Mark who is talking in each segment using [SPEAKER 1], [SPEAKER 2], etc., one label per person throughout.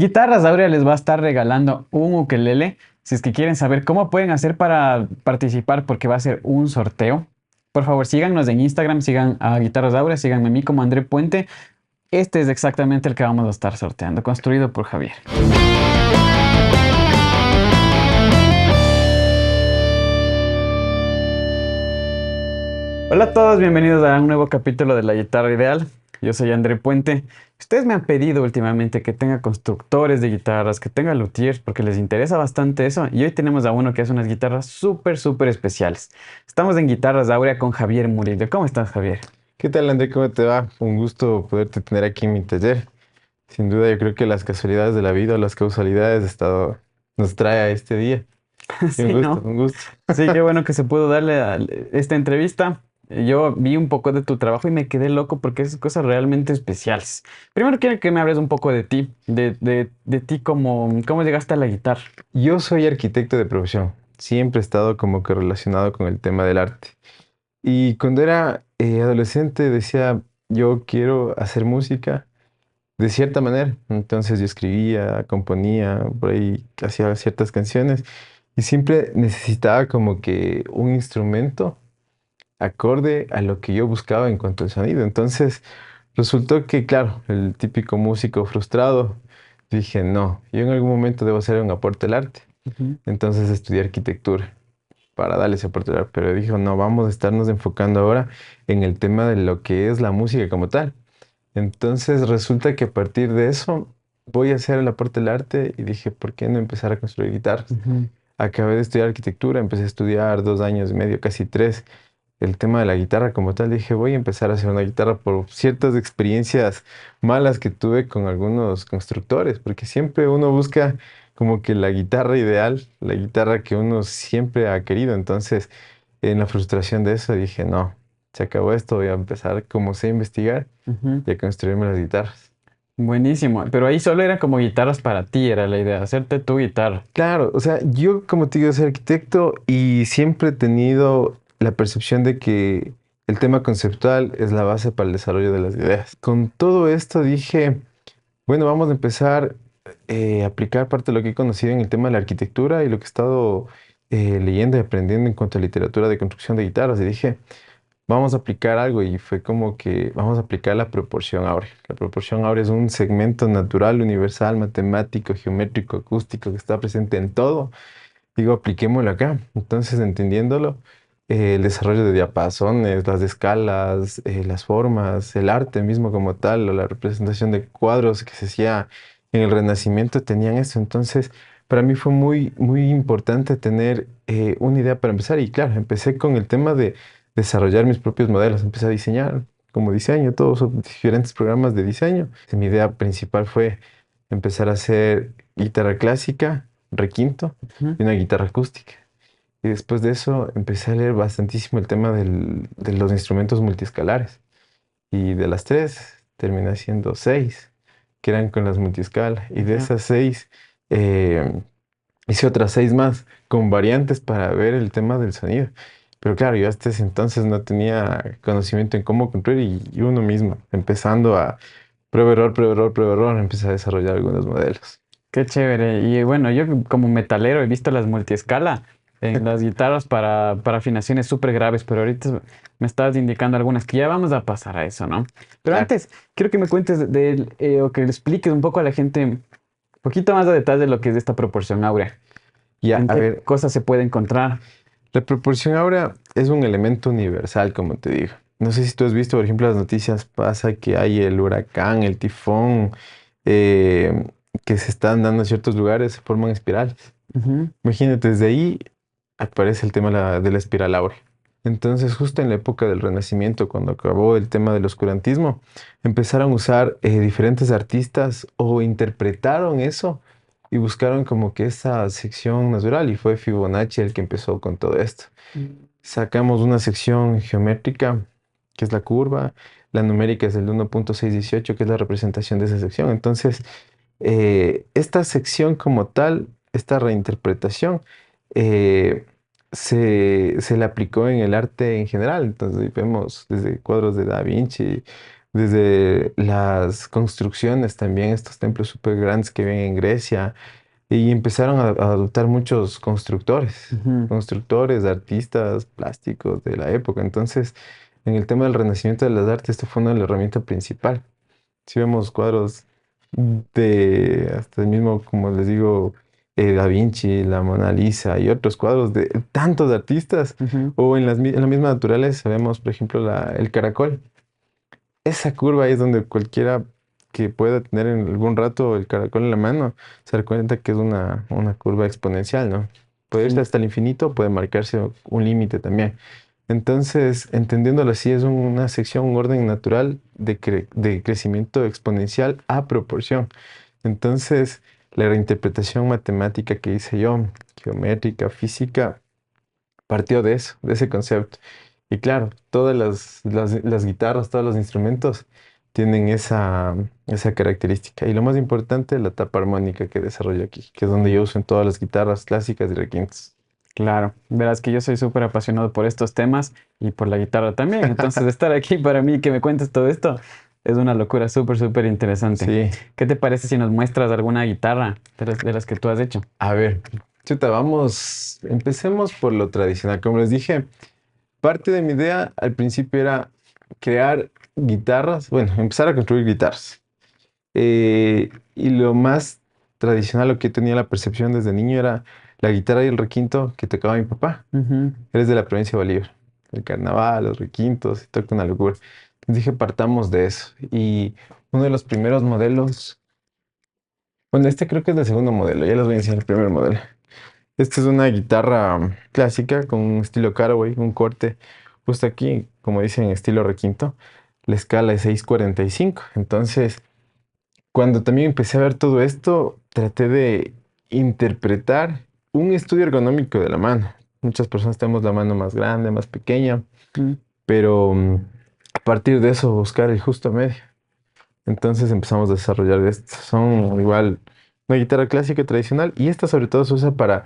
[SPEAKER 1] Guitarras Aurea les va a estar regalando un ukelele. Si es que quieren saber cómo pueden hacer para participar, porque va a ser un sorteo. Por favor, síganos en Instagram, sigan a Guitarras Aurea, síganme a mí como André Puente. Este es exactamente el que vamos a estar sorteando, construido por Javier. Hola a todos, bienvenidos a un nuevo capítulo de La Guitarra Ideal. Yo soy André Puente. Ustedes me han pedido últimamente que tenga constructores de guitarras, que tenga luthiers, porque les interesa bastante eso. Y hoy tenemos a uno que hace unas guitarras súper especiales. Estamos en Guitarras Aurea con Javier Murillo. ¿Cómo estás, Javier?
[SPEAKER 2] ¿Qué tal, André? ¿Cómo te va? Un gusto poderte tener aquí en mi taller. Sin duda, yo creo que las casualidades de la vida o las causalidades nos trae a este día. Y un
[SPEAKER 1] Sí,
[SPEAKER 2] gusto,
[SPEAKER 1] ¿no?
[SPEAKER 2] un gusto.
[SPEAKER 1] Sí, qué bueno que se pudo darle a esta entrevista. Yo vi un poco de tu trabajo y me quedé loco porque es cosas realmente especiales. Primero quiero que me hables un poco de ti, de ti cómo llegaste a la guitarra.
[SPEAKER 2] Yo soy arquitecto de profesión. Siempre he estado como que relacionado con el tema del arte. Y cuando era adolescente decía, yo quiero hacer música de cierta manera. Entonces yo escribía, componía, por ahí hacía ciertas canciones. Y siempre necesitaba como que un instrumento acorde a lo que yo buscaba en cuanto al sonido. Entonces, resultó que, claro, el típico músico frustrado, dije, no, yo en algún momento debo hacer un aporte al arte.
[SPEAKER 1] Ujú.
[SPEAKER 2] Entonces estudié arquitectura para darle ese aporte al arte, pero dijo, no, vamos a estarnos enfocando ahora en el tema de lo que es la música como tal. Entonces resulta que a partir de eso voy a hacer el aporte al arte y dije, ¿por qué no empezar a construir guitarras?
[SPEAKER 1] Ujú.
[SPEAKER 2] Acabé de estudiar arquitectura, empecé a estudiar 2 años y medio, casi tres, el tema de la guitarra como tal. Dije, voy a empezar a hacer una guitarra por ciertas experiencias malas que tuve con algunos constructores, porque siempre uno busca como que la guitarra ideal, la guitarra que uno siempre ha querido. Entonces, en la frustración de eso dije, no, se acabó esto, voy a empezar como sé a investigar
[SPEAKER 1] Ujú.
[SPEAKER 2] y a construirme las guitarras.
[SPEAKER 1] Buenísimo, pero ahí solo eran como guitarras para ti, era la idea, hacerte tu guitarra.
[SPEAKER 2] Claro, o sea, yo como te digo, soy arquitecto y siempre he tenido la percepción de que el tema conceptual es la base para el desarrollo de las ideas. Con todo esto dije, bueno, vamos a empezar a aplicar parte de lo que he conocido en el tema de la arquitectura y lo que he estado leyendo y aprendiendo en cuanto a literatura de construcción de guitarras. Y dije, vamos a aplicar algo y fue como que vamos a aplicar la proporción áurea. La proporción áurea es un segmento natural, universal, matemático, geométrico, acústico que está presente en todo. Digo, apliquémoslo acá. Entonces, entendiéndolo, el desarrollo de diapasones, las escalas, las formas, el arte mismo como tal, o la representación de cuadros que se hacía en el Renacimiento tenían eso. Entonces, para mí fue muy importante tener una idea para empezar. Y claro, empecé con el tema de desarrollar mis propios modelos. Empecé a diseñar como diseño, todos son diferentes programas de diseño. Mi idea principal fue empezar a hacer guitarra clásica, requinto
[SPEAKER 1] Ujú.
[SPEAKER 2] y una guitarra acústica. Y después de eso empecé a leer bastantísimo el tema de los instrumentos multiescalares. Y de las tres terminé haciendo seis, que eran con las multiescala. Y de
[SPEAKER 1] Ya.
[SPEAKER 2] esas seis eh, hice otras seis más con variantes para ver el tema del sonido. Pero claro, yo hasta ese entonces no tenía conocimiento en cómo construir y uno mismo, empezando a prueba, error, prueba, error, prueba, error, empecé a desarrollar algunos modelos.
[SPEAKER 1] Qué chévere. Y bueno, yo como metalero he visto las multiescala en las guitarras para afinaciones súper graves, pero ahorita me estabas indicando algunas que ya vamos a pasar a eso, ¿no? Pero
[SPEAKER 2] Claro.
[SPEAKER 1] antes, quiero que me cuentes o que le expliques un poco a la gente, un poquito más a detalle de lo que es esta proporción áurea.
[SPEAKER 2] Ya,
[SPEAKER 1] ¿En
[SPEAKER 2] a
[SPEAKER 1] qué
[SPEAKER 2] ver,
[SPEAKER 1] cosas se puede encontrar?
[SPEAKER 2] la proporción ahora es un elemento universal, como te digo. No sé si tú has visto, por ejemplo, las noticias, pasa que hay el huracán, el tifón, eh, que se están dando en ciertos lugares, se forman espirales.
[SPEAKER 1] Ujú.
[SPEAKER 2] Imagínate, desde ahí aparece el tema de la espiral áurea. Entonces, justo en la época del Renacimiento, cuando acabó el tema del oscurantismo, empezaron a usar diferentes artistas o interpretaron eso y buscaron como que esa sección natural y fue Fibonacci el que empezó con todo esto.
[SPEAKER 1] Mm.
[SPEAKER 2] Sacamos una sección geométrica, que es la curva, la numérica es el 1.618, que es la representación de esa sección. Entonces, esta sección como tal, esta reinterpretación, eh, se le aplicó en el arte en general. Entonces, ahí vemos desde cuadros de Da Vinci, desde las construcciones también, estos templos súper grandes que ven en Grecia, y empezaron a adoptar muchos
[SPEAKER 1] Ujú.
[SPEAKER 2] constructores, artistas plásticos de la época. Entonces, en el tema del renacimiento de las artes, esto fue una de las herramientas principal. Si vemos cuadros de hasta el mismo, como les digo, Da Vinci, la Mona Lisa y otros cuadros de tantos artistas,
[SPEAKER 1] Ujú.
[SPEAKER 2] o en la misma naturaleza vemos, por ejemplo, el caracol. Esa curva ahí es donde cualquiera que pueda tener en algún rato el caracol en la mano se da cuenta que es una curva exponencial, ¿no? Puede irse
[SPEAKER 1] Sí,
[SPEAKER 2] hasta el infinito, puede marcarse un límite también. Entonces, entendiéndolo así, es una sección, un orden natural de crecimiento exponencial a proporción. Entonces, la reinterpretación matemática que hice yo, geométrica, física, partió de eso, de ese concepto. Y claro, todas las guitarras, todos los instrumentos tienen esa característica. Y lo más importante, la tapa armónica que desarrollo aquí, que es donde yo uso en todas las guitarras clásicas y requintos.
[SPEAKER 1] claro. Verás que yo soy súper apasionado por estos temas y por la guitarra también. Entonces, estar aquí para mí, que me cuentes todo esto, es una locura súper, súper interesante.
[SPEAKER 2] Sí,
[SPEAKER 1] ¿Qué te parece si nos muestras alguna guitarra de las que tú has hecho?
[SPEAKER 2] a ver, chuta, vamos, empecemos por lo tradicional. Como les dije, parte de mi idea al principio era crear guitarras, bueno, empezar a construir guitarras. Y lo más tradicional, lo que tenía la percepción desde niño era la guitarra y el requinto que tocaba mi papá.
[SPEAKER 1] Ujú.
[SPEAKER 2] Él es de la provincia de Bolívar. El carnaval, los requintos, y toca una locura. Entonces dije, partamos de eso. Y uno de los primeros modelos, bueno, este creo que es el segundo modelo, ya les voy a enseñar el primer modelo. Esta es una guitarra clásica con un estilo Caraway, un corte justo aquí, como dicen, estilo requinto. La escala es 645. Entonces, cuando también empecé a ver todo esto, traté de interpretar un estudio ergonómico de la mano. Muchas personas tenemos la mano más grande, más pequeña,
[SPEAKER 1] Mm.
[SPEAKER 2] pero a partir de eso buscar el justo medio. Entonces empezamos a desarrollar esto. Son igual una guitarra clásica tradicional y esta sobre todo se usa para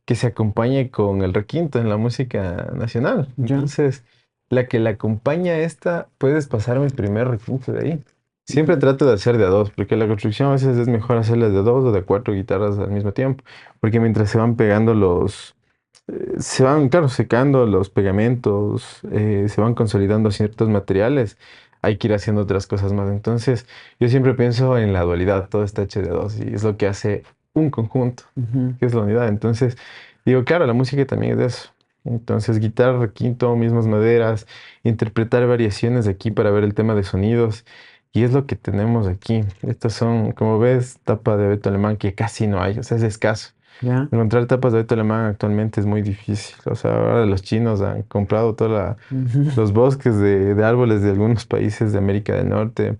[SPEAKER 2] que se acompañe con el requinto en la música nacional.
[SPEAKER 1] Ya.
[SPEAKER 2] Entonces, la que la acompaña a esta, puedes pasarme el primer requinto de ahí. Siempre trato de hacer de a dos, porque la construcción a veces es mejor hacerlas de dos o de cuatro guitarras al mismo tiempo, porque mientras se van pegando se van, claro, secando los pegamentos, se van consolidando ciertos materiales, hay que ir haciendo otras cosas más. Entonces, yo siempre pienso en la dualidad, todo está hecho de dos y es lo que hace un conjunto,
[SPEAKER 1] Ujú.
[SPEAKER 2] que es la unidad. Entonces, digo, claro, la música también es de eso. Entonces, guitarra, requinto, mismas maderas, interpretar variaciones de aquí para ver el tema de sonidos. Y es lo que tenemos aquí. Estas son, como ves, tapa de abeto alemán que casi no hay, o sea, es escaso.
[SPEAKER 1] Ya.
[SPEAKER 2] Encontrar tapas de abeto alemán actualmente es muy difícil. O sea, ahora los chinos han comprado todos
[SPEAKER 1] Ujú.
[SPEAKER 2] los bosques de árboles de algunos países de América del Norte,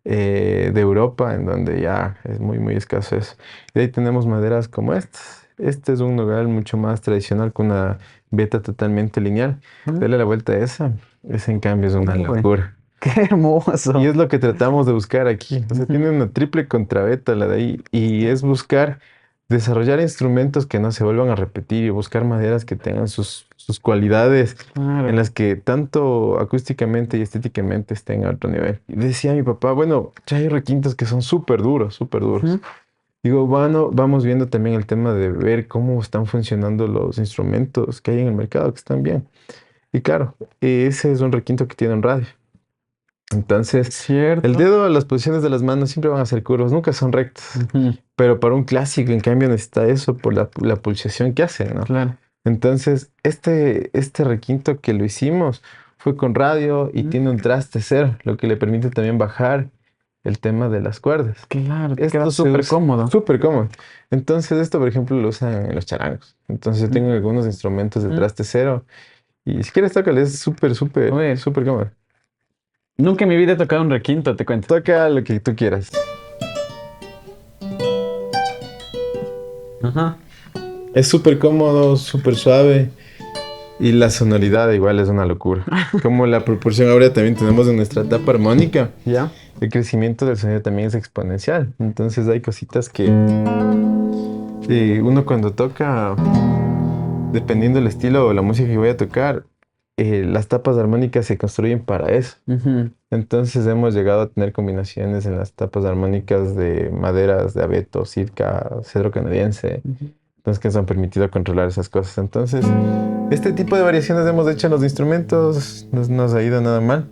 [SPEAKER 2] de Europa, en donde ya es muy, muy escaso eso. Y ahí tenemos maderas como estas. Este es un nogal mucho más tradicional con una veta totalmente lineal.
[SPEAKER 1] Mm.
[SPEAKER 2] Dale la vuelta a esa. Esa, en cambio, es una
[SPEAKER 1] Uy,
[SPEAKER 2] locura.
[SPEAKER 1] qué
[SPEAKER 2] Y
[SPEAKER 1] hermoso.
[SPEAKER 2] es lo que tratamos de buscar aquí. O sea, tiene
[SPEAKER 1] Ujú.
[SPEAKER 2] una triple contraveta la de ahí. Y es buscar desarrollar instrumentos que no se vuelvan a repetir y buscar maderas que tengan sus cualidades en
[SPEAKER 1] Claro.
[SPEAKER 2] las que tanto acústicamente y estéticamente estén a otro nivel. Y decía mi papá, bueno, ya hay requintos que son súper duros, súper duros.
[SPEAKER 1] Ujú.
[SPEAKER 2] Digo, bueno, vamos viendo también el tema de ver cómo están funcionando los instrumentos que hay en el mercado, que están bien. Y claro, ese es un requinto que tiene un radio. Entonces, el
[SPEAKER 1] Cierto.
[SPEAKER 2] dedo, las posiciones de las manos siempre van a ser curvas, nunca son rectas.
[SPEAKER 1] Ujú.
[SPEAKER 2] Pero para un clásico, en cambio, necesita eso por la pulsación que hace, ¿no?
[SPEAKER 1] Claro.
[SPEAKER 2] Entonces, este requinto que lo hicimos fue con radio y
[SPEAKER 1] Mm.
[SPEAKER 2] tiene un traste cero, lo que le permite también bajar el tema de las cuerdas.
[SPEAKER 1] Claro, te queda
[SPEAKER 2] Esto se
[SPEAKER 1] súper
[SPEAKER 2] usa
[SPEAKER 1] cómodo.
[SPEAKER 2] súper cómodo. Entonces, esto, por ejemplo, lo usan en los charangos. Entonces, yo tengo algunos instrumentos de
[SPEAKER 1] Ujú.
[SPEAKER 2] traste cero y si quieres, tócale, es súper, súper,
[SPEAKER 1] Uy,
[SPEAKER 2] súper cómodo.
[SPEAKER 1] nunca en mi vida he tocado un requinto, te cuento.
[SPEAKER 2] Toca lo que tú quieras.
[SPEAKER 1] Ajá.
[SPEAKER 2] Es súper cómodo, súper suave y la sonoridad igual es una locura. Como la proporción ahora también tenemos en nuestra tapa armónica,
[SPEAKER 1] ¿Ya?
[SPEAKER 2] el crecimiento del sonido también es exponencial. Entonces hay cositas que uno cuando toca, dependiendo del estilo o la música que voy a tocar, las tapas armónicas se construyen para eso.
[SPEAKER 1] Ujú.
[SPEAKER 2] Entonces hemos llegado a tener combinaciones en las tapas armónicas de maderas de abeto, sitka, cedro canadiense.
[SPEAKER 1] Ujú.
[SPEAKER 2] Entonces que nos han permitido controlar esas cosas. Entonces, este tipo de variaciones hemos hecho en los instrumentos, no nos ha ido nada mal.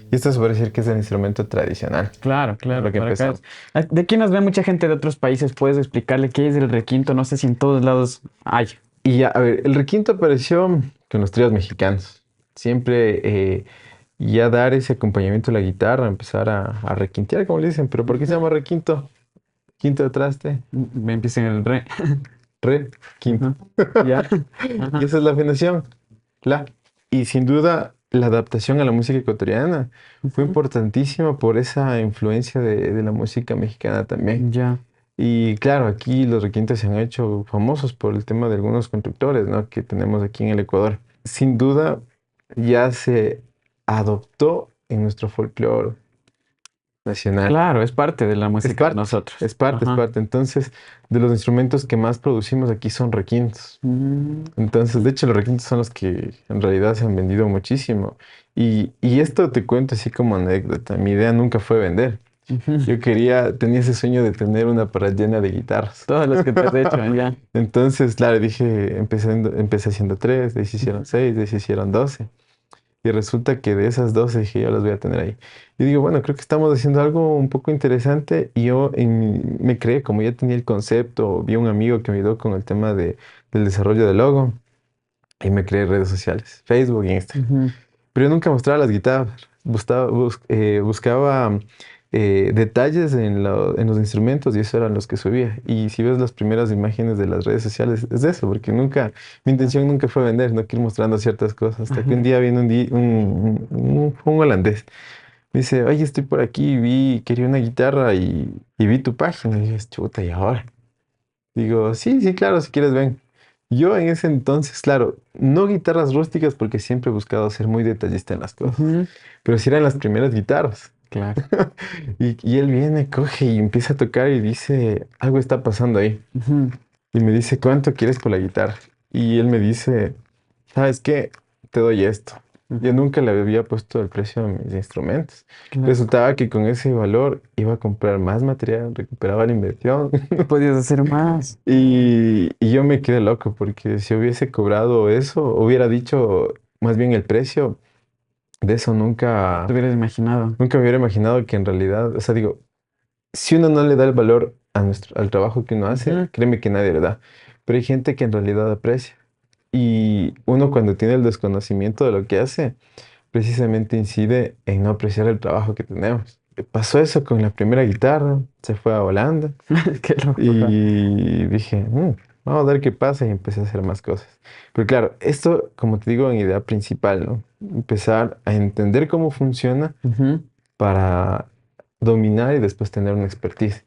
[SPEAKER 2] Y esto se puede decir que es el instrumento tradicional,
[SPEAKER 1] Claro,
[SPEAKER 2] con lo
[SPEAKER 1] claro,
[SPEAKER 2] que
[SPEAKER 1] para acá.
[SPEAKER 2] empezamos.
[SPEAKER 1] De aquí nos ve mucha gente de otros países. ¿Puedes explicarle qué es el requinto? No sé si en todos lados hay.
[SPEAKER 2] Y ya, a ver, el requinto apareció con los tríos mexicanos. Siempre ya dar ese acompañamiento a la guitarra, empezar a requintear, como le dicen. ¿Pero por qué se llama requinto? Quinto de traste,
[SPEAKER 1] Me empieza en el re.
[SPEAKER 2] re, quinto.
[SPEAKER 1] Ajá. Ya.
[SPEAKER 2] Y
[SPEAKER 1] Ajá.
[SPEAKER 2] esa es la afinación, la. Y sin duda, la adaptación a la música ecuatoriana fue
[SPEAKER 1] Ujú.
[SPEAKER 2] importantísima por esa influencia de la música mexicana también.
[SPEAKER 1] Ya.
[SPEAKER 2] Y claro, aquí los requintos se han hecho famosos por el tema de algunos constructores, ¿no? Que tenemos aquí en el Ecuador. Sin duda, ya se adoptó en nuestro folclore nacional.
[SPEAKER 1] Claro, es parte de la
[SPEAKER 2] Es
[SPEAKER 1] música de
[SPEAKER 2] parte,
[SPEAKER 1] nosotros.
[SPEAKER 2] es parte, es
[SPEAKER 1] Ajá.
[SPEAKER 2] parte. Entonces, de los instrumentos que más producimos aquí son requintos.
[SPEAKER 1] Mm.
[SPEAKER 2] Entonces, de hecho, los requintos son los que en realidad se han vendido muchísimo. Y esto te cuento así como anécdota. Mi idea nunca fue vender.
[SPEAKER 1] Ujú.
[SPEAKER 2] Tenía ese sueño de tener una pared llena de guitarras.
[SPEAKER 1] Todos los que te has hecho, ya.
[SPEAKER 2] Entonces, claro, dije, empecé haciendo tres, de ahí se hicieron seis, de ahí se hicieron 12. Y resulta que de esas 12 dije, yo las voy a tener ahí. Y digo, bueno, creo que estamos haciendo algo un poco interesante. Y yo me creé, como ya tenía el concepto, vi un amigo que me ayudó con el tema del desarrollo del logo. Y me creé redes sociales, Facebook e Instagram.
[SPEAKER 1] Ujú.
[SPEAKER 2] Pero yo nunca mostraba las guitarras. Buscaba detalles en los instrumentos y eso eran los que subía. Y si ves las primeras imágenes de las redes sociales, es eso, porque mi intención nunca fue vender, no quiero ir mostrando ciertas cosas. Hasta que un
[SPEAKER 1] Ajá.
[SPEAKER 2] día viene un holandés. Me dice, oye, estoy por aquí, quería una guitarra y vi tu página. Y dije, chuta, ¿y ahora? Digo, sí, sí, claro, si quieres, ven. Yo en ese entonces, claro, no guitarras rústicas porque siempre he buscado ser muy detallista en las cosas,
[SPEAKER 1] Ujú.
[SPEAKER 2] pero sí eran las primeras guitarras.
[SPEAKER 1] Claro.
[SPEAKER 2] Y él viene, coge y empieza a tocar y dice, algo está pasando ahí.
[SPEAKER 1] Ujú.
[SPEAKER 2] Y me dice, ¿cuánto quieres por la guitarra? Y él me dice, ¿sabes qué? Te doy esto. Yo
[SPEAKER 1] Ujú.
[SPEAKER 2] nunca le había puesto el precio a mis instrumentos.
[SPEAKER 1] Claro.
[SPEAKER 2] Resultaba que con ese valor iba a comprar más material, recuperaba la inversión.
[SPEAKER 1] Y podías hacer más.
[SPEAKER 2] Y yo me quedé loco porque si hubiese cobrado eso, hubiera dicho más bien el precio de eso
[SPEAKER 1] Te hubieras imaginado.
[SPEAKER 2] nunca me hubiera imaginado que en realidad, o sea, digo, si uno no le da el valor al trabajo que uno hace,
[SPEAKER 1] Ujú.
[SPEAKER 2] créeme que nadie le da. Pero hay gente que en realidad aprecia. Y uno cuando tiene el desconocimiento de lo que hace, precisamente incide en no apreciar el trabajo que tenemos. Pasó eso con la primera guitarra, se fue a Holanda.
[SPEAKER 1] Qué locura.
[SPEAKER 2] Y dije, vamos a ver qué pasa y empecé a hacer más cosas. Pero claro, esto, como te digo, en idea principal, ¿no? Empezar a entender cómo funciona
[SPEAKER 1] Ujú.
[SPEAKER 2] para dominar y después tener una expertise.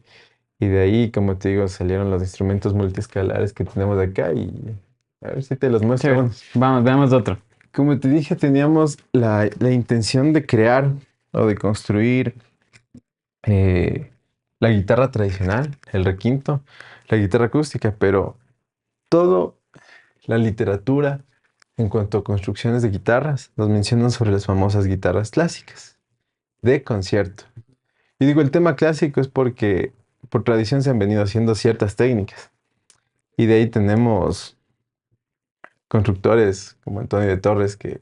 [SPEAKER 2] Y de ahí, como te digo, salieron los instrumentos multiescalares que tenemos acá y a ver si te los muestro
[SPEAKER 1] Chévere.
[SPEAKER 2] unos.
[SPEAKER 1] Vamos, veamos otro.
[SPEAKER 2] Como te dije, teníamos la intención de crear o de construir eh, la guitarra tradicional, el requinto, la guitarra acústica, pero todo la literatura en cuanto a construcciones de guitarras nos mencionan sobre las famosas guitarras clásicas de concierto. Y digo, el tema clásico es porque por tradición se han venido haciendo ciertas técnicas. Y de ahí tenemos constructores como Antonio de Torres que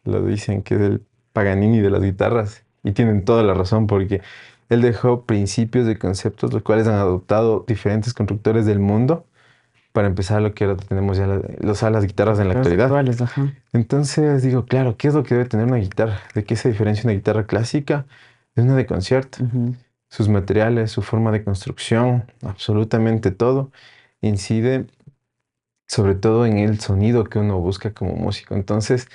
[SPEAKER 2] lo dicen que es el Paganini de las guitarras. Y tienen toda la razón porque él dejó principios de conceptos los cuales han adoptado diferentes constructores del mundo para empezar lo que ahora tenemos ya las guitarras en la
[SPEAKER 1] Las
[SPEAKER 2] actualidad.
[SPEAKER 1] actuales, ajá.
[SPEAKER 2] Entonces digo, claro, ¿qué es lo que debe tener una guitarra? ¿De qué se diferencia una guitarra clásica de una de concierto?
[SPEAKER 1] Ujú.
[SPEAKER 2] Sus materiales, su forma de construcción, absolutamente todo incide sobre todo en el sonido que uno busca como músico. Entonces,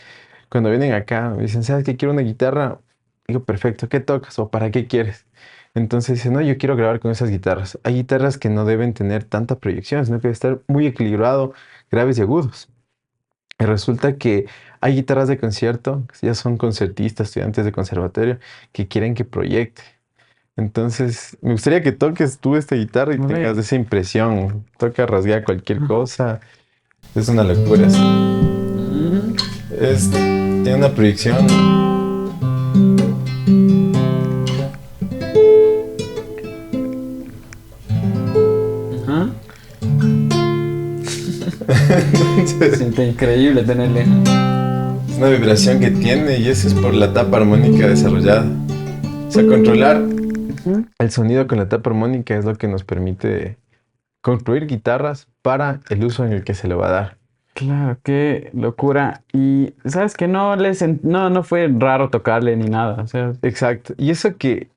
[SPEAKER 2] cuando vienen acá, me dicen, ¿sabes qué? Quiero una guitarra. Digo, perfecto, ¿qué tocas o para qué quieres? Entonces dicen, no, yo quiero grabar con esas guitarras. Hay guitarras que no deben tener tanta proyección, sino que debe estar muy equilibrado, graves y agudos. Y resulta que hay guitarras de concierto, que ya son concertistas, estudiantes de conservatorio, que quieren que proyecte. Entonces, me gustaría que toques tú esta guitarra y
[SPEAKER 1] A
[SPEAKER 2] tengas
[SPEAKER 1] ver.
[SPEAKER 2] esa impresión. Toca rasgar cualquier cosa. Es una locura.
[SPEAKER 1] Ujú.
[SPEAKER 2] Tiene tiene una proyección.
[SPEAKER 1] Ajá. Se siente increíble tenerle.
[SPEAKER 2] Es una vibración que tiene y eso es por la tapa armónica desarrollada. O sea, controlar el sonido con la tapa armónica es lo que nos permite construir guitarras para el uso en el que se le va a dar.
[SPEAKER 1] Claro, qué locura. Y sabes que no fue raro tocarle ni nada. O sea,
[SPEAKER 2] Exacto. Y eso que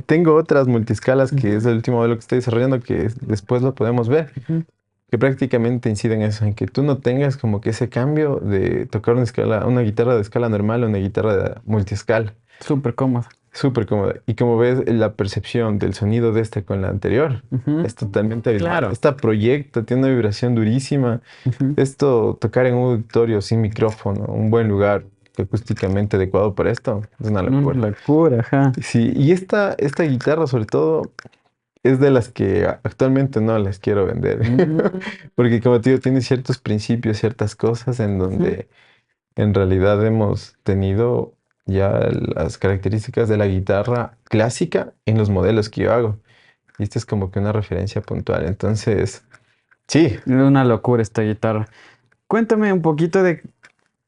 [SPEAKER 2] tengo otras multiscalas que es el último modelo que estoy desarrollando que después lo podemos ver.
[SPEAKER 1] ujú,
[SPEAKER 2] Que prácticamente inciden en eso, en que tú no tengas como que ese cambio de tocar una guitarra de escala normal o una guitarra de multiescala.
[SPEAKER 1] súper cómodo.
[SPEAKER 2] Súper cómoda. Y como ves, la percepción del sonido de este con la anterior
[SPEAKER 1] Ujú,
[SPEAKER 2] es totalmente abismal.
[SPEAKER 1] claro.
[SPEAKER 2] Esta proyecta, tiene una vibración durísima.
[SPEAKER 1] Ujú,
[SPEAKER 2] Esto, tocar en un auditorio sin micrófono, un buen lugar acústicamente adecuado para esto, es una
[SPEAKER 1] una
[SPEAKER 2] locura.
[SPEAKER 1] locura, ajá.
[SPEAKER 2] Sí, y esta guitarra sobre todo es de las que actualmente no las quiero vender.
[SPEAKER 1] Mm,
[SPEAKER 2] Porque como te digo, tiene ciertos principios, ciertas cosas en
[SPEAKER 1] ujú.
[SPEAKER 2] donde en realidad hemos tenido ya las características de la guitarra clásica en los modelos que yo hago. Y esta es como que una referencia puntual. Entonces, sí,
[SPEAKER 1] Es una locura esta guitarra. Cuéntame un poquito de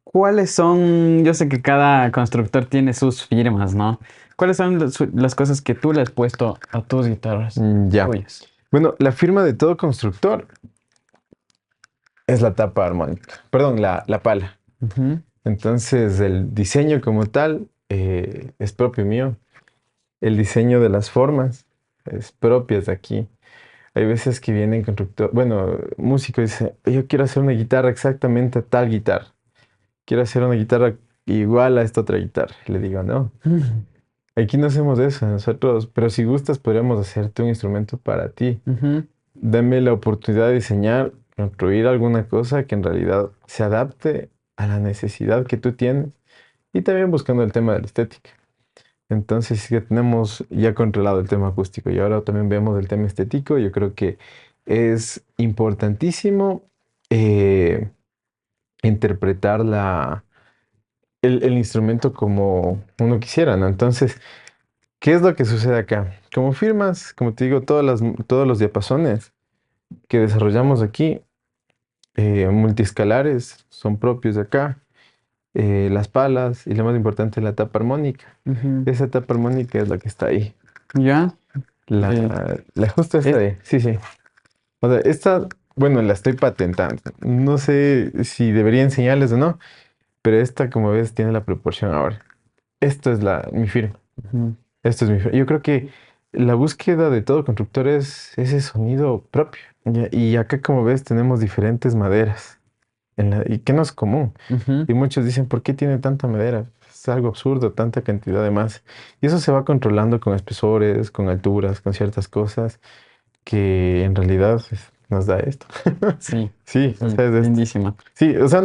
[SPEAKER 1] cuáles son, yo sé que cada constructor tiene sus firmas, ¿no? ¿Cuáles son las cosas que tú le has puesto a tus guitarras
[SPEAKER 2] ya.
[SPEAKER 1] tuyas?
[SPEAKER 2] Bueno, la firma de todo constructor es la tapa armónica. Perdón, la pala.
[SPEAKER 1] Ujú,
[SPEAKER 2] Entonces, el diseño como tal es propio mío. El diseño de las formas es propio de aquí. Hay veces que vienen constructor, bueno, músico dice, yo quiero hacer una guitarra exactamente tal guitarra. Quiero hacer una guitarra igual a esta otra guitarra. Y le digo, no, aquí no hacemos eso nosotros, pero si gustas podríamos hacerte un instrumento para ti.
[SPEAKER 1] ujú,
[SPEAKER 2] Dame la oportunidad de diseñar, construir alguna cosa que en realidad se adapte a la necesidad que tú tienes y también buscando el tema de la estética. Entonces sí que tenemos ya controlado el tema acústico y ahora también vemos el tema estético. Yo creo que es importantísimo eh, interpretar el instrumento como uno quisiera, ¿no? Entonces, ¿qué es lo que sucede acá? Como firmas, como te digo, todos los diapasones que desarrollamos aquí, multiescalares, son propios de acá. Las palas y lo más importante, la tapa armónica.
[SPEAKER 1] ujú.
[SPEAKER 2] Esa tapa armónica es la que está ahí.
[SPEAKER 1] ¿Ya? Eh,
[SPEAKER 2] La justo esta
[SPEAKER 1] es-
[SPEAKER 2] de, sí, sí. O sea, esta, bueno, la estoy patentando. No sé si debería enseñarles o no, pero esta, como ves, tiene la proporción ahora. Esto es mi firma.
[SPEAKER 1] ujú,
[SPEAKER 2] Esto es mi firma. Yo creo que la búsqueda de todo constructor es ese sonido propio. Y acá, como ves, tenemos diferentes maderas. Y que no es común.
[SPEAKER 1] ujú.
[SPEAKER 2] Y muchos dicen, ¿por qué tiene tanta madera? Es algo absurdo, tanta cantidad de masa. Y eso se va controlando con espesores, con alturas, con ciertas cosas que en realidad nos da esto.
[SPEAKER 1] Sí,
[SPEAKER 2] Sí, o sea, es esto.
[SPEAKER 1] lindísima.
[SPEAKER 2] Sí, o sea,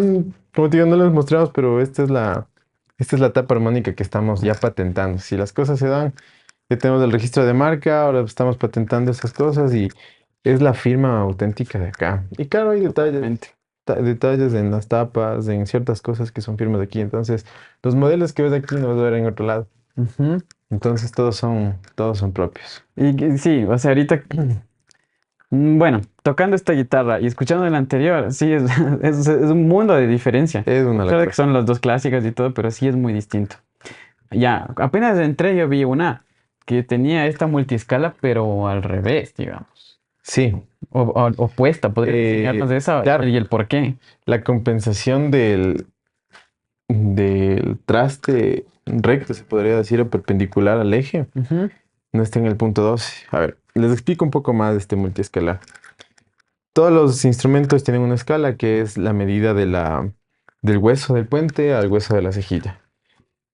[SPEAKER 2] como te digo, no lo hemos mostrado, pero esta es la tapa armónica que estamos ya patentando. Si las cosas se dan, ya tenemos el registro de marca, ahora estamos patentando esas cosas y es la firma auténtica de acá. Y claro, hay detalles,
[SPEAKER 1] Totalmente.
[SPEAKER 2] detalles en las tapas, en ciertas cosas que son firmas de aquí. Entonces, los modelos que ves aquí no vas a ver en otro lado.
[SPEAKER 1] Ujú.
[SPEAKER 2] Entonces, todos son propios.
[SPEAKER 1] Sí, o sea, ahorita, bueno, tocando esta guitarra y escuchando la anterior, sí, es un mundo de diferencia.
[SPEAKER 2] Es una
[SPEAKER 1] Claro que
[SPEAKER 2] locura.
[SPEAKER 1] son las dos clásicas y todo, pero sí es muy distinto. Ya, apenas entré yo vi una que tenía esta multiescala, pero al revés, digamos.
[SPEAKER 2] Sí,
[SPEAKER 1] O opuesta, ¿podrías enseñarnos de esa
[SPEAKER 2] claro,
[SPEAKER 1] y el por qué?
[SPEAKER 2] la compensación del traste recto, se podría decir, o perpendicular al eje,
[SPEAKER 1] Ujú,
[SPEAKER 2] no está en el punto 12. A ver, les explico un poco más de este multiescalar. Todos los instrumentos tienen una escala que es la medida del hueso del puente al hueso de la cejilla.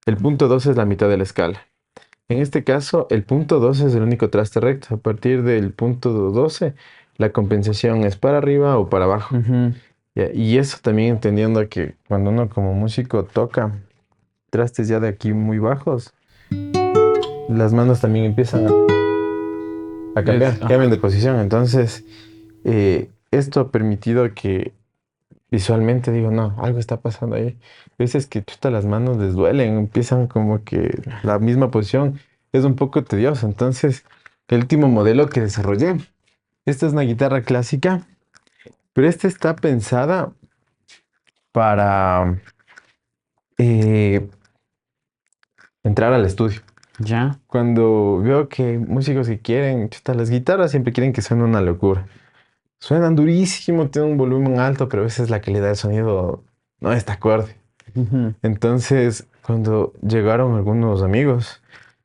[SPEAKER 2] El punto 12 es la mitad de la escala. En este caso, el punto 12 es el único traste recto. A partir del punto 12, la compensación es para arriba o para abajo.
[SPEAKER 1] ujú.
[SPEAKER 2] Ya, y eso también entendiendo que cuando uno como músico toca trastes ya de aquí muy bajos, las manos también empiezan a cambiar, cambian
[SPEAKER 1] Ajá.
[SPEAKER 2] de posición. Entonces, esto ha permitido que visualmente digo, no, algo está pasando ahí. A veces que chuta, las manos les duelen, empiezan como que la misma posición es un poco tedioso. Entonces, el último modelo que desarrollé, esta es una guitarra clásica, pero esta está pensada para eh, entrar al estudio.
[SPEAKER 1] Ya.
[SPEAKER 2] Cuando veo que músicos que quieren, chuta, las guitarras siempre quieren que suene una locura. Suenan durísimo, tienen un volumen alto, pero a veces la calidad del sonido no está acorde.
[SPEAKER 1] Ujú.
[SPEAKER 2] Entonces, cuando llegaron algunos amigos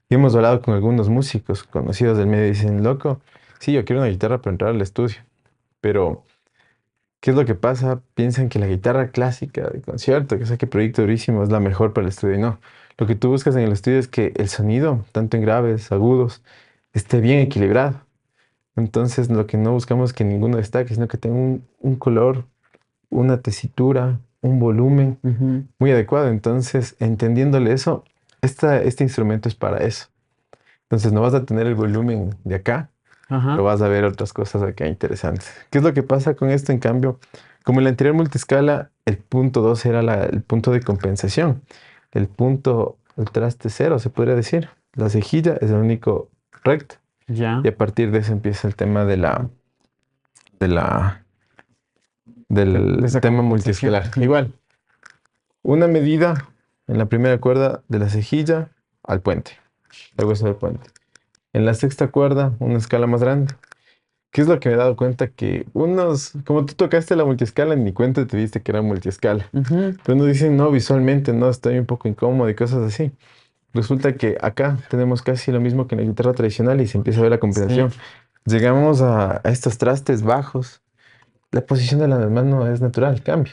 [SPEAKER 2] y hemos hablado con algunos músicos conocidos del medio, dicen, loco, sí, yo quiero una guitarra para entrar al estudio, pero ¿qué es lo que pasa? Piensan que la guitarra clásica de concierto, que saque proyecto durísimo, es la mejor para el estudio. Y no, lo que tú buscas en el estudio es que el sonido, tanto en graves, agudos, esté bien equilibrado. Entonces, lo que no buscamos es que ninguno destaque, sino que tenga un color, una tesitura, un volumen
[SPEAKER 1] Ujú.
[SPEAKER 2] muy adecuado. Entonces, entendiéndole eso, este instrumento es para eso. Entonces, no vas a tener el volumen de acá, pero
[SPEAKER 1] Ajá.
[SPEAKER 2] vas a ver otras cosas acá interesantes. ¿Qué es lo que pasa con esto? En cambio, como en la anterior multiscala, el punto 2 era el punto de compensación. El traste cero, se podría decir. La cejilla es el único recto.
[SPEAKER 1] Ya.
[SPEAKER 2] Y a partir de eso empieza el tema de la,
[SPEAKER 1] De
[SPEAKER 2] del
[SPEAKER 1] esa
[SPEAKER 2] tema
[SPEAKER 1] compensación.
[SPEAKER 2] multiscalar.
[SPEAKER 1] Ujú.
[SPEAKER 2] Igual, una medida en la primera cuerda de la cejilla al puente, al hueso del puente. En la sexta cuerda, una escala más grande. ¿Qué es lo que me he dado cuenta? Que como tú tocaste la multiscala, ni cuenta te diste que era multiscala.
[SPEAKER 1] Ujú.
[SPEAKER 2] Pero nos dicen, no, visualmente no, estoy un poco incómodo y cosas así. Resulta que acá tenemos casi lo mismo que en la guitarra tradicional y se empieza a ver la
[SPEAKER 1] Sí.
[SPEAKER 2] compensación. Llegamos a estos trastes bajos, la posición de la mano es natural, cambia.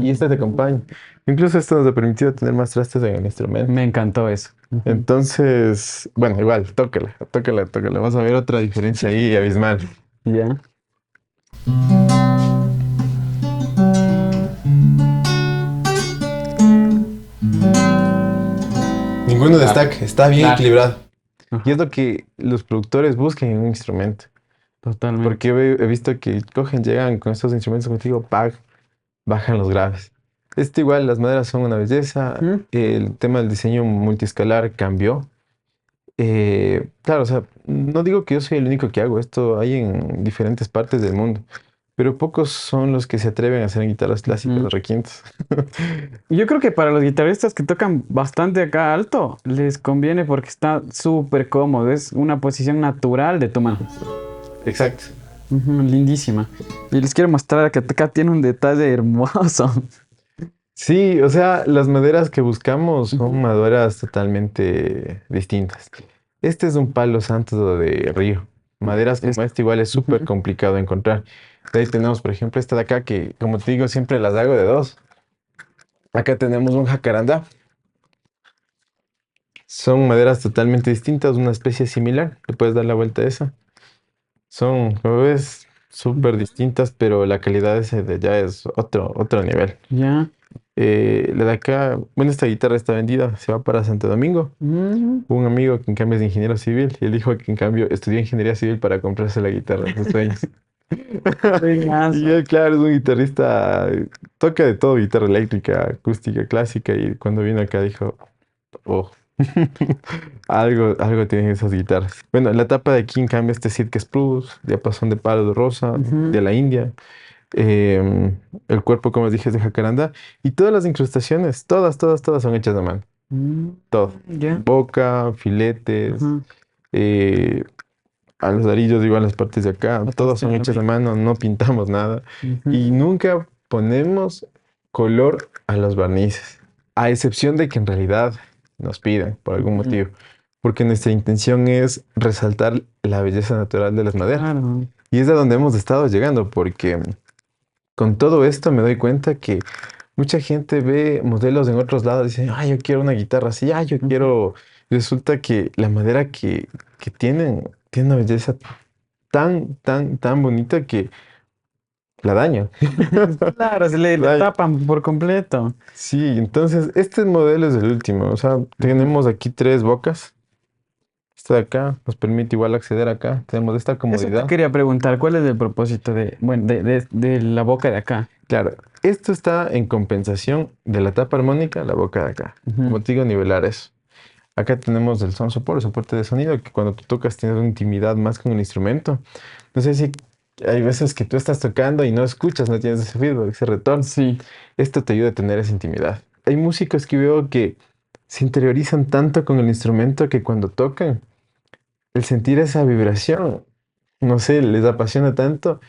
[SPEAKER 2] Y esta te
[SPEAKER 1] Ujú.
[SPEAKER 2] acompaña. Incluso esto nos ha permitido tener más trastes en el instrumento.
[SPEAKER 1] Me encantó eso. Ujú.
[SPEAKER 2] Entonces, bueno, igual, tócala, tócala, tócala. Vas a ver otra diferencia ahí abismal.
[SPEAKER 1] Ya.
[SPEAKER 2] Ninguno
[SPEAKER 1] Claro,
[SPEAKER 2] destaca, está bien
[SPEAKER 1] claro.
[SPEAKER 2] equilibrado. Y es
[SPEAKER 1] Ajá.
[SPEAKER 2] lo que los productores buscan en un instrumento. Porque
[SPEAKER 1] Totalmente.
[SPEAKER 2] he visto que cogen, llegan con estos instrumentos contigo, bajan los graves. Este igual, las maderas son una belleza.
[SPEAKER 1] Ujú.
[SPEAKER 2] El tema del diseño multiescalar cambió. Claro, o sea, no digo que yo soy el único que hago esto, hay en diferentes partes del mundo, pero pocos son los que se atreven a hacer guitarras clásicas
[SPEAKER 1] Ujú.
[SPEAKER 2] o requintos.
[SPEAKER 1] Yo creo que para los guitarristas que tocan bastante acá alto, les conviene porque está súper cómodo. Es una posición natural de tu mano.
[SPEAKER 2] Exacto.
[SPEAKER 1] Ujú, lindísima. Y les quiero mostrar que acá tiene un detalle hermoso.
[SPEAKER 2] Sí, o sea, las maderas que buscamos son
[SPEAKER 1] Ujú.
[SPEAKER 2] maderas totalmente distintas. Este es un palo santo de río. Maderas
[SPEAKER 1] Es,
[SPEAKER 2] como esta igual es súper
[SPEAKER 1] ujú.
[SPEAKER 2] complicado de encontrar. De ahí tenemos, por ejemplo, esta de acá que, como te digo, siempre las hago de dos. Acá tenemos un jacarandá. Son maderas totalmente distintas, una especie similar. Le puedes dar la vuelta a esa. Son, como ves, súper distintas, pero la calidad ese de allá es otro nivel.
[SPEAKER 1] Ya.
[SPEAKER 2] La de acá, bueno, esta guitarra está vendida, se va para Santo Domingo.
[SPEAKER 1] Mm.
[SPEAKER 2] Un amigo que en cambio es de ingeniero civil y él dijo que en cambio estudió ingeniería civil para comprarse la guitarra de sus sueños. Y
[SPEAKER 1] Buenazo.
[SPEAKER 2] él, claro, es un guitarrista, toca de todo, guitarra eléctrica, acústica, clásica, y cuando vino acá dijo, oh, algo tienen esas guitarras. Bueno, la tapa de aquí en cambio este Sitka Spruce, diapasón de palo de rosa,
[SPEAKER 1] Ujú.
[SPEAKER 2] de la India, el cuerpo, como les dije, es de jacarandá, y todas las incrustaciones, todas son hechas a mano,
[SPEAKER 1] Mm.
[SPEAKER 2] todo.
[SPEAKER 1] Ya.
[SPEAKER 2] Boca, filetes,
[SPEAKER 1] Ajá.
[SPEAKER 2] eh, a los arillos, igual las partes de acá, todas
[SPEAKER 1] Botaste
[SPEAKER 2] son
[SPEAKER 1] lo
[SPEAKER 2] hechas a
[SPEAKER 1] mismo.
[SPEAKER 2] mano, no pintamos nada
[SPEAKER 1] Ujú.
[SPEAKER 2] y nunca ponemos color a los barnices, a excepción de que en realidad nos pidan por algún
[SPEAKER 1] Ujú.
[SPEAKER 2] motivo, porque nuestra intención es resaltar la belleza natural de las maderas.
[SPEAKER 1] Claro.
[SPEAKER 2] Y es a donde hemos estado llegando, porque con todo esto me doy cuenta que mucha gente ve modelos en otros lados y dice, ah, yo quiero una guitarra así, ah, yo
[SPEAKER 1] Ujú.
[SPEAKER 2] quiero... Resulta que la madera que tienen tiene una belleza tan bonita que la daña.
[SPEAKER 1] Claro, le
[SPEAKER 2] La-
[SPEAKER 1] tapan por completo.
[SPEAKER 2] Sí, entonces este modelo es el último. O sea,
[SPEAKER 1] Ujú.
[SPEAKER 2] tenemos aquí tres bocas. Esta de acá nos permite igual acceder acá. Tenemos esta
[SPEAKER 1] Eso te
[SPEAKER 2] comodidad.
[SPEAKER 1] quería preguntar, ¿cuál es el propósito de, bueno, de la boca de acá?
[SPEAKER 2] Claro, esto está en compensación de la tapa armónica, la boca de acá.
[SPEAKER 1] Ujú.
[SPEAKER 2] Como te digo, nivelar eso. Acá tenemos el sound support, el soporte de sonido, que cuando tú tocas tienes una intimidad más con el instrumento. No sé si hay veces que tú estás tocando y no escuchas, no tienes ese feedback, ese retorno.
[SPEAKER 1] Sí.
[SPEAKER 2] Esto te ayuda a tener esa intimidad. Hay músicos que veo que se interiorizan tanto con el instrumento que cuando tocan, el sentir esa vibración, no sé, les apasiona tanto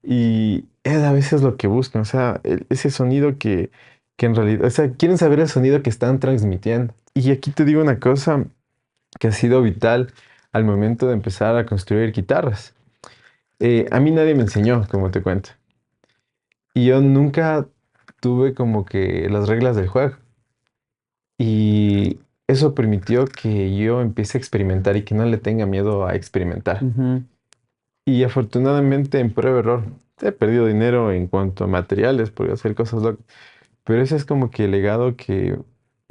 [SPEAKER 2] y es a veces lo que buscan, o sea, ese sonido que en realidad, o sea, quieren saber el sonido que están transmitiendo. Y aquí te digo una cosa que ha sido vital al momento de empezar a construir guitarras. A mí nadie me enseñó, como te cuento. Y yo nunca tuve como que las reglas del juego. Y eso permitió que yo empiece a experimentar y que no le tenga miedo a experimentar.
[SPEAKER 1] Ujú.
[SPEAKER 2] Y afortunadamente en prueba error he perdido dinero en cuanto a materiales por hacer cosas locas. Pero ese es como que el legado que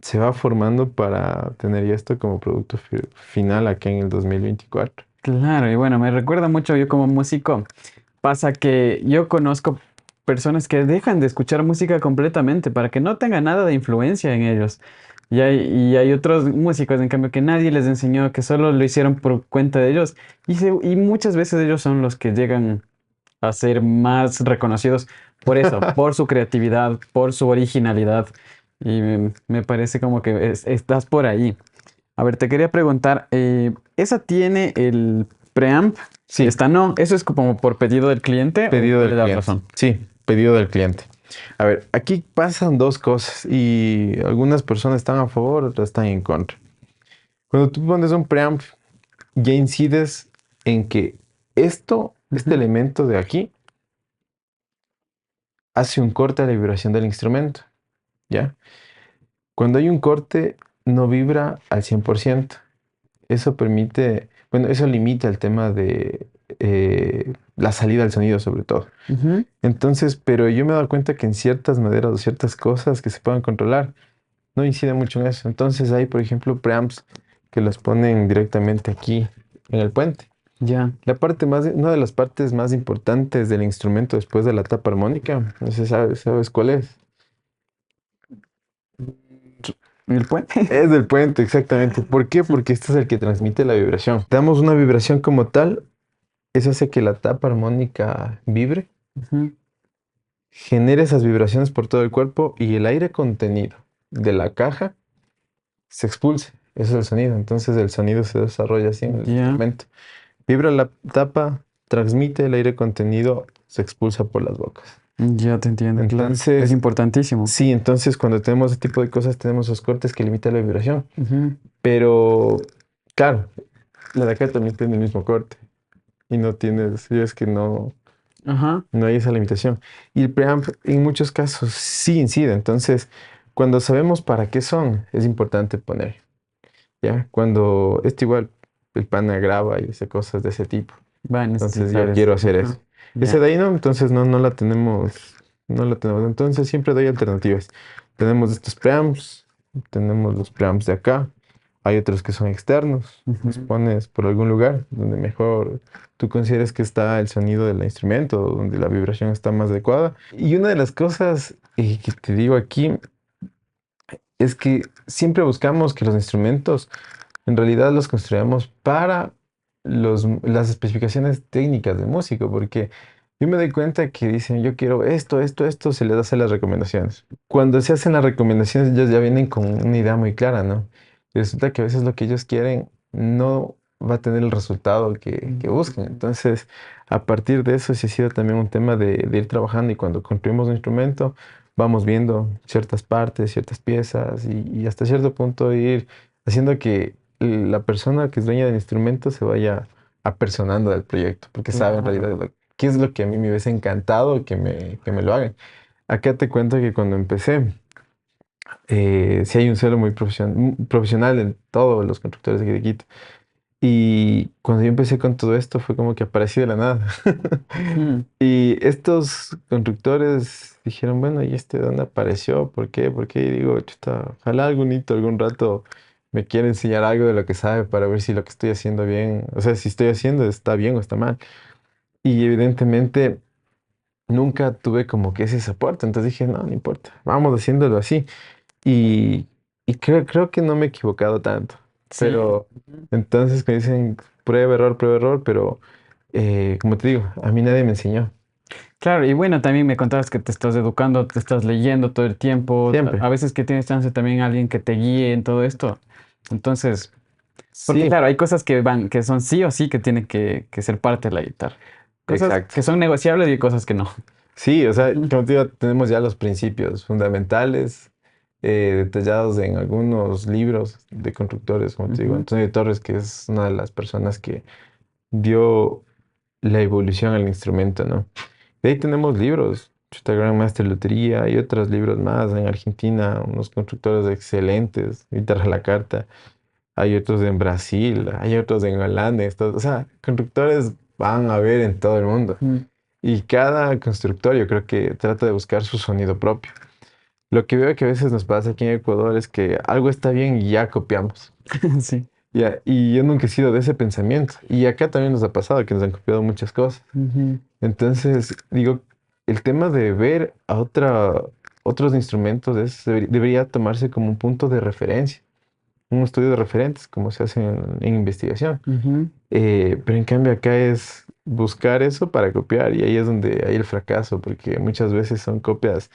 [SPEAKER 2] se va formando para tener ya esto como producto final aquí en el 2024.
[SPEAKER 1] Claro, y bueno, me recuerda mucho yo como músico. Pasa que yo conozco personas que dejan de escuchar música completamente para que no tenga nada de influencia en ellos. Y hay otros músicos, en cambio, que nadie les enseñó, que solo lo hicieron por cuenta de ellos. Y muchas veces ellos son los que llegan a ser más reconocidos por eso, por su creatividad, por su originalidad. Y me parece como que estás por ahí. A ver, te quería preguntar, ¿esa tiene el preamp?
[SPEAKER 2] Sí,
[SPEAKER 1] Esta no, ¿eso es como por pedido del cliente o
[SPEAKER 2] pedido
[SPEAKER 1] cuál
[SPEAKER 2] del
[SPEAKER 1] es la
[SPEAKER 2] cliente.
[SPEAKER 1] razón?
[SPEAKER 2] Sí, pedido del cliente. A ver, aquí pasan dos cosas y algunas personas están a favor, otras están en contra. Cuando tú pones un preamp, ya incides en que este
[SPEAKER 1] Ujú,
[SPEAKER 2] elemento de aquí, hace un corte a la vibración del instrumento, ¿ya? Cuando hay un corte, no vibra al 100%. Eso permite, bueno, eso limita el tema de la salida del sonido sobre todo.
[SPEAKER 1] ujú.
[SPEAKER 2] Entonces, pero yo me he dado cuenta que en ciertas maderas o ciertas cosas que se puedan controlar, no incide mucho en eso. Entonces hay, por ejemplo, preamps que los ponen directamente aquí en el puente.
[SPEAKER 1] Ya.
[SPEAKER 2] Una de las partes más importantes del instrumento después de la tapa armónica, no sé, ¿sabes cuál es?
[SPEAKER 1] ¿El puente?
[SPEAKER 2] Es del puente, exactamente. ¿Por qué? Porque este es el que transmite la vibración. Damos una vibración como tal, eso hace que la tapa armónica vibre,
[SPEAKER 1] Ujú.
[SPEAKER 2] genere esas vibraciones por todo el cuerpo y el aire contenido de la caja se expulse. Ese es el sonido. Entonces el sonido se desarrolla así en el
[SPEAKER 1] Ya,
[SPEAKER 2] instrumento. Vibra la tapa, transmite el aire contenido, se expulsa por las bocas.
[SPEAKER 1] ya te entiendo, claro. Es
[SPEAKER 2] Entonces,
[SPEAKER 1] importantísimo.
[SPEAKER 2] sí, entonces cuando tenemos ese tipo de cosas, tenemos esos cortes que limitan la vibración.
[SPEAKER 1] Ujú.
[SPEAKER 2] Pero, claro, la de acá también tiene el mismo corte. Y no tienes, y es que
[SPEAKER 1] Ajá.
[SPEAKER 2] no hay esa limitación. Y el preamp en muchos casos sí incide. Entonces, cuando sabemos para qué son, es importante poner. ¿Ya? Cuando esto igual el pana graba y hace cosas de ese tipo.
[SPEAKER 1] Va a
[SPEAKER 2] Entonces
[SPEAKER 1] necesitar
[SPEAKER 2] yo
[SPEAKER 1] eso.
[SPEAKER 2] quiero hacer
[SPEAKER 1] Ajá.
[SPEAKER 2] eso. Ese
[SPEAKER 1] Ya.
[SPEAKER 2] de ahí no, entonces no la tenemos, no la tenemos. Entonces siempre doy alternativas. Tenemos estos preamps, tenemos los preamps de acá. Hay otros que son externos. Los
[SPEAKER 1] Ujú.
[SPEAKER 2] pones por algún lugar donde mejor tú consideres que está el sonido del instrumento, donde la vibración está más adecuada. Y una de las cosas que te digo aquí es que siempre buscamos que los instrumentos en realidad los construyamos para las especificaciones técnicas del músico, porque yo me doy cuenta que dicen, yo quiero esto, se les hace las recomendaciones. Cuando se hacen las recomendaciones, ellos ya vienen con una idea muy clara, ¿no? Y resulta que a veces lo que ellos quieren no va a tener el resultado que buscan.
[SPEAKER 1] Mm.
[SPEAKER 2] Entonces, a partir de eso, sí ha sido también un tema de ir trabajando y cuando construimos un instrumento, vamos viendo ciertas partes, ciertas piezas y hasta cierto punto ir haciendo que la persona que es dueña del instrumento se vaya apersonando del proyecto, porque sabe en realidad
[SPEAKER 1] Claro.
[SPEAKER 2] qué es lo que a mí me hubiese encantado que me lo hagan. Acá te cuento que cuando empecé, sí hay un celo muy profesional en todos los constructores de Quito. Y cuando yo empecé con todo esto fue como que aparecí de la nada.
[SPEAKER 1] Ujú.
[SPEAKER 2] Y estos constructores dijeron, bueno, ¿y este de dónde apareció? ¿Por qué? ¿Por qué? Y digo, chuta, ojalá algún hito, algún rato me quiere enseñar algo de lo que sabe para ver si lo que estoy haciendo bien, o sea, si estoy haciendo está bien o está mal. Y evidentemente nunca tuve como que ese soporte, entonces dije, no, no importa, vamos haciéndolo así. Y, y creo que no me he equivocado tanto,
[SPEAKER 1] Sí.
[SPEAKER 2] pero
[SPEAKER 1] Ujú.
[SPEAKER 2] entonces me dicen prueba, error, pero como te digo, a mí nadie me enseñó,
[SPEAKER 1] Claro, y bueno, también me contabas que te estás educando, te estás leyendo todo el tiempo, a
[SPEAKER 2] siempre.
[SPEAKER 1] veces que tienes chance también alguien que te guíe en todo esto. Entonces, porque
[SPEAKER 2] Sí,
[SPEAKER 1] claro, hay cosas que van, que son sí o sí que tienen que ser parte de la guitarra. Cosas
[SPEAKER 2] exacto.
[SPEAKER 1] que son negociables y hay cosas que no.
[SPEAKER 2] Sí, o sea,
[SPEAKER 1] Ujú,
[SPEAKER 2] como te digo, tenemos ya los principios fundamentales detallados en algunos libros de constructores, como te digo,
[SPEAKER 1] ujú,
[SPEAKER 2] Antonio Torres, que es una de las personas que dio la evolución al instrumento, ¿no? De ahí tenemos libros, Chuta Gran Master Lotería y otros libros más en Argentina, unos constructores excelentes, Guitarra a la Carta, hay otros en Brasil, hay otros en Holanda, o sea, constructores van a ver en todo el mundo.
[SPEAKER 1] ujú.
[SPEAKER 2] Y cada constructor yo creo que trata de buscar su sonido propio. Lo que veo que a veces nos pasa aquí en Ecuador es que algo está bien y ya copiamos.
[SPEAKER 1] Sí.
[SPEAKER 2] Ya, y yo nunca he sido de ese pensamiento. Y acá también nos ha pasado que nos han copiado muchas cosas.
[SPEAKER 1] Ujú,
[SPEAKER 2] Entonces, digo, el tema de ver a otros instrumentos debería tomarse como un punto de referencia, un estudio de referentes, como se hace en investigación.
[SPEAKER 1] ujú.
[SPEAKER 2] Pero en cambio acá es buscar eso para copiar y ahí es donde hay el fracaso, porque muchas veces son copias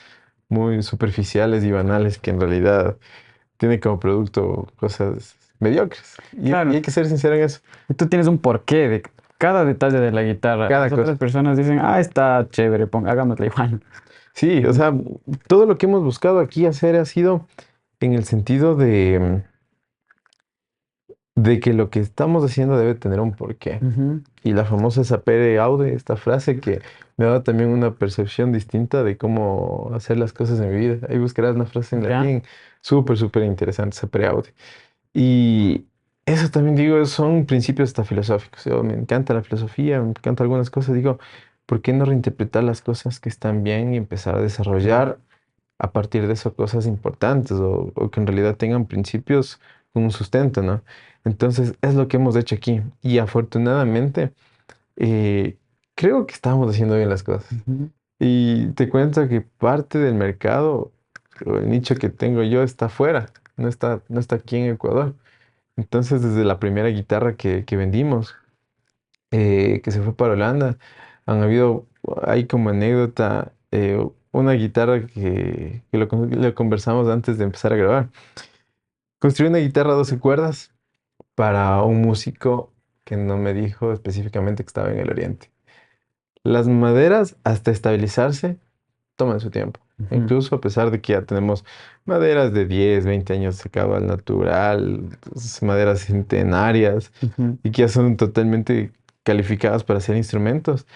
[SPEAKER 2] muy superficiales y banales que en realidad tienen como producto cosas mediocres. Y
[SPEAKER 1] Claro.
[SPEAKER 2] hay que ser sincero en eso.
[SPEAKER 1] Y tú tienes un porqué de cada detalle de la guitarra.
[SPEAKER 2] Cada
[SPEAKER 1] Las
[SPEAKER 2] cosa.
[SPEAKER 1] otras personas dicen, ah, está chévere, hagámosla igual.
[SPEAKER 2] Sí, o
[SPEAKER 1] Ujú,
[SPEAKER 2] sea, todo lo que hemos buscado aquí hacer ha sido en el sentido de que lo que estamos haciendo debe tener un porqué.
[SPEAKER 1] ujú.
[SPEAKER 2] Y la famosa sapere aude, esta frase que me ha dado también una percepción distinta de cómo hacer las cosas en mi vida. Ahí buscarás una frase en
[SPEAKER 1] Ya.
[SPEAKER 2] latín súper interesante, sapere aude. Y eso también digo, son principios hasta filosóficos. Yo, me encanta la filosofía, me encantan algunas cosas. Digo, ¿por qué no reinterpretar las cosas que están bien y empezar a desarrollar a partir de eso cosas importantes o que en realidad tengan principios con un sustento, ¿no? Entonces, es lo que hemos hecho aquí. Y afortunadamente, eh, creo que estamos haciendo bien las cosas.
[SPEAKER 1] Ujú.
[SPEAKER 2] Y te cuento que parte del mercado, o el nicho que tengo yo, está afuera, no está aquí en Ecuador. Entonces, desde la primera guitarra que vendimos, que se fue para Holanda, hay como anécdota, una guitarra que lo conversamos antes de empezar a grabar. Construí una guitarra 12 cuerdas para un músico que no me dijo específicamente que estaba en el Oriente. Las maderas, hasta estabilizarse, toman su tiempo.
[SPEAKER 1] Ujú,
[SPEAKER 2] Incluso a pesar de que ya tenemos maderas de 10, 20 años sacado al natural, maderas centenarias
[SPEAKER 1] ujú.
[SPEAKER 2] y que ya son totalmente calificadas para hacer instrumentos.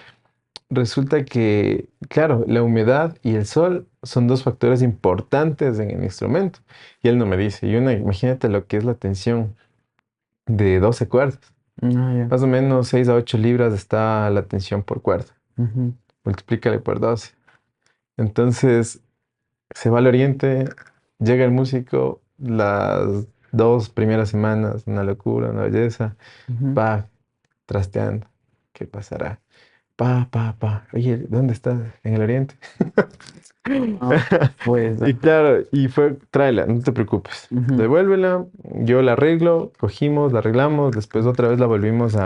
[SPEAKER 2] Resulta que, claro, la humedad y el sol son dos factores importantes en el instrumento. Y él no me dice. Imagínate lo que es la tensión de 12 cuerdas.
[SPEAKER 1] Ah, ya.
[SPEAKER 2] Más o menos 6 a 8 libras está la tensión por cuerda.
[SPEAKER 1] Ujú.
[SPEAKER 2] Multiplícale por 12. Entonces, se va al oriente, llega el músico, las 2 primeras semanas, una locura, una belleza,
[SPEAKER 1] Ujú.
[SPEAKER 2] va trasteando. ¿Qué pasará? Pa. Oye, ¿dónde estás? En el oriente.
[SPEAKER 1] No, pues.
[SPEAKER 2] Y claro, y fue, tráela, no te preocupes.
[SPEAKER 1] Ujú,
[SPEAKER 2] Devuélvela, yo la arreglo, cogimos, la arreglamos, después otra vez la volvimos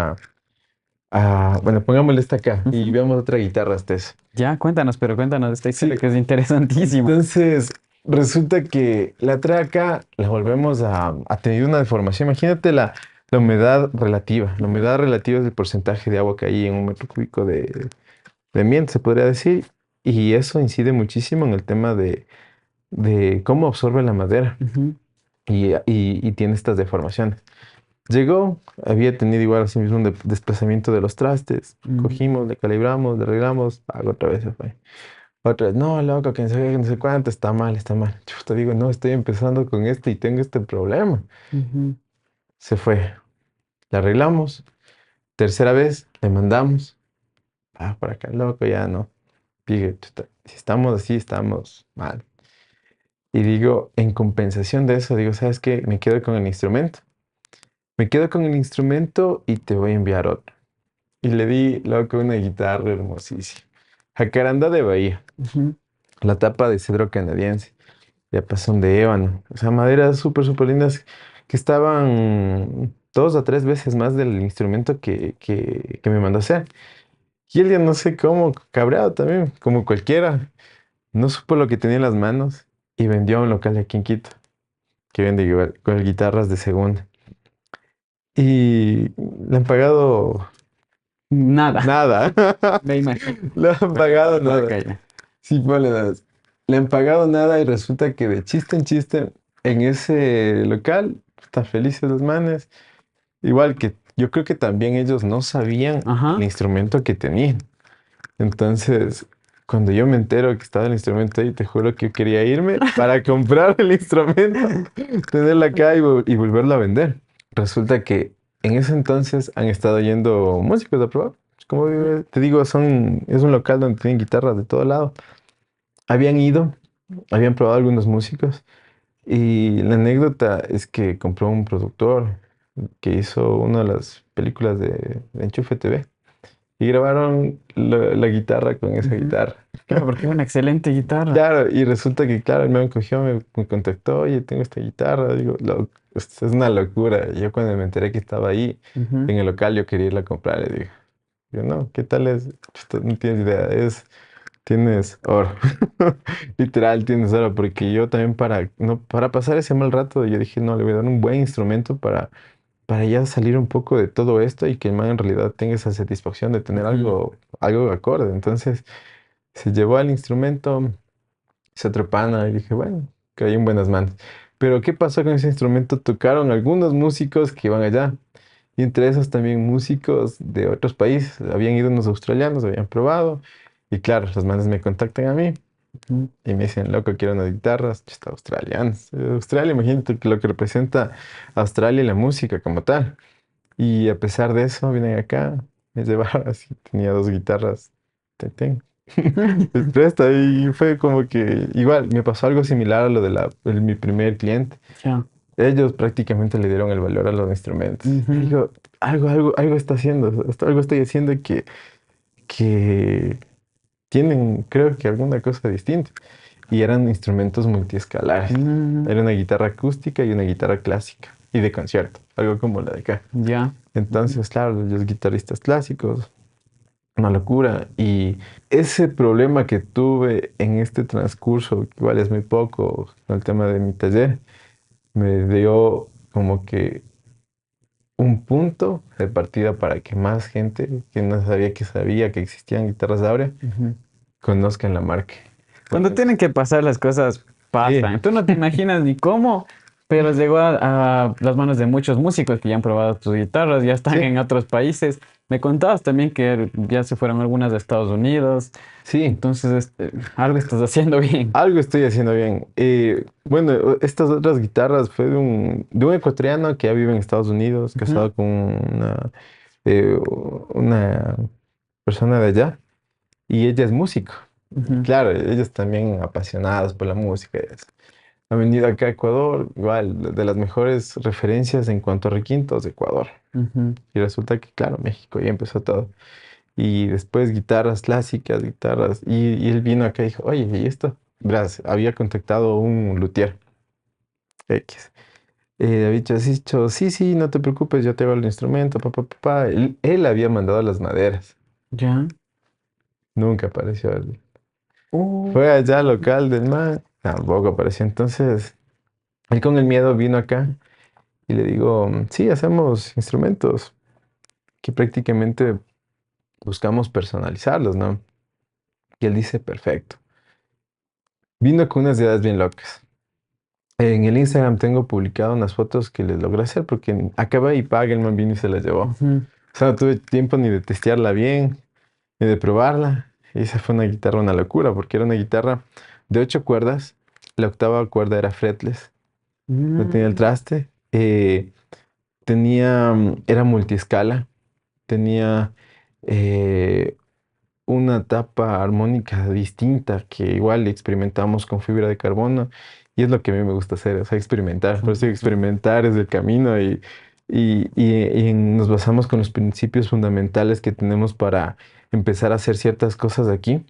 [SPEAKER 2] bueno, pongámosle esta acá y
[SPEAKER 1] ujú.
[SPEAKER 2] veamos otra guitarra hasta eso.
[SPEAKER 1] Ya, cuéntanos, pero cuéntanos esta
[SPEAKER 2] Sí,
[SPEAKER 1] historia que es interesantísima.
[SPEAKER 2] entonces resulta que la trae acá, la volvemos a tener una deformación. Imagínate la humedad relativa. La humedad relativa es el porcentaje de agua que hay en un metro cúbico de ambiente, se podría decir. Y eso incide muchísimo en el tema de cómo absorbe la madera
[SPEAKER 1] Ujú,
[SPEAKER 2] y tiene estas deformaciones. Llegó, había tenido igual así mismo un desplazamiento de los trastes.
[SPEAKER 1] ujú,
[SPEAKER 2] Cogimos, le calibramos, le arreglamos, pago otra vez se fue. Otra vez, no, loco, que no sé qué, que no sé cuánto, está mal, está mal. Yo te digo, no, estoy empezando con este y tengo este problema.
[SPEAKER 1] ujú.
[SPEAKER 2] Se fue, le arreglamos. Tercera vez, le mandamos. Por acá, loco, ya no. Pique, chuta, si estamos así, estamos mal. Y digo, en compensación de eso, digo, ¿sabes qué? Me quedo con el instrumento. Me quedo con el instrumento y te voy a enviar otro. Y le di, loco, una guitarra hermosísima. Jacaranda de Bahía,
[SPEAKER 1] Ujú.
[SPEAKER 2] la tapa de cedro canadiense. Ya son de ébano. O sea, maderas súper, súper lindas que estaban 2 a 3 veces más del instrumento que me mandó a hacer. Y él ya no sé cómo, cabreado también, como cualquiera. No supo lo que tenía en las manos y vendió a un local de aquí en Quito, que vende igual, con guitarras de segunda. Y le han pagado
[SPEAKER 1] Nada,
[SPEAKER 2] nada.
[SPEAKER 1] me imagino.
[SPEAKER 2] Le han pagado
[SPEAKER 1] Ok,
[SPEAKER 2] nada. Sí, ponle nada. Le han pagado nada y resulta que de chiste en chiste en ese local están felices los manes. Igual que yo creo que también ellos no sabían el
[SPEAKER 1] ajá.
[SPEAKER 2] instrumento que tenían. Entonces, cuando yo me entero que estaba el instrumento ahí, te juro que yo quería irme para comprar el instrumento, tenerlo acá y volverlo a vender. Resulta que en ese entonces han estado yendo músicos a probar. Como te digo, es un local donde tienen guitarras de todo lado. Habían ido, habían probado algunos músicos y la anécdota es que compró un productor que hizo una de las películas de Enchufe TV y grabaron la guitarra con esa
[SPEAKER 1] Ujú.
[SPEAKER 2] guitarra.
[SPEAKER 1] Claro, porque es una excelente guitarra.
[SPEAKER 2] Claro, y resulta que, claro, el me cogió, me contactó, oye, tengo esta guitarra, digo, esto es una locura. Y yo cuando me enteré que estaba ahí
[SPEAKER 1] Ujú.
[SPEAKER 2] en el local, yo quería irla a comprar, le digo, no, ¿qué tal es? Chuta, no tienes idea, tienes oro. Literal, tienes oro, porque yo también no, para pasar ese mal rato, yo dije, no, le voy a dar un buen instrumento para ya salir un poco de todo esto y que el man en realidad tenga esa satisfacción de tener
[SPEAKER 1] Ujú.
[SPEAKER 2] algo acorde. Entonces, se llevó al instrumento, se otro pana y dije, bueno, caí en buenas manos. Pero ¿qué pasó con ese instrumento? Tocaron algunos músicos que iban allá. Y entre esos también músicos de otros países. Habían ido unos australianos, habían probado. Y claro, los manes me contactan a mí
[SPEAKER 1] Ujú.
[SPEAKER 2] y me dicen, loco, quiero unas guitarras. Está australianos. Australia, imagínate que lo que representa Australia y la música como tal. Y a pesar de eso, vienen acá, me llevaron así, tenía dos guitarras. Te tengo. Les presta y fue como que igual me pasó algo similar a lo de mi primer cliente.
[SPEAKER 1] Ya.
[SPEAKER 2] Ellos prácticamente le dieron el valor a los instrumentos. Y
[SPEAKER 1] Ujú.
[SPEAKER 2] digo, algo está haciendo, algo estoy haciendo que tienen, creo que alguna cosa distinta. Y eran instrumentos multiescalares.
[SPEAKER 1] Mm.
[SPEAKER 2] Era una guitarra acústica y una guitarra clásica y de concierto, algo como la de acá.
[SPEAKER 1] Ya. Ujú.
[SPEAKER 2] Entonces, claro, los guitarristas clásicos, una locura. Y ese problema que tuve en este transcurso, que igual es muy poco, con el tema de mi taller, me dio como que un punto de partida para que más gente que no sabía que existían guitarras Aurea
[SPEAKER 1] Ujú.
[SPEAKER 2] conozcan la marca.
[SPEAKER 1] Cuando
[SPEAKER 2] Bueno,
[SPEAKER 1] tienen que pasar las cosas,
[SPEAKER 2] sí,
[SPEAKER 1] pasan. Tú no te imaginas ni cómo, pero llegó a las manos de muchos músicos que ya han probado tus guitarras, ya están
[SPEAKER 2] sí,
[SPEAKER 1] en otros países. Me contabas también que ya se fueron algunas de Estados Unidos.
[SPEAKER 2] sí.
[SPEAKER 1] Entonces, algo estás haciendo bien.
[SPEAKER 2] Algo estoy haciendo bien. Bueno, estas otras guitarras fue de un ecuatoriano que ya vive en Estados Unidos,
[SPEAKER 1] Ujú.
[SPEAKER 2] casado con eh, una persona de allá, y ella es músico.
[SPEAKER 1] Ujú.
[SPEAKER 2] Claro, ellos también apasionados por la música y eso. Han venido acá a Ecuador, igual, de las mejores referencias en cuanto a requintos de Ecuador.
[SPEAKER 1] Ujú.
[SPEAKER 2] Y resulta que, claro, México ya empezó todo. Y después guitarras clásicas, guitarras. Y él vino acá y dijo, oye, ¿y esto? Verás, había contactado a un luthier X. Había dicho, sí, sí, no te preocupes, yo te hago el instrumento, papá, papá. Él había mandado las maderas.
[SPEAKER 1] Ya.
[SPEAKER 2] Nunca apareció él.
[SPEAKER 1] Uh,
[SPEAKER 2] Fue allá al local del man, tampoco apareció. Entonces, él con el miedo vino acá y le digo, sí, hacemos instrumentos que prácticamente buscamos personalizarlos, ¿no? Y él dice, perfecto. Vino con unas ideas bien locas. En el Instagram tengo publicado unas fotos que les logré hacer porque acaba y paga el man vino y se las llevó.
[SPEAKER 1] ujú.
[SPEAKER 2] O sea, no tuve tiempo ni de testearla bien, ni de probarla. Y esa fue una guitarra, una locura, porque era una guitarra de 8 cuerdas. La octava cuerda era fretless, no tenía el
[SPEAKER 1] Mm.
[SPEAKER 2] traste. Era multiescala, tenía eh, una tapa armónica distinta que igual experimentamos con fibra de carbono Y es lo que a mí me gusta hacer, o sea, experimentar. Por eso experimentar es el camino y nos basamos con los principios fundamentales que tenemos para empezar a hacer ciertas cosas aquí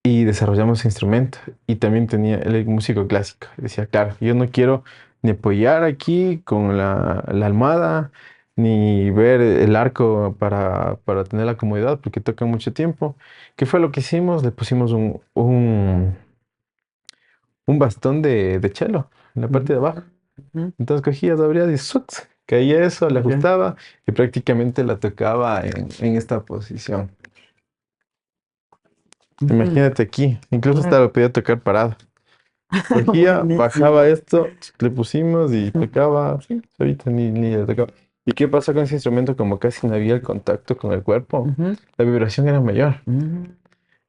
[SPEAKER 2] y desarrollamos instrumento. Y también tenía el músico clásico. Decía, claro, yo no quiero ni apoyar aquí con la almohada, ni ver el arco para tener la comodidad, porque toca mucho tiempo. ¿Qué fue lo que hicimos? Le pusimos un bastón de cello en la parte de abajo.
[SPEAKER 1] Ujú.
[SPEAKER 2] Entonces cogías, abrías y ¡zuc! Caía eso, le
[SPEAKER 1] Ya.
[SPEAKER 2] ajustaba y prácticamente la tocaba en esta posición.
[SPEAKER 1] Ujú.
[SPEAKER 2] Imagínate aquí, incluso hasta
[SPEAKER 1] Bueno,
[SPEAKER 2] lo podía tocar parado. Cogía, bajaba
[SPEAKER 1] buenísimo.
[SPEAKER 2] esto, le pusimos y tocaba, sí, ahorita ni le tocaba. ¿Y qué pasó con ese instrumento? Como casi no había el contacto con el cuerpo,
[SPEAKER 1] Ujú.
[SPEAKER 2] la vibración era mayor.
[SPEAKER 1] Ujú.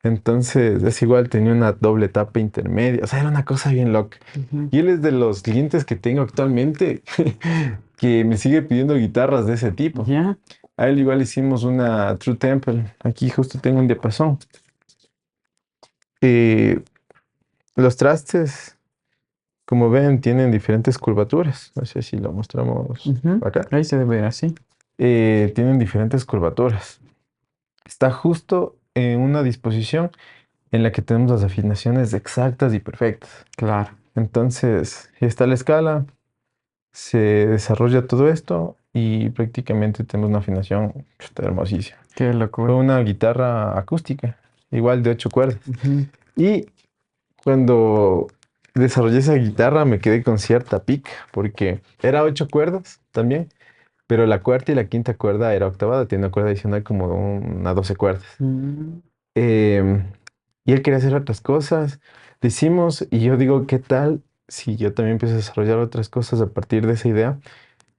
[SPEAKER 2] Entonces, es igual, tenía una doble tapa intermedia, o sea, era una cosa bien loca.
[SPEAKER 1] Ujú.
[SPEAKER 2] Y él es de los clientes que tengo actualmente que me sigue pidiendo guitarras de ese tipo.
[SPEAKER 1] Ya.
[SPEAKER 2] A él igual hicimos una True Temple, aquí justo tengo un diapasón. Eh, los trastes, como ven, tienen diferentes curvaturas. No sé si lo mostramos
[SPEAKER 1] Ujú.
[SPEAKER 2] acá.
[SPEAKER 1] Ahí se debe ver así.
[SPEAKER 2] Tienen diferentes curvaturas. Está justo en una disposición en la que tenemos las afinaciones exactas y perfectas.
[SPEAKER 1] Claro.
[SPEAKER 2] Entonces, está la escala, se desarrolla todo esto y prácticamente tenemos una afinación chuta, hermosísima.
[SPEAKER 1] Qué
[SPEAKER 2] Fue
[SPEAKER 1] locura.
[SPEAKER 2] una guitarra acústica, igual de 8 cuerdas.
[SPEAKER 1] Ujú.
[SPEAKER 2] Y cuando desarrollé esa guitarra me quedé con cierta pica, porque era 8 cuerdas también, pero la cuarta y la quinta cuerda era octavada, tiene una cuerda adicional como una 12 cuerdas.
[SPEAKER 1] Mm.
[SPEAKER 2] Em, y él quería hacer otras cosas, lo hicimos y yo digo, ¿qué tal si yo también empiezo a desarrollar otras cosas a partir de esa idea?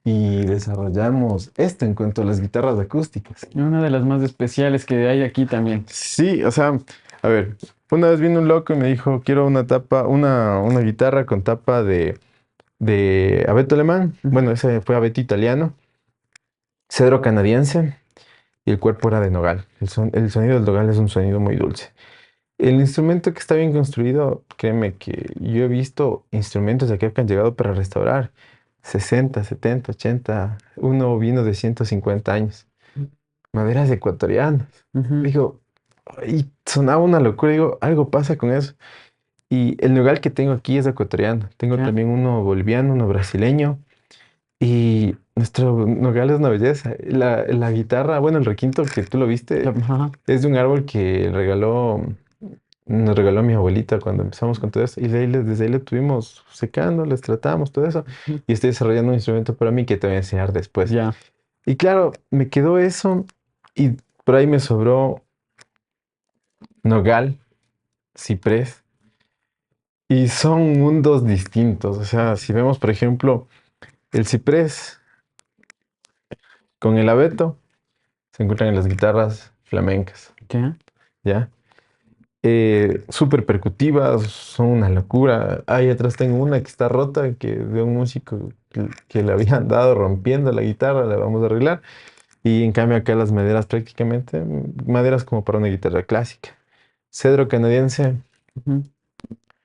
[SPEAKER 2] Y desarrollamos esto en cuanto a las guitarras acústicas.
[SPEAKER 1] Una de las más especiales que hay aquí también.
[SPEAKER 2] Sí, o sea, a ver, una vez vino un loco y me dijo, quiero una tapa, una guitarra con tapa de abeto alemán.
[SPEAKER 1] Ujú.
[SPEAKER 2] Bueno, ese fue abeto italiano, cedro canadiense y el cuerpo era de nogal. El sonido del nogal es un sonido muy dulce. El instrumento que está bien construido, créeme que yo he visto instrumentos de aquí que han llegado para restaurar 60, 70, 80. Uno vino de 150 años, maderas ecuatorianas.
[SPEAKER 1] Ujú.
[SPEAKER 2] Digo, y sonaba una locura, digo, algo pasa con eso. Y el nogal que tengo aquí es ecuatoriano. Tengo
[SPEAKER 1] Ya.
[SPEAKER 2] también uno boliviano, uno brasileño. Y nuestro nogal es una belleza. La guitarra, bueno, el requinto que tú lo viste,
[SPEAKER 1] Ajá.
[SPEAKER 2] es de un árbol que nos regaló mi abuelita cuando empezamos con todo eso. Y desde ahí le tuvimos secando, les tratamos, todo eso.
[SPEAKER 1] Ujú.
[SPEAKER 2] Y estoy desarrollando un instrumento para mí que te voy a enseñar después.
[SPEAKER 1] Ya.
[SPEAKER 2] Y claro, me quedó eso y por ahí me sobró nogal, ciprés. Y son mundos distintos. O sea, si vemos, por ejemplo, el ciprés con el abeto, se encuentran en las guitarras flamencas,
[SPEAKER 1] Ya.
[SPEAKER 2] ¿ya? Súper percutivas, son una locura. Ahí atrás tengo una que está rota, que de un músico que le habían dado rompiendo la guitarra, la vamos a arreglar. Y en cambio acá las maderas prácticamente, maderas como para una guitarra clásica. Cedro canadiense,
[SPEAKER 1] Ujú.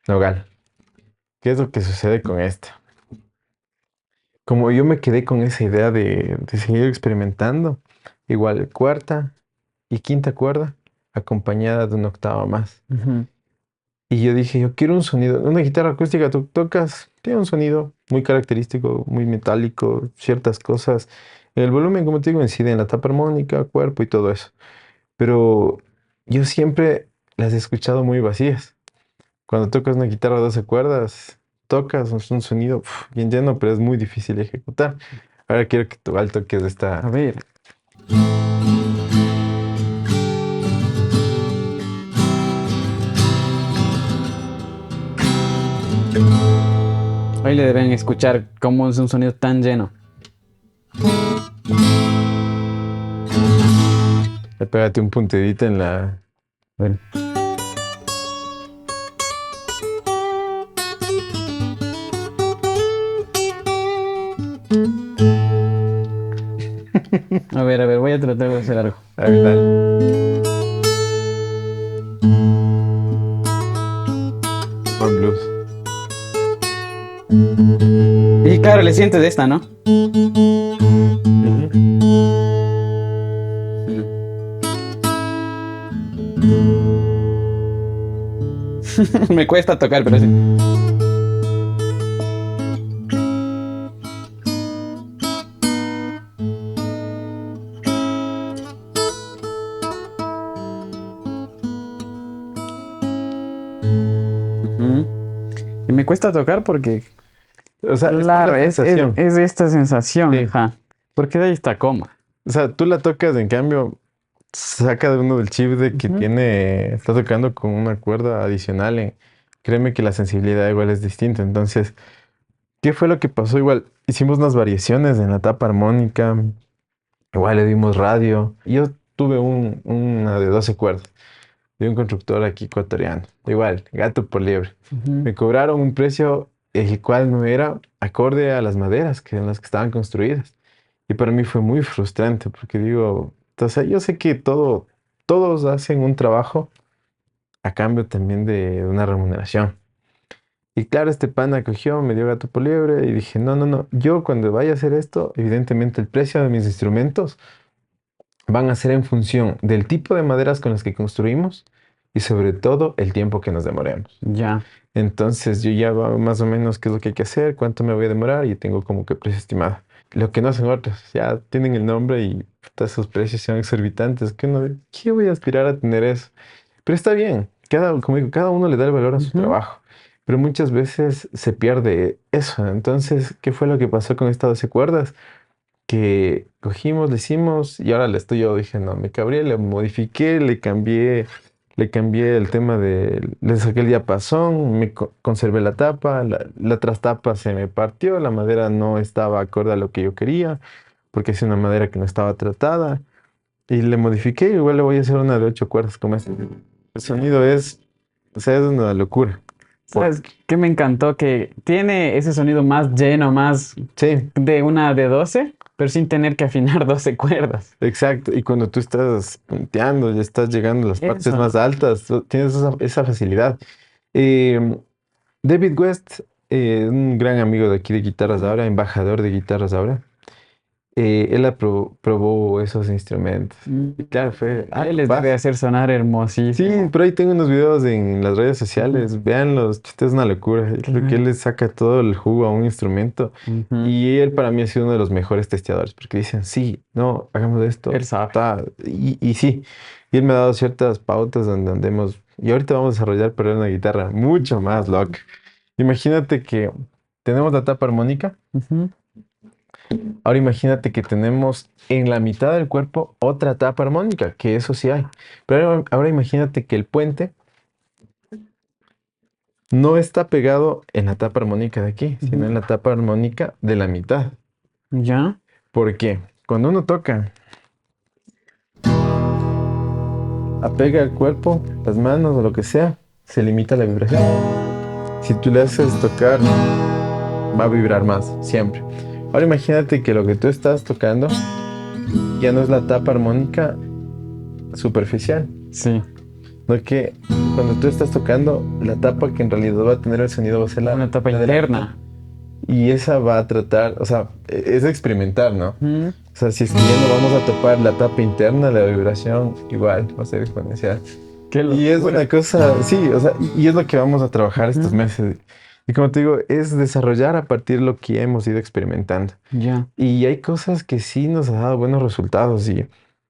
[SPEAKER 2] nogal. ¿Qué es lo que sucede con esto? Como yo me quedé con esa idea de seguir experimentando, igual cuarta y quinta cuerda acompañada de una octava más.
[SPEAKER 1] Ujú.
[SPEAKER 2] Y yo dije, yo quiero un sonido, una guitarra acústica, tú tocas, tiene un sonido muy característico, muy metálico, ciertas cosas. El volumen, como te digo, incide en la tapa armónica, cuerpo y todo eso. Pero yo siempre las he escuchado muy vacías. Cuando tocas una guitarra de 12 cuerdas, tocas es un sonido bien lleno, pero es muy difícil de ejecutar. Ahora quiero que tú al toques de
[SPEAKER 1] A
[SPEAKER 2] esta.
[SPEAKER 1] ver. Ahí le deben escuchar cómo es un sonido tan lleno.
[SPEAKER 2] Pégate un puntedito en la.
[SPEAKER 1] A ver. A ver, voy a tratar de hacer algo.
[SPEAKER 2] A ver, dale. Buen blues.
[SPEAKER 1] Y claro, le sientes esta, ¿no?
[SPEAKER 2] Ujú.
[SPEAKER 1] Me cuesta tocar, pero sí. Ujú. Y me cuesta tocar porque,
[SPEAKER 2] O sea, es por
[SPEAKER 1] claro,
[SPEAKER 2] la sensación.
[SPEAKER 1] es esta sensación,
[SPEAKER 2] Sí.
[SPEAKER 1] ajá. Porque de ahí está coma.
[SPEAKER 2] O sea, tú la tocas, en cambio, saca de uno del chip de que
[SPEAKER 1] Ujú.
[SPEAKER 2] está tocando con una cuerda adicional. Créeme que la sensibilidad igual es distinta. Entonces, ¿qué fue lo que pasó? Igual, hicimos unas variaciones en la tapa armónica, igual le dimos radio. Yo tuve una de 12 cuerdas de un constructor aquí ecuatoriano. Igual, gato por liebre.
[SPEAKER 1] Ujú.
[SPEAKER 2] Me cobraron un precio el cual no era acorde a las maderas que en las que estaban construidas. Y para mí fue muy frustrante porque digo, o sea, yo sé que todos hacen un trabajo a cambio también de una remuneración. Y claro, este pana cogió, me dio gato por liebre y dije, no, no, no, yo cuando vaya a hacer esto, evidentemente el precio de mis instrumentos van a ser en función del tipo de maderas con las que construimos y sobre todo el tiempo que nos demoremos.
[SPEAKER 1] Ya.
[SPEAKER 2] Entonces yo ya veo más o menos qué es lo que hay que hacer, cuánto me voy a demorar y tengo como que precio estimado. Lo que no hacen otros, ya tienen el nombre y puta, esos precios son exorbitantes. Que uno, ¿qué voy a aspirar a tener eso? Pero está bien, como digo, cada uno le da el valor a su
[SPEAKER 1] Ujú.
[SPEAKER 2] trabajo, pero muchas veces se pierde eso. Entonces, ¿qué fue lo que pasó con estas 12 cuerdas? Que cogimos, le hicimos y ahora le estoy yo, dije, no, me cabré, le modifiqué, le cambié el tema le saqué el diapasón, conservé la tapa, la trastapa se me partió, la madera no estaba acorde a lo que yo quería, porque es una madera que no estaba tratada, y le modifiqué, igual le voy a hacer una de 8 cuerdas como esta. El sonido o sea, es una locura.
[SPEAKER 1] ¿Sabes
[SPEAKER 2] Porque,
[SPEAKER 1] qué me encantó? Que tiene ese sonido más lleno, más
[SPEAKER 2] sí,
[SPEAKER 1] de una de 12 pero sin tener que afinar 12 cuerdas.
[SPEAKER 2] exacto, y cuando tú estás punteando, ya estás llegando a las partes
[SPEAKER 1] Eso.
[SPEAKER 2] más altas, tú tienes esa facilidad. Eh, David West, un gran amigo de aquí de Guitarras Ahora, embajador de Guitarras Ahora, él probó esos instrumentos.
[SPEAKER 1] Mm,
[SPEAKER 2] Y claro, fue,
[SPEAKER 1] él les debe
[SPEAKER 2] capaz.
[SPEAKER 1] hacer sonar
[SPEAKER 2] Sí,
[SPEAKER 1] hermosísimo.
[SPEAKER 2] por ahí tengo unos videos en las redes
[SPEAKER 1] Ujú.
[SPEAKER 2] sociales, véanlos, chiste, es una locura. Yo creo que él
[SPEAKER 1] Claro.
[SPEAKER 2] le saca todo el jugo a un instrumento
[SPEAKER 1] Ujú.
[SPEAKER 2] y él para mí ha sido uno de los mejores testeadores porque dicen, sí, no, hagamos esto,
[SPEAKER 1] Él sabe.
[SPEAKER 2] y sí, y él me ha dado ciertas pautas donde andemos, y ahorita vamos a desarrollar pero una guitarra mucho más loca. Imagínate que tenemos la tapa armónica,
[SPEAKER 1] Ujú.
[SPEAKER 2] ahora imagínate que tenemos en la mitad del cuerpo otra tapa armónica, que eso sí hay, pero ahora imagínate que el puente no está pegado en la tapa armónica de aquí, sino
[SPEAKER 1] Ujú.
[SPEAKER 2] en la tapa armónica de la mitad.
[SPEAKER 1] Ya.
[SPEAKER 2] ¿Por qué? Cuando uno toca, apega el cuerpo, las manos o lo que sea, se limita la vibración. Si tú le haces tocar, va a vibrar más, siempre. Ahora imagínate que lo que tú estás tocando ya no es la tapa armónica superficial,
[SPEAKER 1] Sí.
[SPEAKER 2] no que cuando tú estás tocando, la tapa que en realidad va a tener el sonido va a ser
[SPEAKER 1] Una etapa
[SPEAKER 2] la de la mitad.
[SPEAKER 1] interna.
[SPEAKER 2] Y esa va a tratar, o sea, es experimentar, ¿no?
[SPEAKER 1] Ujú.
[SPEAKER 2] O sea, si es que ya no vamos a topar la tapa interna, la vibración igual va a ser exponencial.
[SPEAKER 1] Qué
[SPEAKER 2] Y es
[SPEAKER 1] locura.
[SPEAKER 2] una cosa, sí, o sea, y es lo que vamos a trabajar estos
[SPEAKER 1] Ujú.
[SPEAKER 2] meses. Y como te digo, es desarrollar a partir de lo que hemos ido experimentando.
[SPEAKER 1] Ya.
[SPEAKER 2] Y hay cosas que sí nos ha dado buenos resultados. Y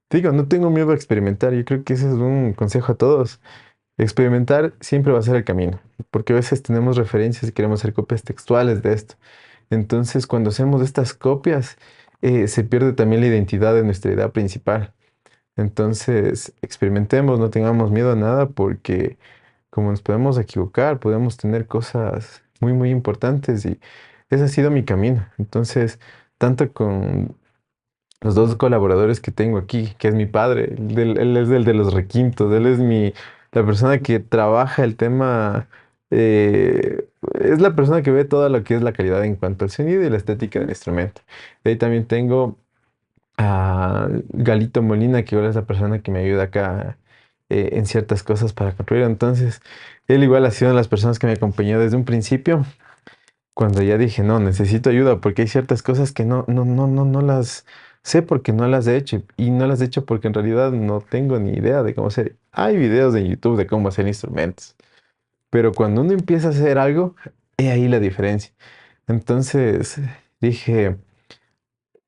[SPEAKER 2] te digo, no tengo miedo a experimentar. Yo creo que ese es un consejo a todos. Experimentar siempre va a ser el camino, porque a veces tenemos referencias y queremos hacer copias textuales de esto. Entonces, cuando hacemos estas copias, se pierde también la identidad de nuestra idea principal. Entonces, experimentemos, no tengamos miedo a nada, porque como nos podemos equivocar, podemos tener cosas muy, muy importantes y ese ha sido mi camino. Entonces, tanto con los dos colaboradores que tengo aquí, que es mi padre, él es el de los requintos, él es la persona que trabaja el tema, es la persona que ve todo lo que es la calidad en cuanto al sonido y la estética del instrumento. De ahí también tengo a Galito Molina, que ahora es la persona que me ayuda acá en ciertas cosas para construir. Entonces, él igual ha sido una de las personas que me acompañó desde un principio cuando ya dije, no, necesito ayuda porque hay ciertas cosas que no las sé porque no las he hecho y no las he hecho porque en realidad no tengo ni idea de cómo hacer. Hay videos en YouTube de cómo hacer instrumentos, pero cuando uno empieza a hacer algo, he ahí la diferencia. Entonces dije,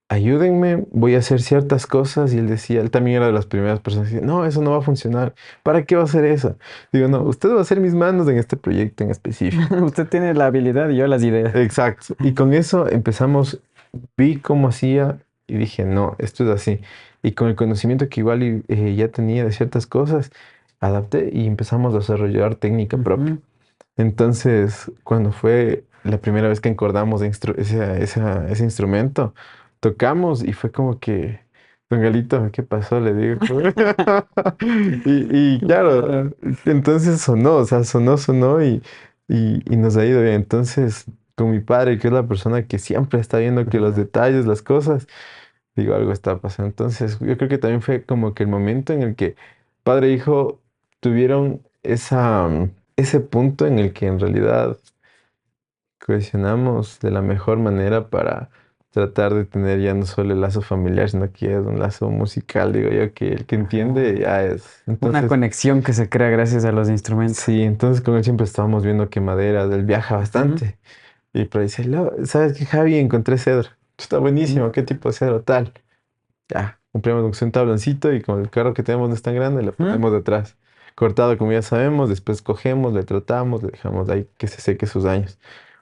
[SPEAKER 2] ayúdenme, voy a hacer ciertas cosas y él decía, él también era de las primeras personas que decía, no, eso no va a funcionar. ¿Para qué va a hacer eso? Digo, no, usted va a ser mis manos en este proyecto en específico.
[SPEAKER 1] Usted tiene la habilidad y yo las ideas.
[SPEAKER 2] Exacto. Y con eso empezamos, vi cómo hacía y dije, no, esto es así. Y con el conocimiento que igual ya tenía de ciertas cosas, adapté y empezamos a desarrollar técnica propia.
[SPEAKER 1] Ujú.
[SPEAKER 2] Entonces, cuando fue la primera vez que encordamos ese instrumento, tocamos y fue como que, don Galito, ¿qué pasó? Le digo. Y claro, entonces sonó, o sea, sonó y nos ha ido bien. Entonces, con mi padre, que es la persona que siempre está viendo que los detalles, las cosas, digo, algo está pasando. Entonces, yo creo que también fue como que el momento en el que padre e hijo tuvieron ese punto en el que en realidad cohesionamos de la mejor manera para tratar de tener ya no solo el lazo familiar, sino que ya es un lazo musical, digo yo, que el que entiende ya es.
[SPEAKER 1] Una
[SPEAKER 2] Entonces,
[SPEAKER 1] conexión que se crea gracias a los instrumentos.
[SPEAKER 2] sí, entonces con él siempre estábamos viendo que madera, él viaja
[SPEAKER 1] Ujú,
[SPEAKER 2] bastante. Y por ahí dice, ¿sabes qué, Javi? Encontré cedro. Está
[SPEAKER 1] ujú.
[SPEAKER 2] buenísimo, ¿qué tipo de cedro tal? Ya, compramos un tabloncito y con el carro que tenemos no es tan grande, lo
[SPEAKER 1] Ujú.
[SPEAKER 2] ponemos detrás. Cortado como ya sabemos, después cogemos, le tratamos, le dejamos ahí que se seque sus años.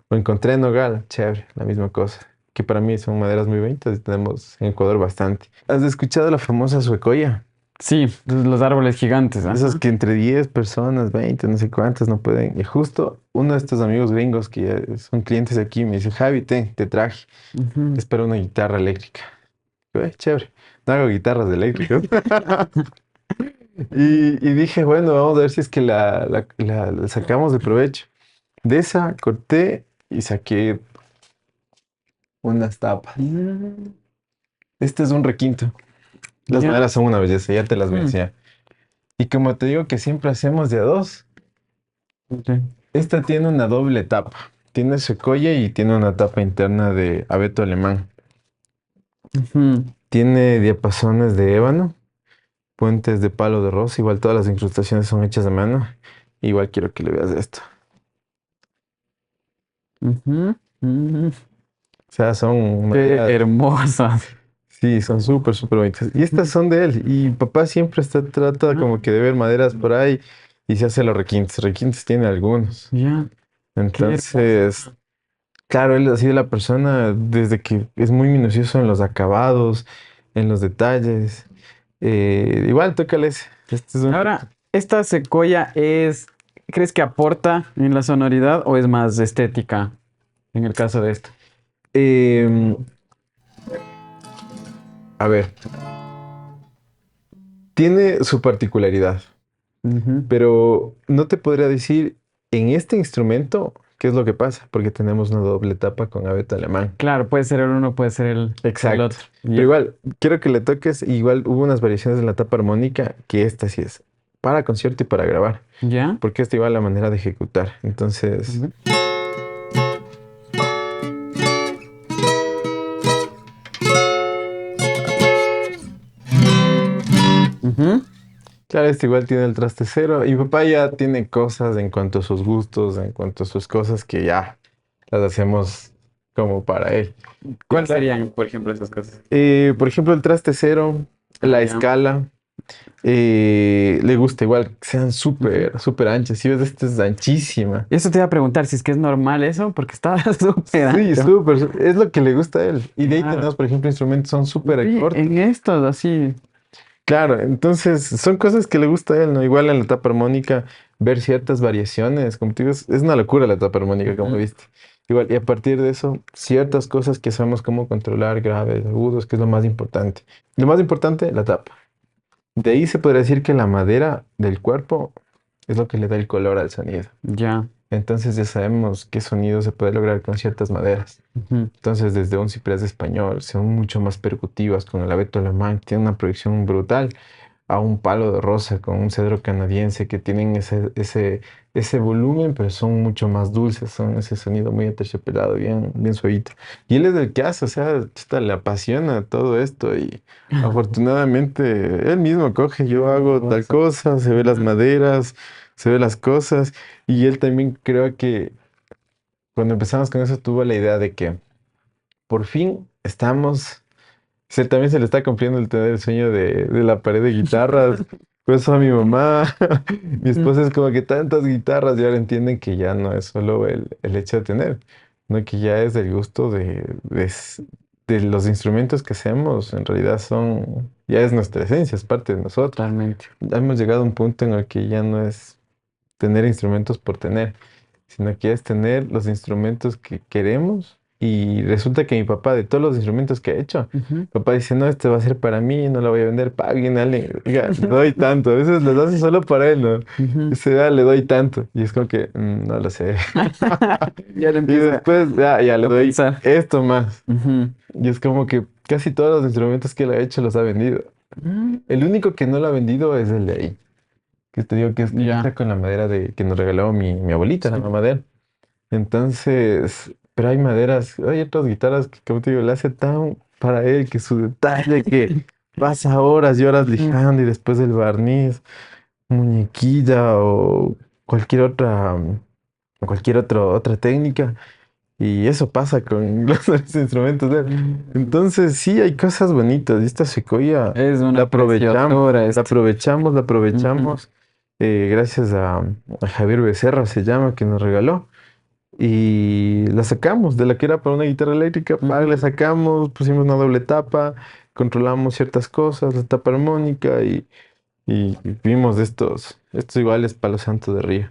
[SPEAKER 2] Lo encontré en Nogal, chévere, la misma cosa. Que para mí son maderas muy bonitas y tenemos en Ecuador bastante. ¿Has escuchado la famosa suecoya?
[SPEAKER 1] Sí, los árboles gigantes,
[SPEAKER 2] Esas
[SPEAKER 1] ajá.
[SPEAKER 2] que entre 10 personas, 20 no sé cuántas no pueden. Y justo uno de estos amigos gringos que ya son clientes aquí me dice, Javi, te traje.
[SPEAKER 1] Ujú.
[SPEAKER 2] Es para una guitarra eléctrica. Yo, chévere. No hago guitarras eléctricas. Y dije, bueno, vamos a ver si es que la sacamos de provecho. De esa corté y saqué unas tapas.
[SPEAKER 1] Mm,
[SPEAKER 2] Este es un requinto. Las
[SPEAKER 1] ya.
[SPEAKER 2] maderas son una belleza, ya te las voy a
[SPEAKER 1] Mm,
[SPEAKER 2] enseñar. Y como te digo que siempre hacemos de a dos,
[SPEAKER 1] ok.
[SPEAKER 2] esta tiene una doble tapa. Tiene secoya y tiene una tapa interna de abeto alemán.
[SPEAKER 1] Ujú.
[SPEAKER 2] Tiene diapasones de ébano, puentes de palo de rosa. Igual todas las incrustaciones son hechas de mano. Igual quiero que le veas esto.
[SPEAKER 1] Ujú. Mm,
[SPEAKER 2] O sea, son
[SPEAKER 1] qué
[SPEAKER 2] maderas.
[SPEAKER 1] hermosas.
[SPEAKER 2] Sí, son súper, súper bonitas. Y estas son de él. Y papá siempre trata
[SPEAKER 1] Ajá.
[SPEAKER 2] como que de ver maderas por ahí y se hace los requintes. Requintes tiene algunos.
[SPEAKER 1] Ya, qué hermoso.
[SPEAKER 2] Entonces, claro, él ha sido la persona desde que es muy minucioso en los acabados, en los detalles. Igual, tócales. Este es un...
[SPEAKER 1] Ahora, ¿esta secuoya crees que aporta en la sonoridad o es más estética en el caso de esto?
[SPEAKER 2] Em, a ver, tiene su particularidad,
[SPEAKER 1] Ujú.
[SPEAKER 2] pero no te podría decir en este instrumento qué es lo que pasa, porque tenemos una doble tapa con abeto alemán.
[SPEAKER 1] Claro, puede ser el uno, puede ser el
[SPEAKER 2] Exacto.
[SPEAKER 1] otro.
[SPEAKER 2] Pero
[SPEAKER 1] Ya.
[SPEAKER 2] igual, quiero que le toques. Igual hubo unas variaciones en la tapa armónica que esta sí es para concierto y para grabar,
[SPEAKER 1] ¿Ya?
[SPEAKER 2] porque esta igual la manera de ejecutar.
[SPEAKER 1] A
[SPEAKER 2] Entonces,
[SPEAKER 1] ver. Ujú.
[SPEAKER 2] claro, este igual tiene el traste cero. Y mi papá ya tiene cosas en cuanto a sus gustos, en cuanto a sus cosas que ya las hacemos como para él. Y
[SPEAKER 1] ¿Cuáles
[SPEAKER 2] claro,
[SPEAKER 1] serían, por ejemplo, esas cosas?
[SPEAKER 2] por ejemplo, el traste cero,
[SPEAKER 1] Ah,
[SPEAKER 2] la
[SPEAKER 1] ya.
[SPEAKER 2] escala. Le gusta igual que sean
[SPEAKER 1] Ujú.
[SPEAKER 2] súper, súper anchas. Si ves, esta es anchísima.
[SPEAKER 1] Eso te iba a preguntar si es que es normal eso, porque está súper
[SPEAKER 2] Sí,
[SPEAKER 1] ancho.
[SPEAKER 2] súper, es lo que le gusta a él. Y de ahí
[SPEAKER 1] Claro.
[SPEAKER 2] tenemos, por ejemplo, instrumentos son súper
[SPEAKER 1] Sí,
[SPEAKER 2] cortos.
[SPEAKER 1] en estos así.
[SPEAKER 2] Claro, entonces son cosas que le gusta a él, ¿no? Igual en la etapa armónica, ver ciertas variaciones, como te digo, es una locura la etapa armónica, como
[SPEAKER 1] Ujú.
[SPEAKER 2] viste. Igual, y a partir de eso, ciertas cosas que sabemos cómo controlar, graves, agudos, que es lo más importante. Lo más importante, la tapa. De ahí se podría decir que la madera del cuerpo es lo que le da el color al sonido.
[SPEAKER 1] Ya.
[SPEAKER 2] Entonces ya sabemos qué sonido se puede lograr con ciertas maderas.
[SPEAKER 1] Ujú.
[SPEAKER 2] Entonces, desde un ciprés español, son mucho más percutivas con el abeto alemán, que tiene una proyección brutal, a un palo de rosa con un cedro canadiense que tienen ese volumen, pero son mucho más dulces, son ese sonido muy aterciopelado, bien, bien suavito. Y él es el que hace, o sea, chuta, le apasiona todo esto y afortunadamente él mismo coge, yo hago tal cosa, se ve las maderas, se ve las cosas y él también creo que cuando empezamos con eso tuvo la idea de que por fin estamos, también se le está cumpliendo el tener el sueño de la pared de guitarras. Pues eso a mi mamá, mi esposa es como que tantas guitarras y ahora entienden que ya no es solo el hecho de tener, no que ya es el gusto de los instrumentos que hacemos, en realidad son, ya es nuestra esencia, es parte de nosotros.
[SPEAKER 1] Totalmente.
[SPEAKER 2] Ya hemos llegado a un punto en el que ya no es tener instrumentos por tener, sino que es tener los instrumentos que queremos. Y resulta que mi papá, de todos los instrumentos que ha hecho,
[SPEAKER 1] Ujú.
[SPEAKER 2] papá dice, no, este va a ser para mí, no lo voy a vender, paguen, alguien, oiga, le doy tanto, a veces los hace solo para él, ¿no?
[SPEAKER 1] Ujú.
[SPEAKER 2] Dice, le doy tanto, y es como que, no lo sé.
[SPEAKER 1] Ya le
[SPEAKER 2] Y
[SPEAKER 1] empieza
[SPEAKER 2] después, ya le
[SPEAKER 1] a
[SPEAKER 2] doy
[SPEAKER 1] pensar.
[SPEAKER 2] esto más.
[SPEAKER 1] Ujú.
[SPEAKER 2] Y es como que casi todos los instrumentos que él ha hecho los ha vendido.
[SPEAKER 1] Mm.
[SPEAKER 2] El único que no lo ha vendido es el de ahí, que te digo que es que
[SPEAKER 1] Ya.
[SPEAKER 2] está con la madera que nos regaló mi abuelita, la
[SPEAKER 1] Sí.
[SPEAKER 2] mamá de él. Entonces, pero hay maderas, hay otras guitarras que, como te digo, le hace tan para él que su detalle que pasa horas y horas
[SPEAKER 1] Ujú.
[SPEAKER 2] lijando y después el barniz, muñequilla o cualquier otra, otra técnica. Y eso pasa con los instrumentos de él. Entonces, sí, hay cosas bonitas. Y esta secuoya
[SPEAKER 1] Es
[SPEAKER 2] la
[SPEAKER 1] una
[SPEAKER 2] aprovechamos,
[SPEAKER 1] preciosura
[SPEAKER 2] la
[SPEAKER 1] esto.
[SPEAKER 2] aprovechamos, la
[SPEAKER 1] Ujú.
[SPEAKER 2] aprovechamos. Gracias a Javier Becerra se llama, que nos regaló. Y la sacamos de la que era para una guitarra eléctrica,
[SPEAKER 1] Ujú.
[SPEAKER 2] la sacamos, pusimos una doble tapa, controlamos ciertas cosas, la tapa armónica y vimos estos iguales Palo Santo de Río.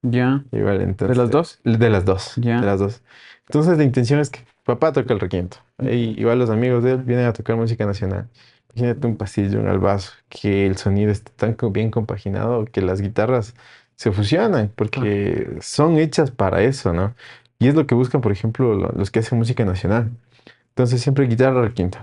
[SPEAKER 1] Ya.
[SPEAKER 2] Igual,
[SPEAKER 1] ¿De las
[SPEAKER 2] entonces,
[SPEAKER 1] dos?
[SPEAKER 2] de las dos, de
[SPEAKER 1] Ya.
[SPEAKER 2] las dos. Entonces la intención es que papá toca el requinto.
[SPEAKER 1] Ujú.
[SPEAKER 2] Y igual los amigos de él vienen a tocar música nacional. Imagínate un pasillo, un albazo, que el sonido esté tan bien compaginado que las guitarras se fusionan,
[SPEAKER 1] Claro.
[SPEAKER 2] porque son hechas para eso, ¿no? Y es lo que buscan, por ejemplo, los que hacen música nacional. Entonces siempre guitarra requinto.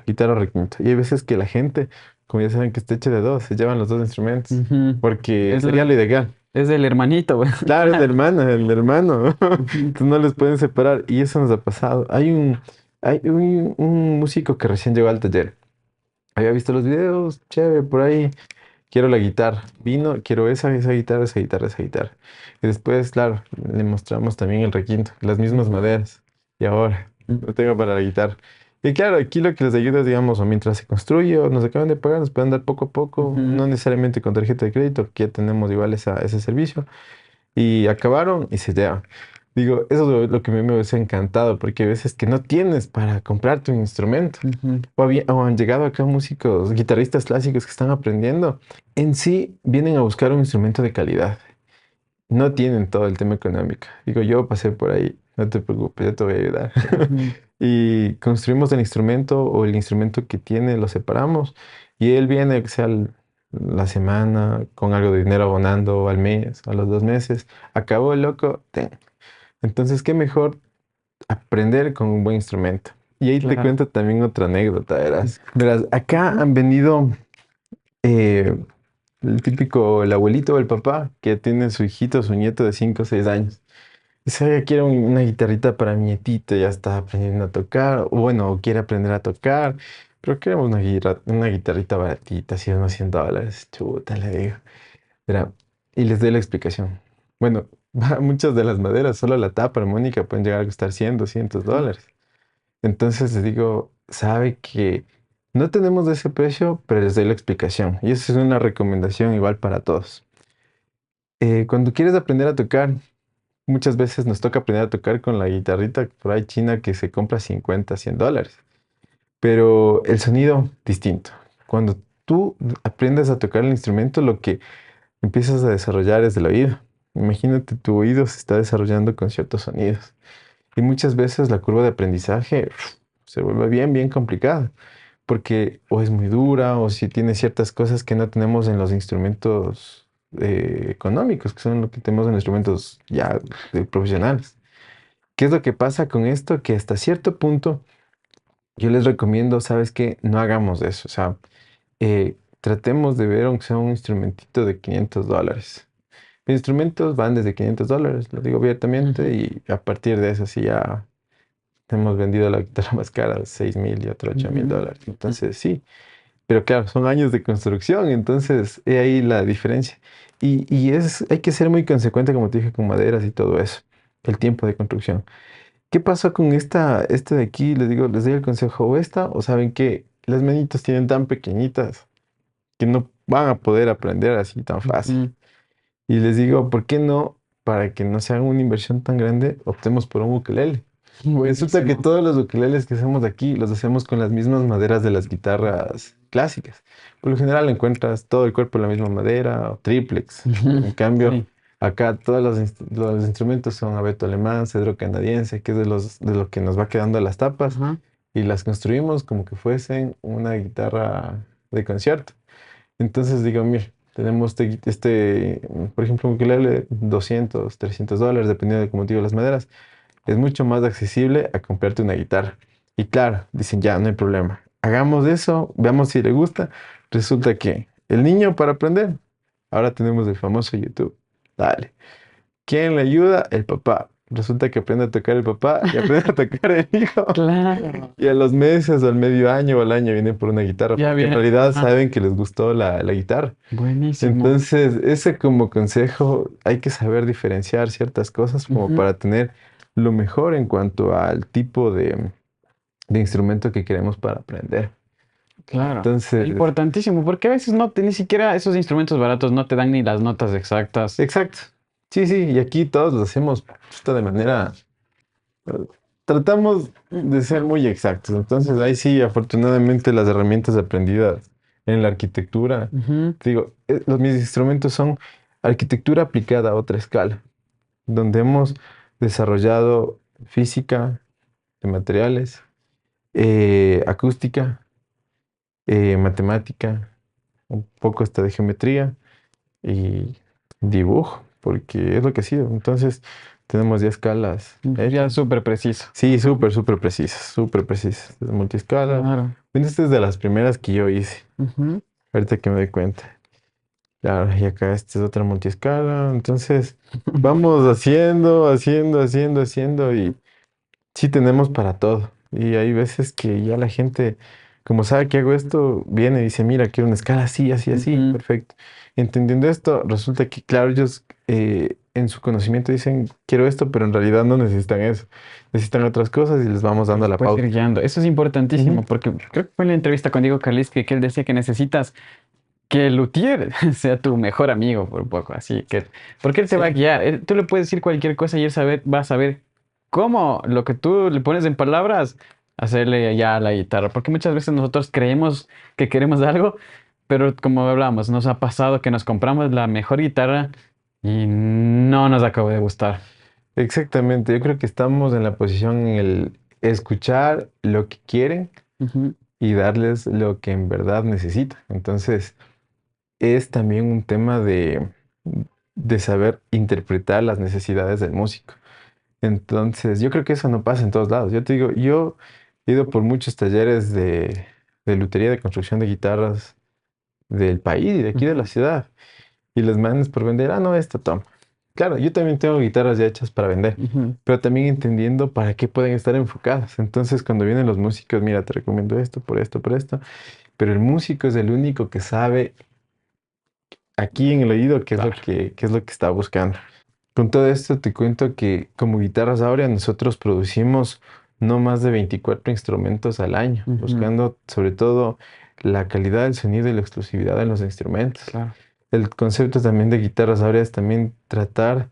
[SPEAKER 2] Y hay veces que la gente, como ya saben que está hecha de dos, se llevan los dos instrumentos,
[SPEAKER 1] Ujú.
[SPEAKER 2] porque
[SPEAKER 1] Es,
[SPEAKER 2] sería
[SPEAKER 1] el-
[SPEAKER 2] lo ideal.
[SPEAKER 1] es el hermanito, güey.
[SPEAKER 2] Claro, el hermano.
[SPEAKER 1] Ujú.
[SPEAKER 2] Entonces no les pueden separar y eso nos ha pasado. Hay un músico que recién llegó al taller. Había visto los videos, chévere, por ahí. Quiero la guitarra. Vino, quiero esa guitarra, esa guitarra, esa guitarra. Y después, claro, le mostramos también el requinto, las mismas maderas. Y ahora, lo tengo para la guitarra. Y claro, aquí lo que les ayuda es, digamos, o mientras se construye o nos acaban de pagar, nos pueden dar poco a poco,
[SPEAKER 1] Ujú.
[SPEAKER 2] no necesariamente con tarjeta de crédito, que ya tenemos igual ese servicio y acabaron y se llevan. Digo, eso es lo que a mí me hubiese encantado, porque hay veces que no tienes para comprarte un instrumento.
[SPEAKER 1] Ujú.
[SPEAKER 2] O han llegado acá músicos, guitarristas clásicos que están aprendiendo. En sí, vienen a buscar un instrumento de calidad. No tienen todo el tema económico. Digo, yo pasé por ahí, no te preocupes, yo te voy a ayudar.
[SPEAKER 1] Ujú.
[SPEAKER 2] Y construimos el instrumento o el instrumento que tiene, lo separamos y él viene, que sea la semana, con algo de dinero abonando al mes, a los 2 meses. Acabó el loco. Ten. Entonces, qué mejor aprender con un buen instrumento. Y ahí te
[SPEAKER 1] Claro.
[SPEAKER 2] cuento también otra anécdota, verás. Verás, acá han venido eh, el típico, el abuelito o el papá que tiene su hijito, su nieto de 5 o 6 años. Dice, oye, quiero una guitarrita para mi nietito, ya está aprendiendo a tocar, o bueno, o quiere aprender a tocar, pero queremos una guitarrita baratita, así unos $100. Chuta, le digo. Mira, y les doy la explicación. Bueno, muchas de las maderas, solo la tapa armónica pueden llegar a costar 100,
[SPEAKER 1] Ujú.
[SPEAKER 2] $200. Entonces les digo, sabe que no tenemos de ese precio, pero les doy la explicación. Y esa es una recomendación igual para todos. Cuando quieres aprender a tocar, muchas veces nos toca aprender a tocar con la guitarrita por ahí china que se compra 50, $100. Pero el sonido distinto. Cuando tú aprendes a tocar el instrumento, lo que empiezas a desarrollar es el oído. Imagínate, tu oído se está desarrollando con ciertos sonidos. Y muchas veces la curva de aprendizaje se vuelve bien, bien complicada. Porque o es muy dura o si tiene ciertas cosas que no tenemos en los instrumentos económicos, que son lo que tenemos en los instrumentos ya profesionales. ¿Qué es lo que pasa con esto? Que hasta cierto punto yo les recomiendo, ¿sabes qué? No hagamos eso. O sea, tratemos de ver aunque sea un instrumentito de $500. Mis instrumentos van desde $500, lo digo abiertamente,
[SPEAKER 1] Ujú.
[SPEAKER 2] y a partir de eso sí ya hemos vendido la guitarra más cara, 6.000 y otra
[SPEAKER 1] Ujú.
[SPEAKER 2] $8.000. Entonces sí, pero claro, son años de construcción, entonces he ahí la diferencia. Hay que ser muy consecuente, como te dije, con maderas y todo eso, el tiempo de construcción. ¿Qué pasó con esta de aquí? Les digo, les doy el consejo o esta, o saben que las manitos tienen tan pequeñitas que no van a poder aprender así tan fácil.
[SPEAKER 1] Ujú.
[SPEAKER 2] Y les digo, ¿por qué no? Para que no se haga una inversión tan grande, optemos por un ukelele. Resulta que
[SPEAKER 1] Buenísimo.
[SPEAKER 2] todos los ukeleles que hacemos aquí los hacemos con las mismas maderas de las guitarras clásicas. Por lo general encuentras todo el cuerpo de la misma madera o triplex.
[SPEAKER 1] Ujú.
[SPEAKER 2] En cambio,
[SPEAKER 1] Sí.
[SPEAKER 2] acá todos los instrumentos son abeto alemán, cedro canadiense, que es de lo que nos va quedando las tapas,
[SPEAKER 1] Ajá.
[SPEAKER 2] y las construimos como que fuesen una guitarra de concierto. Entonces digo, mira, tenemos por ejemplo, un ukelele, $200, $300, dependiendo de, como te digo, las maderas. Es mucho más accesible a comprarte una guitarra. Y claro, dicen, ya, no hay problema. Hagamos eso, veamos si le gusta. Resulta que el niño para aprender, ahora tenemos el famoso YouTube. Dale. ¿Quién le ayuda? El papá. Resulta que aprende a tocar el papá y aprende a tocar el hijo.
[SPEAKER 1] Claro.
[SPEAKER 2] Y a los meses o al medio año o al año vienen por una guitarra,
[SPEAKER 1] Ya
[SPEAKER 2] porque en
[SPEAKER 1] viene.
[SPEAKER 2] realidad
[SPEAKER 1] Ajá.
[SPEAKER 2] saben que les gustó la guitarra.
[SPEAKER 1] Buenísimo.
[SPEAKER 2] Entonces, ese como consejo, hay que saber diferenciar ciertas cosas como
[SPEAKER 1] Ujú.
[SPEAKER 2] para tener lo mejor en cuanto al tipo de instrumento que queremos para aprender.
[SPEAKER 1] Claro.
[SPEAKER 2] Entonces,
[SPEAKER 1] Importantísimo, porque a veces no te, ni siquiera esos instrumentos baratos no te dan ni las notas exactas.
[SPEAKER 2] exacto. Sí, sí, y aquí todos lo hacemos justo de manera, eh, tratamos de ser muy exactos. Entonces, ahí sí, afortunadamente las herramientas aprendidas en la arquitectura,
[SPEAKER 1] Ujú.
[SPEAKER 2] te digo, mis instrumentos son arquitectura aplicada a otra escala, donde hemos desarrollado física de materiales, acústica, matemática, un poco hasta de geometría y dibujo, porque es lo que ha sido. Entonces, tenemos ya escalas
[SPEAKER 1] Ya
[SPEAKER 2] hechas.
[SPEAKER 1] súper preciso.
[SPEAKER 2] Sí, súper, súper precisas, súper precisas. De multiescala.
[SPEAKER 1] Claro.
[SPEAKER 2] Bueno, esta es de las primeras que yo hice,
[SPEAKER 1] Ujú.
[SPEAKER 2] ahorita que me doy cuenta. Claro, y acá esta es otra multiescala. Entonces, vamos haciendo, y sí tenemos para todo. Y hay veces que ya la gente, como sabe que hago esto, viene y dice, mira, quiero una escala así, así, así,
[SPEAKER 1] Ujú.
[SPEAKER 2] perfecto. Entendiendo esto, resulta que, claro, ellos en su conocimiento dicen, quiero esto, pero en realidad no necesitan eso. Necesitan otras cosas y les vamos
[SPEAKER 1] Y
[SPEAKER 2] dando
[SPEAKER 1] les
[SPEAKER 2] la
[SPEAKER 1] puedes ir
[SPEAKER 2] pauta.
[SPEAKER 1] guiando. Eso es
[SPEAKER 2] Ujú.
[SPEAKER 1] importantísimo porque creo que fue en la entrevista con Diego Carlisque que él decía que necesitas que el luthier sea tu mejor amigo por un poco, así que porque él te va a
[SPEAKER 2] Sí,
[SPEAKER 1] guiar. Tú le puedes decir cualquier cosa y va a saber cómo lo que tú le pones en palabras hacerle ya a la guitarra, porque muchas veces nosotros creemos que queremos algo, pero como hablamos, nos ha pasado que nos compramos la mejor guitarra y no nos acabó de gustar.
[SPEAKER 2] exactamente. Yo creo que estamos en la posición en el escuchar lo que quieren
[SPEAKER 1] Ujú.
[SPEAKER 2] y darles lo que en verdad necesitan. Entonces, es también un tema de saber interpretar las necesidades del músico. Entonces, yo creo que eso no pasa en todos lados. Yo te digo, yo he ido por muchos talleres de lutería, de construcción de guitarras del país y de aquí de la
[SPEAKER 1] Ujú.
[SPEAKER 2] ciudad. Y los manes por vender, ah, no, esto toma. Claro, yo también tengo guitarras ya hechas para vender,
[SPEAKER 1] Ujú.
[SPEAKER 2] pero también entendiendo para qué pueden estar enfocadas. Entonces, cuando vienen los músicos, mira, te recomiendo esto, por esto, por esto. Pero el músico es el único que sabe aquí en el oído
[SPEAKER 1] Claro.
[SPEAKER 2] qué es lo que está buscando. Con todo esto te cuento que como Guitarras Aurea nosotros producimos no más de 24 instrumentos al año,
[SPEAKER 1] Ujú.
[SPEAKER 2] buscando sobre todo la calidad del sonido y la exclusividad en los instrumentos.
[SPEAKER 1] Claro.
[SPEAKER 2] El concepto también de Guitarras Aurea es también tratar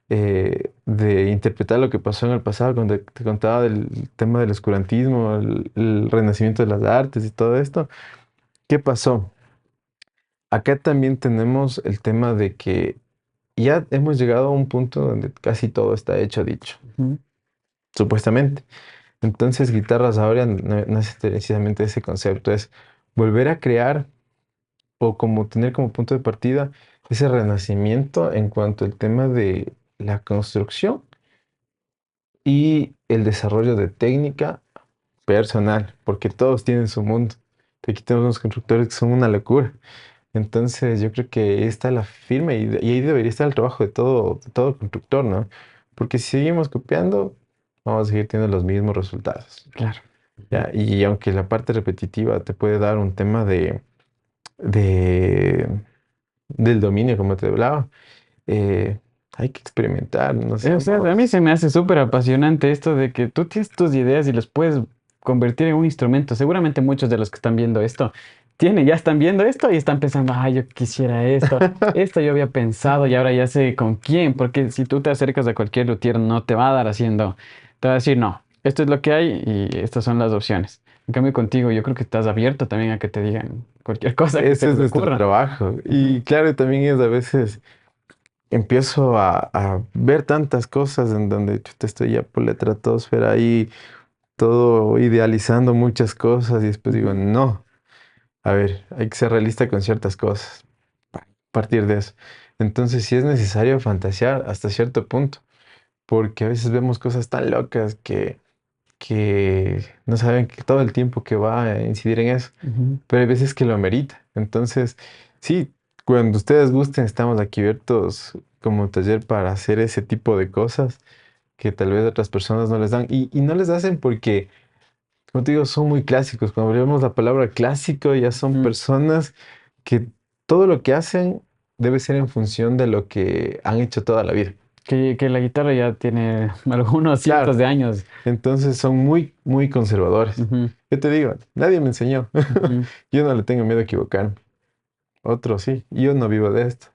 [SPEAKER 2] de interpretar lo que pasó en el pasado, cuando te contaba del tema del oscurantismo, el renacimiento de las artes y todo esto. ¿Qué pasó? Acá también tenemos el tema de que ya hemos llegado a un punto donde casi todo está hecho, dicho,
[SPEAKER 1] Ujú.
[SPEAKER 2] supuestamente. Entonces, Guitarras ahora nace precisamente ese concepto, es volver a crear o como tener como punto de partida ese renacimiento en cuanto al tema de la construcción y el desarrollo de técnica personal, porque todos tienen su mundo. Aquí tenemos unos constructores que son una locura. Entonces yo creo que ahí está la firma y ahí debería estar el trabajo de todo constructor, ¿no? Porque si seguimos copiando, vamos a seguir teniendo los mismos resultados.
[SPEAKER 1] Claro.
[SPEAKER 2] ¿Ya? Y aunque la parte repetitiva te puede dar un tema de, del dominio, como te hablaba, eh, hay que experimentar, no
[SPEAKER 1] O sea, a mí
[SPEAKER 2] seamos...
[SPEAKER 1] se me hace súper apasionante esto de que tú tienes tus ideas y las puedes convertir en un instrumento. Seguramente muchos de los que están viendo esto ya están viendo esto y están pensando, ah, yo quisiera esto yo había pensado y ahora ya sé con quién, porque si tú te acercas a cualquier luthier no te va a dar haciendo, te va a decir, no, esto es lo que hay y estas son las opciones. En cambio contigo, yo creo que estás abierto también a que te digan cualquier cosa que se
[SPEAKER 2] Ese es
[SPEAKER 1] les
[SPEAKER 2] nuestro
[SPEAKER 1] ocurra.
[SPEAKER 2] trabajo.
[SPEAKER 1] Ujú,
[SPEAKER 2] Y claro, también es a veces empiezo a ver tantas cosas en donde te estoy ya por la estratosfera ahí, todo idealizando muchas cosas y después digo,
[SPEAKER 1] ujú.
[SPEAKER 2] no, a ver, hay que ser realista con ciertas cosas, partir de eso. Entonces, sí es necesario fantasear hasta cierto punto, porque a veces vemos cosas tan locas que no saben que todo el tiempo que va a incidir en eso,
[SPEAKER 1] Ujú.
[SPEAKER 2] pero hay veces que lo amerita. Entonces, sí, cuando ustedes gusten, estamos aquí abiertos como taller para hacer ese tipo de cosas que tal vez otras personas no les dan. Y no les hacen porque, como te digo, son muy clásicos. Cuando vemos la palabra clásico, ya son
[SPEAKER 1] Ujú.
[SPEAKER 2] personas que todo lo que hacen debe ser en función de lo que han hecho toda la vida.
[SPEAKER 1] Que la guitarra ya tiene algunos cientos
[SPEAKER 2] Claro,
[SPEAKER 1] de años.
[SPEAKER 2] entonces son muy, muy conservadores.
[SPEAKER 1] Ujú,
[SPEAKER 2] Yo te digo, nadie me enseñó.
[SPEAKER 1] ujú.
[SPEAKER 2] Yo no le tengo miedo a equivocarme. Otro sí. Yo no vivo de esto.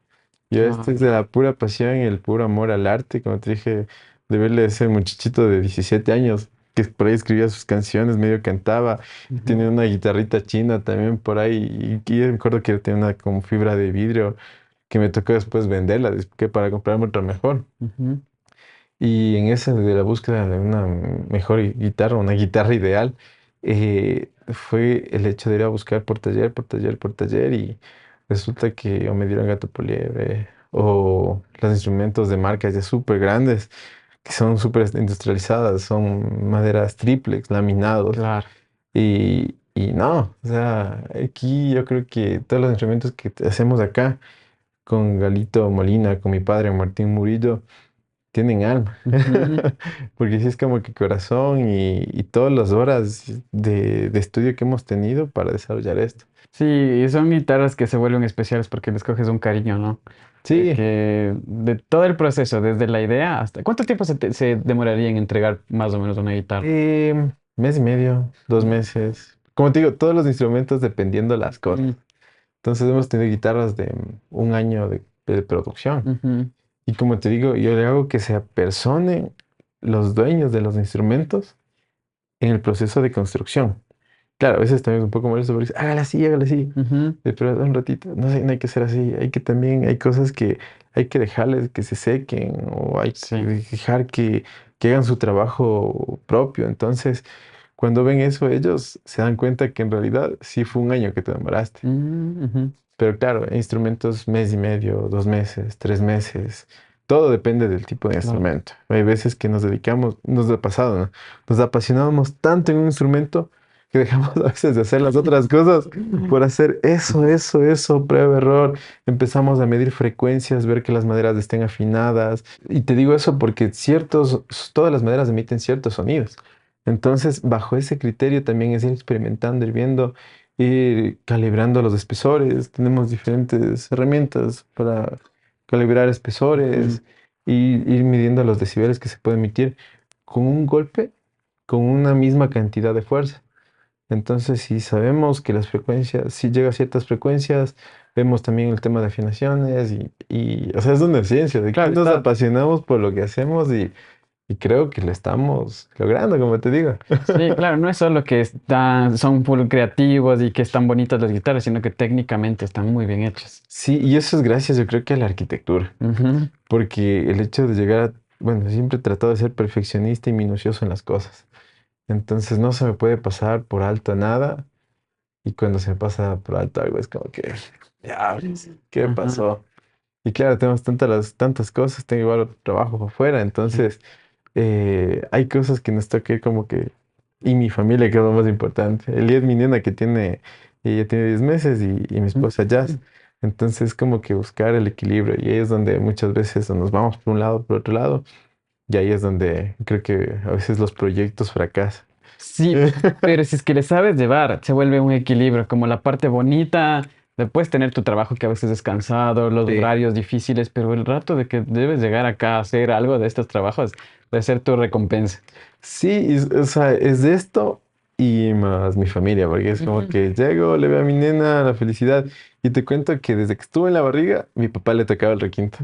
[SPEAKER 2] Yo esto
[SPEAKER 1] Ah,
[SPEAKER 2] es de la pura pasión y el puro amor al arte. Como te dije, de verle a ese muchachito de 17 años que por ahí escribía sus canciones, medio cantaba.
[SPEAKER 1] ujú,
[SPEAKER 2] Tenía una guitarrita china también por ahí. Y yo me acuerdo que tenía una como fibra de vidrio que me tocó después venderla, que para comprarme otra mejor.
[SPEAKER 1] ujú.
[SPEAKER 2] Y en esa de la búsqueda de una mejor guitarra, una guitarra ideal, fue el hecho de ir a buscar por taller, por taller, por taller y resulta que o me dieron gato por liebre o los instrumentos de marcas ya súper grandes, que son súper industrializadas, son maderas triplex, laminados
[SPEAKER 1] Claro.
[SPEAKER 2] y no, o sea, aquí yo creo que todos los instrumentos que hacemos acá con Galito Molina, con mi padre Martín Murillo, tienen alma.
[SPEAKER 1] Ujú.
[SPEAKER 2] Porque sí es como que corazón y todas las horas de estudio que hemos tenido para desarrollar esto.
[SPEAKER 1] Sí, y son guitarras que se vuelven especiales porque les coges un cariño, ¿no?
[SPEAKER 2] Sí,
[SPEAKER 1] Que de todo el proceso, desde la idea hasta... ¿Cuánto tiempo se demoraría en entregar más o menos una guitarra?
[SPEAKER 2] mes y medio, 2 meses. Como te digo, todos los instrumentos dependiendo las cosas.
[SPEAKER 1] Mm,
[SPEAKER 2] Entonces hemos tenido guitarras de 1 año de producción.
[SPEAKER 1] ujú.
[SPEAKER 2] Y como te digo, yo le hago que se apersonen los dueños de los instrumentos en el proceso de construcción. Claro, a veces también es un poco molesto porque dice, hágala así, hágala así.
[SPEAKER 1] Ujú.
[SPEAKER 2] Pero un ratito, no sé, no hay que ser así. Hay que también, hay cosas que hay que dejarles que se sequen o hay que
[SPEAKER 1] Sí.
[SPEAKER 2] dejar que hagan su trabajo propio. Entonces, cuando ven eso, ellos se dan cuenta que en realidad sí fue 1 año que te demoraste.
[SPEAKER 1] Mm, ujú.
[SPEAKER 2] Pero claro, instrumentos mes y medio, 2 meses, 3 meses. Todo depende del tipo de
[SPEAKER 1] Claro.
[SPEAKER 2] instrumento. Hay veces que nos dedicamos, nos ha pasado, ¿no? Nos apasionamos tanto en un instrumento que dejamos a veces de hacer las otras cosas por hacer eso, prueba, error. Empezamos a medir frecuencias, ver que las maderas estén afinadas. Y te digo eso porque todas las maderas emiten ciertos sonidos. Entonces, bajo ese criterio también es ir experimentando, ir viendo, ir calibrando los espesores. Tenemos diferentes herramientas para calibrar
[SPEAKER 1] Ujú.
[SPEAKER 2] espesores y ir midiendo los decibeles que se puede emitir con un golpe, con una misma cantidad de fuerza. Entonces, si sabemos que las frecuencias, si llega a ciertas frecuencias, vemos también el tema de afinaciones o sea, es una ciencia. De aquí
[SPEAKER 1] Claro,
[SPEAKER 2] nos
[SPEAKER 1] está.
[SPEAKER 2] apasionamos por lo que hacemos y creo que lo estamos logrando, como te digo.
[SPEAKER 1] Sí, claro, no es solo que son full creativos y que están bonitas las guitarras, sino que técnicamente están muy bien hechas.
[SPEAKER 2] Sí, y eso es gracias, yo creo que a la arquitectura.
[SPEAKER 1] Ujú.
[SPEAKER 2] Porque el hecho de llegar bueno, siempre he tratado de ser perfeccionista y minucioso en las cosas. Entonces no se me puede pasar por alto nada y cuando se me pasa por alto algo es como que, diablos, ¿qué
[SPEAKER 1] Ajá.
[SPEAKER 2] pasó? Y claro, tenemos tantas cosas, tengo igual otro trabajo por fuera,
[SPEAKER 1] Sí.
[SPEAKER 2] entonces hay cosas que nos toca ir como que, y mi familia que es lo más importante. Elías, mi nena que ella tiene 10 meses y mi esposa Jazz. Entonces, como que buscar el equilibrio. Y ahí es donde muchas veces nos vamos por un lado, por otro lado. Y ahí es donde creo que a veces los proyectos fracasan.
[SPEAKER 1] Sí, pero si es que le sabes llevar, se vuelve un equilibrio, como la parte bonita, de puedes tener tu trabajo que a veces es cansado, los
[SPEAKER 2] Sí.
[SPEAKER 1] horarios difíciles, pero el rato de que debes llegar acá a hacer algo de estos trabajos, debe ser tu recompensa.
[SPEAKER 2] Sí, o sea, es de esto y más mi familia, porque es como
[SPEAKER 1] Ujú.
[SPEAKER 2] que llego, le veo a mi nena la felicidad y te cuento que desde que estuve en la barriga, mi papá le tocaba el requinto.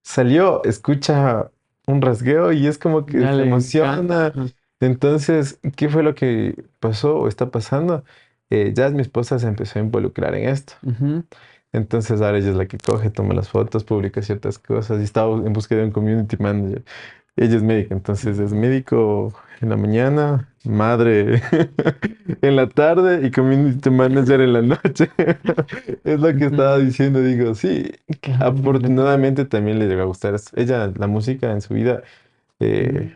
[SPEAKER 2] Salió, escucha un rasgueo y es como que
[SPEAKER 1] Ya
[SPEAKER 2] se
[SPEAKER 1] le encanta.
[SPEAKER 2] emociona.
[SPEAKER 1] Ajá.
[SPEAKER 2] Entonces, ¿qué fue lo que pasó o está pasando? Ya mi esposa se empezó a involucrar en esto.
[SPEAKER 1] Ujú.
[SPEAKER 2] Entonces ahora ella es la que coge, toma las fotos, publica ciertas cosas y estaba en búsqueda de un community manager. Ella es médica, entonces es médico en la mañana, madre en la tarde y community manager en la noche. Es lo que estaba
[SPEAKER 1] Ujú.
[SPEAKER 2] diciendo, digo, sí,
[SPEAKER 1] Claro,
[SPEAKER 2] afortunadamente también le llegó a gustar eso. Ella, la música en su vida, eh,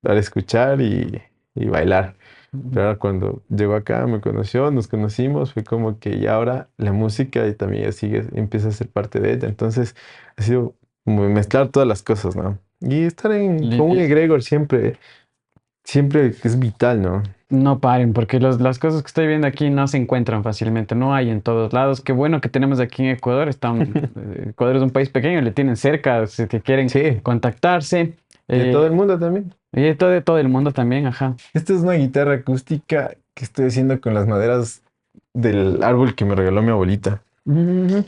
[SPEAKER 2] para escuchar y bailar. Pero ahora cuando llegó acá, me conoció, nos conocimos, fue como que y ahora la música y también ya sigue, empieza a ser parte de ella. Entonces ha sido como mezclar todas las cosas, ¿no? Y estar con un
[SPEAKER 1] lindísimo.
[SPEAKER 2] egregor siempre, siempre es vital, ¿no?
[SPEAKER 1] No paren, porque las cosas que estoy viendo aquí no se encuentran fácilmente, no hay en todos lados. Qué bueno que tenemos aquí en Ecuador. Ecuador es un país pequeño, le tienen cerca, si que quieren
[SPEAKER 2] Sí,
[SPEAKER 1] contactarse.
[SPEAKER 2] de todo el
[SPEAKER 1] eh,
[SPEAKER 2] mundo también.
[SPEAKER 1] y de todo el mundo también, ajá.
[SPEAKER 2] Esta es una guitarra acústica que estoy haciendo con las maderas del árbol que me regaló mi abuelita.
[SPEAKER 1] Ujú,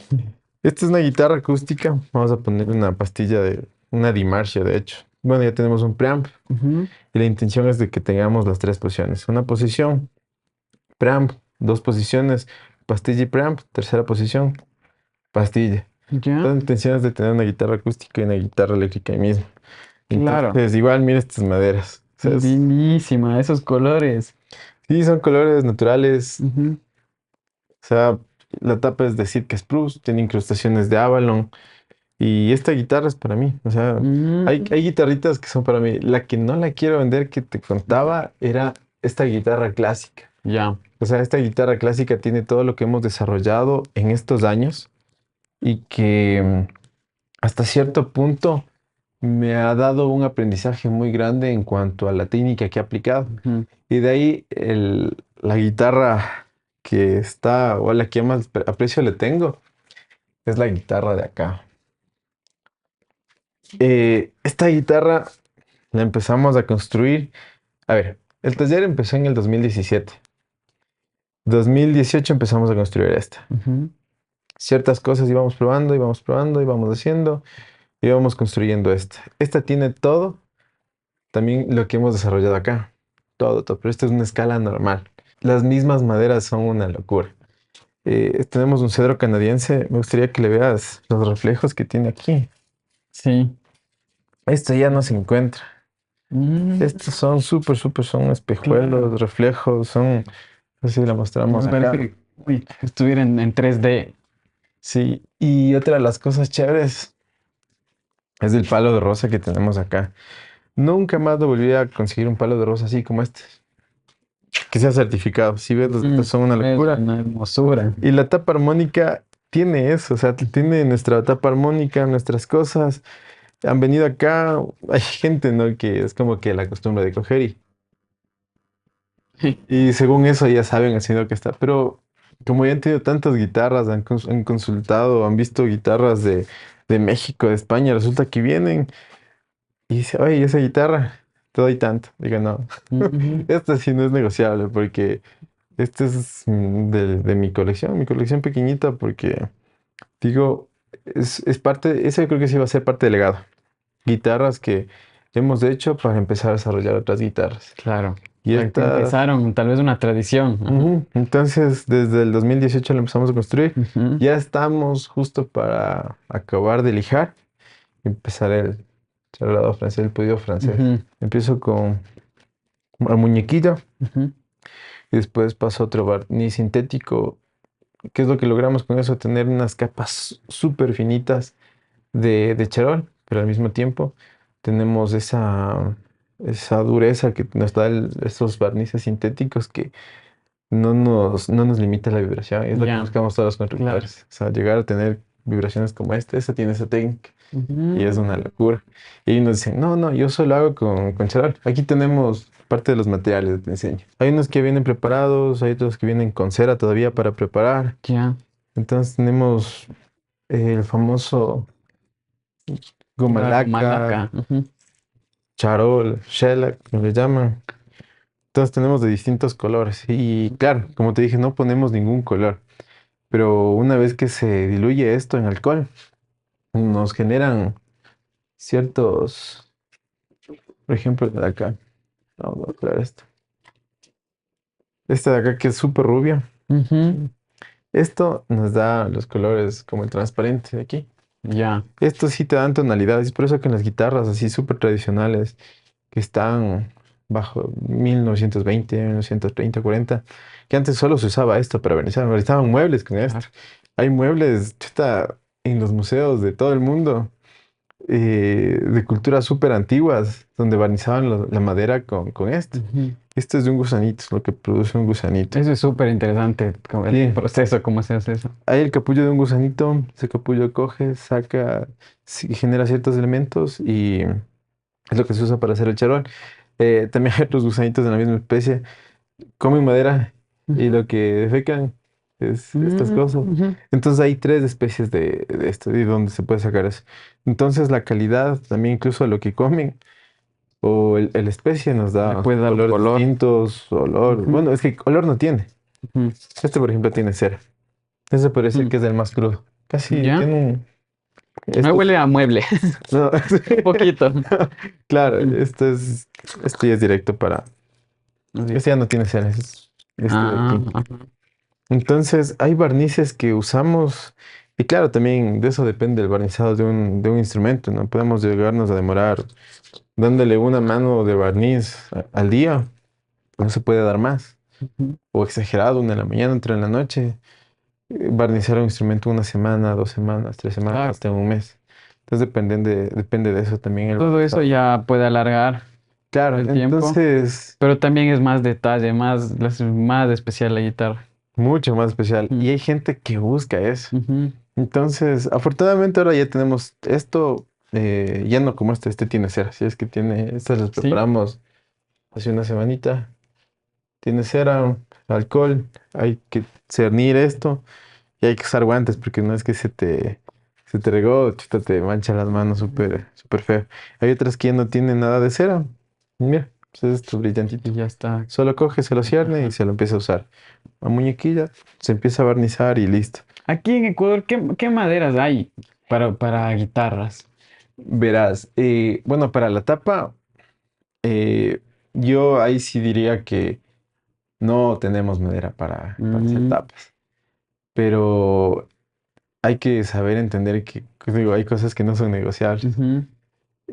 [SPEAKER 2] Esta es una guitarra acústica. Vamos a poner una pastilla de una Dimarsio, de hecho. Bueno, ya tenemos un preamp
[SPEAKER 1] ujú.
[SPEAKER 2] y la intención es de que tengamos las tres posiciones. Una posición, preamp, dos posiciones, pastilla y preamp, tercera posición, pastilla.
[SPEAKER 1] Ya,
[SPEAKER 2] La intención es de tener una guitarra acústica y una guitarra eléctrica ahí mismo.
[SPEAKER 1] claro.
[SPEAKER 2] Entonces, igual, mira estas maderas. O sea,
[SPEAKER 1] Lindísima, esos colores.
[SPEAKER 2] sí, son colores naturales.
[SPEAKER 1] Ujú.
[SPEAKER 2] O sea, la tapa es de Sitka Spruce, tiene incrustaciones de Avalon. Y esta guitarra es para mí. O sea, hay
[SPEAKER 1] Mm,
[SPEAKER 2] guitarritas que son para mí. La que no la quiero vender que te contaba era esta guitarra clásica.
[SPEAKER 1] ya.
[SPEAKER 2] O sea, esta guitarra clásica tiene todo lo que hemos desarrollado en estos años y que hasta cierto punto me ha dado un aprendizaje muy grande en cuanto a la técnica que he aplicado.
[SPEAKER 1] Ujú.
[SPEAKER 2] Y de ahí la guitarra que está, o a la que más aprecio le tengo, es la guitarra de acá. Esta guitarra la empezamos a construir. A ver, el taller empezó en el 2017. 2018 empezamos a construir esta.
[SPEAKER 1] Ujú.
[SPEAKER 2] Ciertas cosas íbamos probando, íbamos haciendo, íbamos construyendo esta. Esta tiene todo, también lo que hemos desarrollado acá. Todo, todo. Pero esta es una escala normal. Las mismas maderas son una locura. Tenemos un cedro canadiense. Me gustaría que le veas los reflejos que tiene aquí.
[SPEAKER 1] Sí.
[SPEAKER 2] Esto ya no se encuentra.
[SPEAKER 1] Mm,
[SPEAKER 2] Estos son súper, súper, son
[SPEAKER 1] claro.
[SPEAKER 2] espejuelos, reflejos, son, no sé si la mostramos
[SPEAKER 1] Me parece
[SPEAKER 2] acá.
[SPEAKER 1] que uy, estuviera en 3D.
[SPEAKER 2] Sí, y otra de las cosas chéveres es el palo de rosa que tenemos acá. Nunca más lo volví a conseguir un palo de rosa así como este, que sea certificado. Si ves, los
[SPEAKER 1] Mm,
[SPEAKER 2] otros son una
[SPEAKER 1] es
[SPEAKER 2] locura.
[SPEAKER 1] una hermosura.
[SPEAKER 2] Y la tapa armónica tiene eso, o sea, tiene nuestra tapa armónica, nuestras cosas. Han venido acá, hay gente, ¿no? Que es como que la costumbre de coger y según eso ya saben haciendo que está. Pero como ya han tenido tantas guitarras, han consultado, han visto guitarras de México, de España, resulta que vienen y dice, oye, esa guitarra, te doy tanto. Digo, no,
[SPEAKER 1] Ujú.
[SPEAKER 2] esta sí no es negociable porque esta es de mi colección pequeñita porque digo, es parte, ese creo que sí va a ser parte del legado. Guitarras que hemos hecho para empezar a desarrollar otras guitarras.
[SPEAKER 1] Claro.
[SPEAKER 2] Y
[SPEAKER 1] Que
[SPEAKER 2] esta
[SPEAKER 1] empezaron tal vez una tradición. Ajá.
[SPEAKER 2] Ujú. Entonces, desde el 2018 lo empezamos a construir.
[SPEAKER 1] Ujú.
[SPEAKER 2] Ya estamos justo para acabar de lijar y empezar el charlado francés, el pedido francés.
[SPEAKER 1] Ujú.
[SPEAKER 2] Empiezo con el muñequito
[SPEAKER 1] Ujú.
[SPEAKER 2] y después paso a otro barniz sintético. ¿Qué es lo que logramos con eso? Tener unas capas súper finitas de charol, pero al mismo tiempo tenemos esa dureza que nos da estos barnices sintéticos que no nos limita la vibración. Es lo que
[SPEAKER 1] Ya,
[SPEAKER 2] buscamos todos los
[SPEAKER 1] claro.
[SPEAKER 2] constructores. O sea, llegar a tener vibraciones como esta tiene esa técnica y es una
[SPEAKER 1] Ujú.
[SPEAKER 2] locura. Y nos dicen, no, yo solo hago con charal. Aquí tenemos parte de los materiales, te enseño. Hay unos que vienen preparados, hay otros que vienen con cera todavía para preparar.
[SPEAKER 1] Ya,
[SPEAKER 2] Entonces tenemos el famoso goma
[SPEAKER 1] claro,
[SPEAKER 2] laca,
[SPEAKER 1] malaca. Ujú.
[SPEAKER 2] charol, shellac, como le llaman. Entonces tenemos de distintos colores. Y claro, como te dije, no ponemos ningún color. Pero una vez que se diluye esto en alcohol, nos generan ciertos, por ejemplo, el de acá. Vamos a aclarar esto. Este de acá que es súper rubio.
[SPEAKER 1] Ujú.
[SPEAKER 2] Esto nos da los colores como el transparente de aquí.
[SPEAKER 1] Ya,
[SPEAKER 2] Esto sí te dan tonalidades. Es por eso que en las guitarras así súper tradicionales que están bajo 1920, 1930, 40, que antes solo se usaba esto para barnizar. Barnizaban muebles con esto.
[SPEAKER 1] claro.
[SPEAKER 2] Hay muebles, chuta, en los museos de todo el mundo, de culturas súper antiguas, donde barnizaban la madera con esto.
[SPEAKER 1] Ujú.
[SPEAKER 2] Esto es de un gusanito, es lo que produce un gusanito.
[SPEAKER 1] Eso es súper interesante, como el
[SPEAKER 2] Sí,
[SPEAKER 1] proceso, cómo se hace eso.
[SPEAKER 2] hay el capullo de un gusanito, ese capullo coge, saca, sí, genera ciertos elementos y es lo que se usa para hacer el charol. También hay otros gusanitos de la misma especie, comen madera y
[SPEAKER 1] Ujú.
[SPEAKER 2] lo que defecan es estas cosas.
[SPEAKER 1] Ujú.
[SPEAKER 2] Entonces hay tres especies de esto y donde se puede sacar eso. Entonces la calidad, también incluso lo que comen o el especie nos
[SPEAKER 1] Le
[SPEAKER 2] da
[SPEAKER 1] puede dar un
[SPEAKER 2] colores
[SPEAKER 1] color.
[SPEAKER 2] distintos, olor.
[SPEAKER 1] Ujú.
[SPEAKER 2] Bueno, es que color no tiene.
[SPEAKER 1] Ujú.
[SPEAKER 2] Este, por ejemplo, tiene cera. Ese parece
[SPEAKER 1] Ujú.
[SPEAKER 2] que es el más crudo. Casi
[SPEAKER 1] ¿Ya?
[SPEAKER 2] tiene un...
[SPEAKER 1] Me
[SPEAKER 2] Esto
[SPEAKER 1] huele
[SPEAKER 2] es...
[SPEAKER 1] a mueble,
[SPEAKER 2] No,
[SPEAKER 1] un poquito.
[SPEAKER 2] claro,
[SPEAKER 1] Ujú.
[SPEAKER 2] esto ya es directo para...
[SPEAKER 1] Así.
[SPEAKER 2] Este ya no tiene cera, es este de
[SPEAKER 1] Ah,
[SPEAKER 2] aquí.
[SPEAKER 1] ajá.
[SPEAKER 2] Entonces, hay barnices que usamos, y claro, también de eso depende el barnizado de un instrumento, ¿no? Podemos llegarnos a demorar dándole una mano de barniz al día, no se puede dar más,
[SPEAKER 1] Ujú.
[SPEAKER 2] o exagerado, una en la mañana, otra en la noche, barnizar un instrumento una semana, 2 semanas, 3 semanas,
[SPEAKER 1] Claro.
[SPEAKER 2] hasta un mes. Entonces depende de eso también el
[SPEAKER 1] Todo eso
[SPEAKER 2] barnizado.
[SPEAKER 1] ya puede alargar
[SPEAKER 2] Claro,
[SPEAKER 1] el tiempo,
[SPEAKER 2] entonces,
[SPEAKER 1] pero también es más detalle, más especial la guitarra.
[SPEAKER 2] mucho más especial.
[SPEAKER 1] Ujú.
[SPEAKER 2] Y hay gente que busca eso.
[SPEAKER 1] Ujú.
[SPEAKER 2] Entonces, afortunadamente ahora ya tenemos esto, ya no como este tiene cera, si es que tiene, estas las
[SPEAKER 1] Sí.
[SPEAKER 2] preparamos hace una semanita, tiene cera, alcohol, hay que cernir esto y hay que usar guantes porque no es que se te regó, chuta, te mancha las manos súper, súper feo. Hay otras que ya no tienen nada de cera, mira, pues es esto brillantito,
[SPEAKER 1] Y ya está.
[SPEAKER 2] solo coge, se lo cierne y
[SPEAKER 1] Ajá.
[SPEAKER 2] se lo empieza a usar. La muñequilla se empieza a barnizar y listo.
[SPEAKER 1] Aquí en Ecuador, ¿qué maderas hay para guitarras?
[SPEAKER 2] Verás, bueno, para la tapa, eh, yo ahí sí diría que no tenemos madera para hacer
[SPEAKER 1] Mm.
[SPEAKER 2] tapas, pero hay que saber entender que digo, hay cosas que no son negociables.
[SPEAKER 1] Ujú.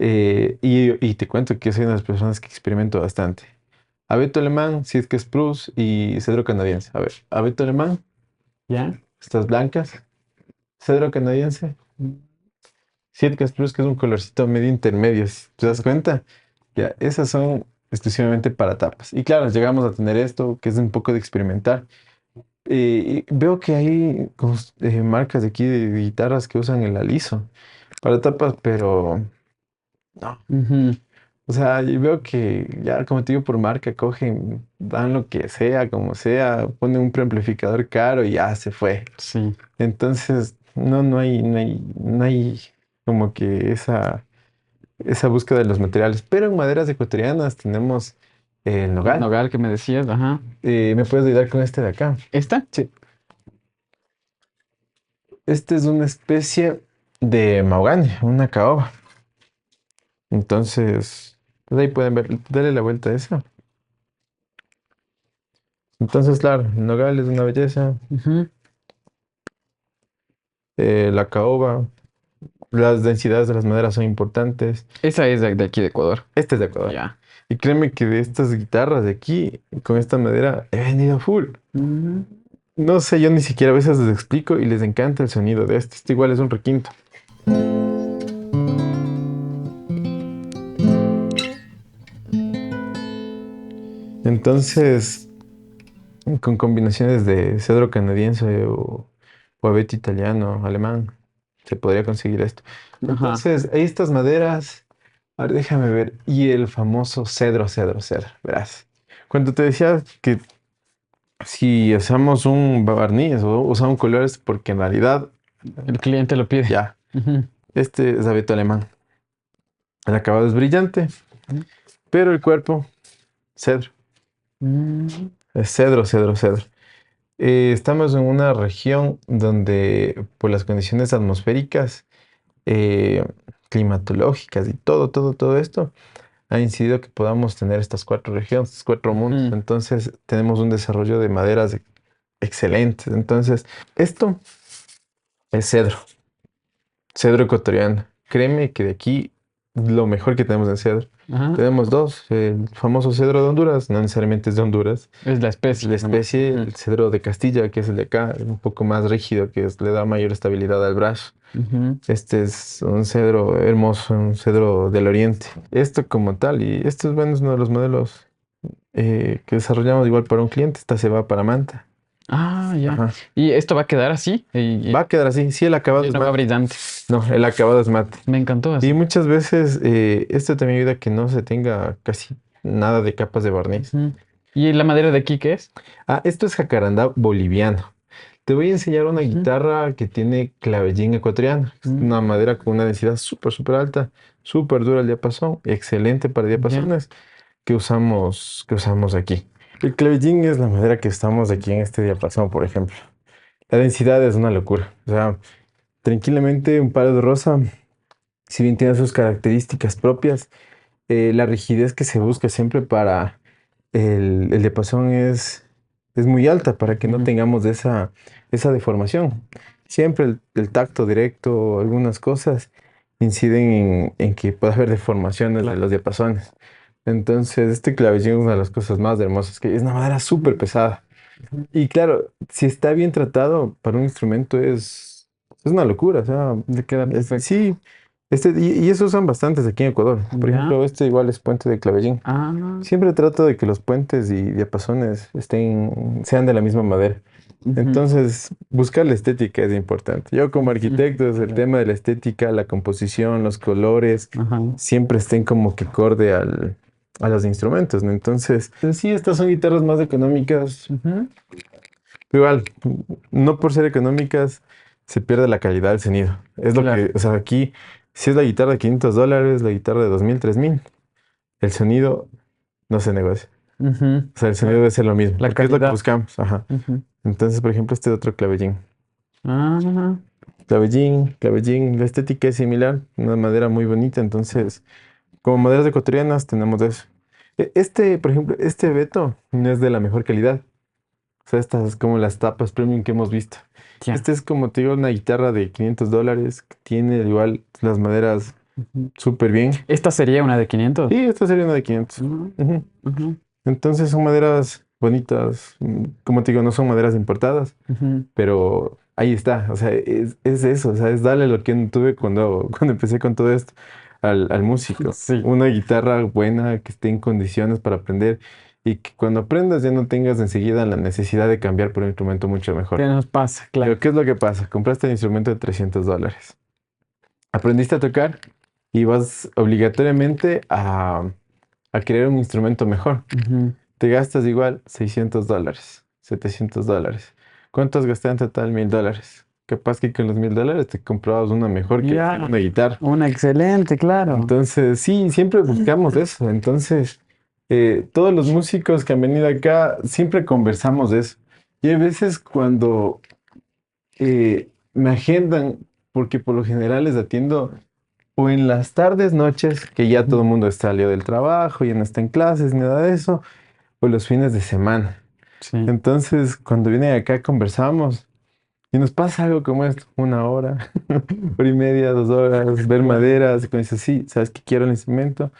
[SPEAKER 2] Y te cuento que soy una de las personas que experimento bastante. Abeto alemán, Sitka Spruce y cedro canadiense. A ver, abeto alemán,
[SPEAKER 1] ¿Ya?
[SPEAKER 2] estas blancas, cedro canadiense, Sitka Spruce, que es un colorcito medio intermedio, si ¿te das cuenta? Ya, esas son exclusivamente para tapas. Y claro, llegamos a tener esto, que es un poco de experimentar. Y veo que hay marcas de aquí de guitarras que usan el aliso para tapas, pero no.
[SPEAKER 1] Ujú.
[SPEAKER 2] O sea, y veo que ya, como te digo, por marca cogen, dan lo que sea, como sea, ponen un preamplificador caro y ya se fue.
[SPEAKER 1] Sí.
[SPEAKER 2] Entonces, no hay como que esa búsqueda de los materiales. Pero en maderas ecuatorianas tenemos el
[SPEAKER 1] El
[SPEAKER 2] nogal.
[SPEAKER 1] nogal que me decías, ajá.
[SPEAKER 2] ¿Me puedes ayudar con este de acá?
[SPEAKER 1] ¿Esta?
[SPEAKER 2] Sí. Este es una especie de mahogany, una caoba. Entonces, pues ahí pueden ver, dale la vuelta a eso. Entonces, claro, el nogal es una belleza.
[SPEAKER 1] Ujú.
[SPEAKER 2] La caoba, las densidades de las maderas son importantes.
[SPEAKER 1] Esa es de aquí de Ecuador.
[SPEAKER 2] Este es de Ecuador.
[SPEAKER 1] Ya.
[SPEAKER 2] Y créeme que de estas guitarras de aquí, con esta madera, he vendido full.
[SPEAKER 1] Mm.
[SPEAKER 2] No sé, yo ni siquiera a veces les explico y les encanta el sonido de este. Este igual es un requinto. Entonces, con combinaciones de cedro canadiense o abeto italiano, alemán, se podría conseguir esto.
[SPEAKER 1] Ajá.
[SPEAKER 2] Entonces, hay estas maderas. A ver, déjame ver. Y el famoso cedro, verás. Cuando te decía que si usamos un barniz o usamos colores, porque en realidad,
[SPEAKER 1] El cliente lo pide.
[SPEAKER 2] ya,
[SPEAKER 1] Ujú.
[SPEAKER 2] este es abeto alemán. El acabado es brillante, pero el cuerpo, cedro.
[SPEAKER 1] Mm.
[SPEAKER 2] Es cedro. Estamos en una región donde por las condiciones atmosféricas, eh, climatológicas y todo esto ha incidido que podamos tener estas cuatro regiones, estos cuatro mundos.
[SPEAKER 1] Ujú.
[SPEAKER 2] Entonces tenemos un desarrollo de maderas excelentes. Entonces, esto es cedro ecuatoriano. Créeme que de aquí lo mejor que tenemos en cedro.
[SPEAKER 1] Ajá.
[SPEAKER 2] Tenemos dos, el famoso cedro de Honduras, no necesariamente es de Honduras.
[SPEAKER 1] Es la
[SPEAKER 2] Es
[SPEAKER 1] especie
[SPEAKER 2] la
[SPEAKER 1] nomás.
[SPEAKER 2] especie,
[SPEAKER 1] Ujú.
[SPEAKER 2] el cedro de Castilla, que es el de acá, un poco más rígido, le da mayor estabilidad al brazo.
[SPEAKER 1] Ujú.
[SPEAKER 2] Este es un cedro hermoso, un cedro del oriente. Esto como tal, y este es, bueno, es uno de los modelos que desarrollamos igual para un cliente. Esta se va para manta.
[SPEAKER 1] Ah, ya.
[SPEAKER 2] Ajá.
[SPEAKER 1] ¿Y esto va a quedar así?
[SPEAKER 2] Va a quedar así. Sí, el acabado
[SPEAKER 1] Ya
[SPEAKER 2] es
[SPEAKER 1] no va
[SPEAKER 2] mate.
[SPEAKER 1] brillante.
[SPEAKER 2] No, el acabado es mate.
[SPEAKER 1] Me encantó
[SPEAKER 2] Y
[SPEAKER 1] así.
[SPEAKER 2] muchas veces esto también ayuda a que no se tenga casi nada de capas de barniz.
[SPEAKER 1] Ujú. ¿Y la madera de aquí qué es?
[SPEAKER 2] Ah, esto es jacarandá boliviano. Te voy a enseñar una
[SPEAKER 1] Ujú.
[SPEAKER 2] guitarra que tiene clavellín ecuatoriano. Es una
[SPEAKER 1] Mm.
[SPEAKER 2] madera con una densidad súper alta, súper dura el diapasón, excelente para
[SPEAKER 1] Ya.
[SPEAKER 2] diapasones que usamos aquí. El clavellín es la madera que usamos aquí en este diapasón, por ejemplo. La densidad es una locura. O sea, tranquilamente un palo de rosa, si bien tiene sus características propias, la rigidez que se busca siempre para el diapasón es muy alta para que no
[SPEAKER 1] Ujú.
[SPEAKER 2] tengamos esa deformación. Siempre el tacto directo, algunas cosas inciden en que pueda haber deformaciones de
[SPEAKER 1] Claro.
[SPEAKER 2] los diapasones. Entonces, este clavellín es una de las cosas más hermosas, que es una madera súper pesada.
[SPEAKER 1] Ujú.
[SPEAKER 2] Y claro, si está bien tratado para un instrumento es una locura. O sea,
[SPEAKER 1] Le queda perfecto.
[SPEAKER 2] sí, y eso usan bastantes aquí en Ecuador. Por
[SPEAKER 1] Ya.
[SPEAKER 2] ejemplo, este igual es puente de clavellín.
[SPEAKER 1] Ah.
[SPEAKER 2] Siempre trato de que los puentes y diapasones sean de la misma madera.
[SPEAKER 1] Ujú.
[SPEAKER 2] Entonces, buscar la estética es importante. Yo como
[SPEAKER 1] Ujú.
[SPEAKER 2] arquitecto, es el
[SPEAKER 1] Claro.
[SPEAKER 2] tema de la estética, la composición, los colores,
[SPEAKER 1] Ajá.
[SPEAKER 2] siempre estén como que acorde a los instrumentos, ¿no? Entonces, sí, estas son guitarras más económicas.
[SPEAKER 1] Ujú.
[SPEAKER 2] Pero igual, no por ser económicas, se pierde la calidad del sonido. Es lo
[SPEAKER 1] Claro.
[SPEAKER 2] que, o sea, aquí, si es la guitarra de $500, la guitarra de 2000, 3000, el sonido no se negocia.
[SPEAKER 1] Ujú.
[SPEAKER 2] O sea, el sonido
[SPEAKER 1] Claro.
[SPEAKER 2] debe ser lo mismo,
[SPEAKER 1] La
[SPEAKER 2] porque es lo que
[SPEAKER 1] calidad.
[SPEAKER 2] buscamos. Ajá.
[SPEAKER 1] Ujú.
[SPEAKER 2] Entonces, por ejemplo, este otro clavellín.
[SPEAKER 1] Ah.
[SPEAKER 2] Clavellín, la estética es similar, una madera muy bonita. Entonces, como maderas ecuatorianas, tenemos eso. Este, por ejemplo, este Beto no es de la mejor calidad. O sea, estas como las tapas premium que hemos visto.
[SPEAKER 1] Ya.
[SPEAKER 2] Este es como te digo, una guitarra de $500 que tiene igual las maderas
[SPEAKER 1] Ujú.
[SPEAKER 2] súper bien.
[SPEAKER 1] ¿Esta sería una de 500?
[SPEAKER 2] Sí, esta sería una de 500.
[SPEAKER 1] Ujú.
[SPEAKER 2] Ujú.
[SPEAKER 1] Ujú.
[SPEAKER 2] Entonces son maderas bonitas. Como te digo, no son maderas importadas,
[SPEAKER 1] Ujú.
[SPEAKER 2] pero ahí está. O sea, es eso. O sea, es darle lo que no tuve cuando empecé con todo esto al músico.
[SPEAKER 1] Sí.
[SPEAKER 2] Una guitarra buena que esté en condiciones para aprender y que cuando aprendas ya no tengas enseguida la necesidad de cambiar por un instrumento mucho
[SPEAKER 1] ¿Qué
[SPEAKER 2] mejor.
[SPEAKER 1] nos pasa?
[SPEAKER 2] Pero,
[SPEAKER 1] Claro.
[SPEAKER 2] ¿qué es lo que pasa? Compraste el instrumento de $300. Aprendiste a tocar y vas obligatoriamente a querer un instrumento mejor.
[SPEAKER 1] Ujú.
[SPEAKER 2] Te gastas igual $600, $700. ¿Cuánto has gastado en total? $1000. Capaz que con los $1000 te comprabas una mejor que
[SPEAKER 1] Ya.
[SPEAKER 2] una guitarra.
[SPEAKER 1] Una excelente, claro.
[SPEAKER 2] Entonces, sí, siempre buscamos eso. Entonces, todos los músicos que han venido acá, siempre conversamos de eso. Y hay veces cuando me agendan, porque por lo general les atiendo o en las tardes, noches, que ya todo
[SPEAKER 1] Ujú.
[SPEAKER 2] el mundo salió del trabajo, ya no está en clases, ni nada de eso, o los fines de semana.
[SPEAKER 1] Sí.
[SPEAKER 2] Entonces, cuando vienen acá, conversamos y nos pasa algo como esto, una hora, hora y media, 2 horas, ver
[SPEAKER 1] Claro.
[SPEAKER 2] maderas, y cuando dices, sí, sabes que quiero el instrumento,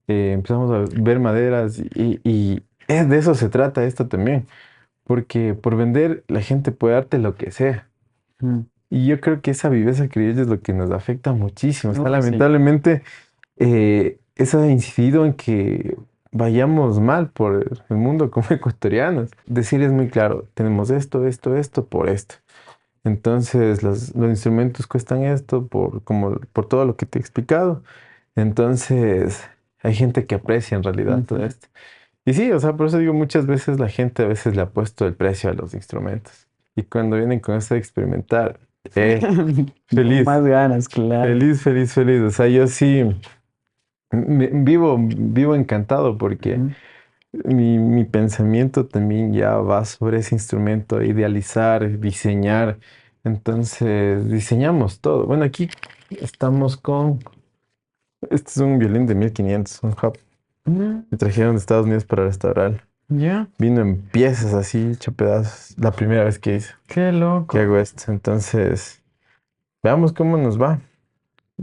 [SPEAKER 2] empezamos a ver maderas y de eso se trata esto también, porque por vender la gente puede darte lo que sea.
[SPEAKER 1] Ujú.
[SPEAKER 2] Y yo creo que esa viveza criolla es lo que nos afecta muchísimo. O sea,
[SPEAKER 1] Sí.
[SPEAKER 2] lamentablemente, eso ha incidido en que vayamos mal por el mundo como ecuatorianos. Decirles muy claro, tenemos esto, esto, esto, por esto. Entonces los instrumentos cuestan esto por todo lo que te he explicado. Entonces hay gente que aprecia en realidad todo
[SPEAKER 1] Ujú.
[SPEAKER 2] esto. Y sí, o sea, por eso digo, muchas veces la gente a veces le ha puesto el precio a los instrumentos. Y cuando vienen con esto de experimentar,
[SPEAKER 1] Con
[SPEAKER 2] feliz,
[SPEAKER 1] más ganas, claro.
[SPEAKER 2] feliz, feliz, feliz. O sea, yo sí vivo encantado porque
[SPEAKER 1] Ujú.
[SPEAKER 2] mi pensamiento también ya va sobre ese instrumento, idealizar, diseñar. Entonces, diseñamos todo. Bueno, aquí estamos con, este es un violín de 1500, un Hub.
[SPEAKER 1] Mm,
[SPEAKER 2] Me trajeron de Estados Unidos para restaurar.
[SPEAKER 1] ya,
[SPEAKER 2] Vino en piezas así, hecho pedazos. La primera vez
[SPEAKER 1] qué
[SPEAKER 2] que
[SPEAKER 1] loco.
[SPEAKER 2] hago esto. Entonces, veamos cómo nos va.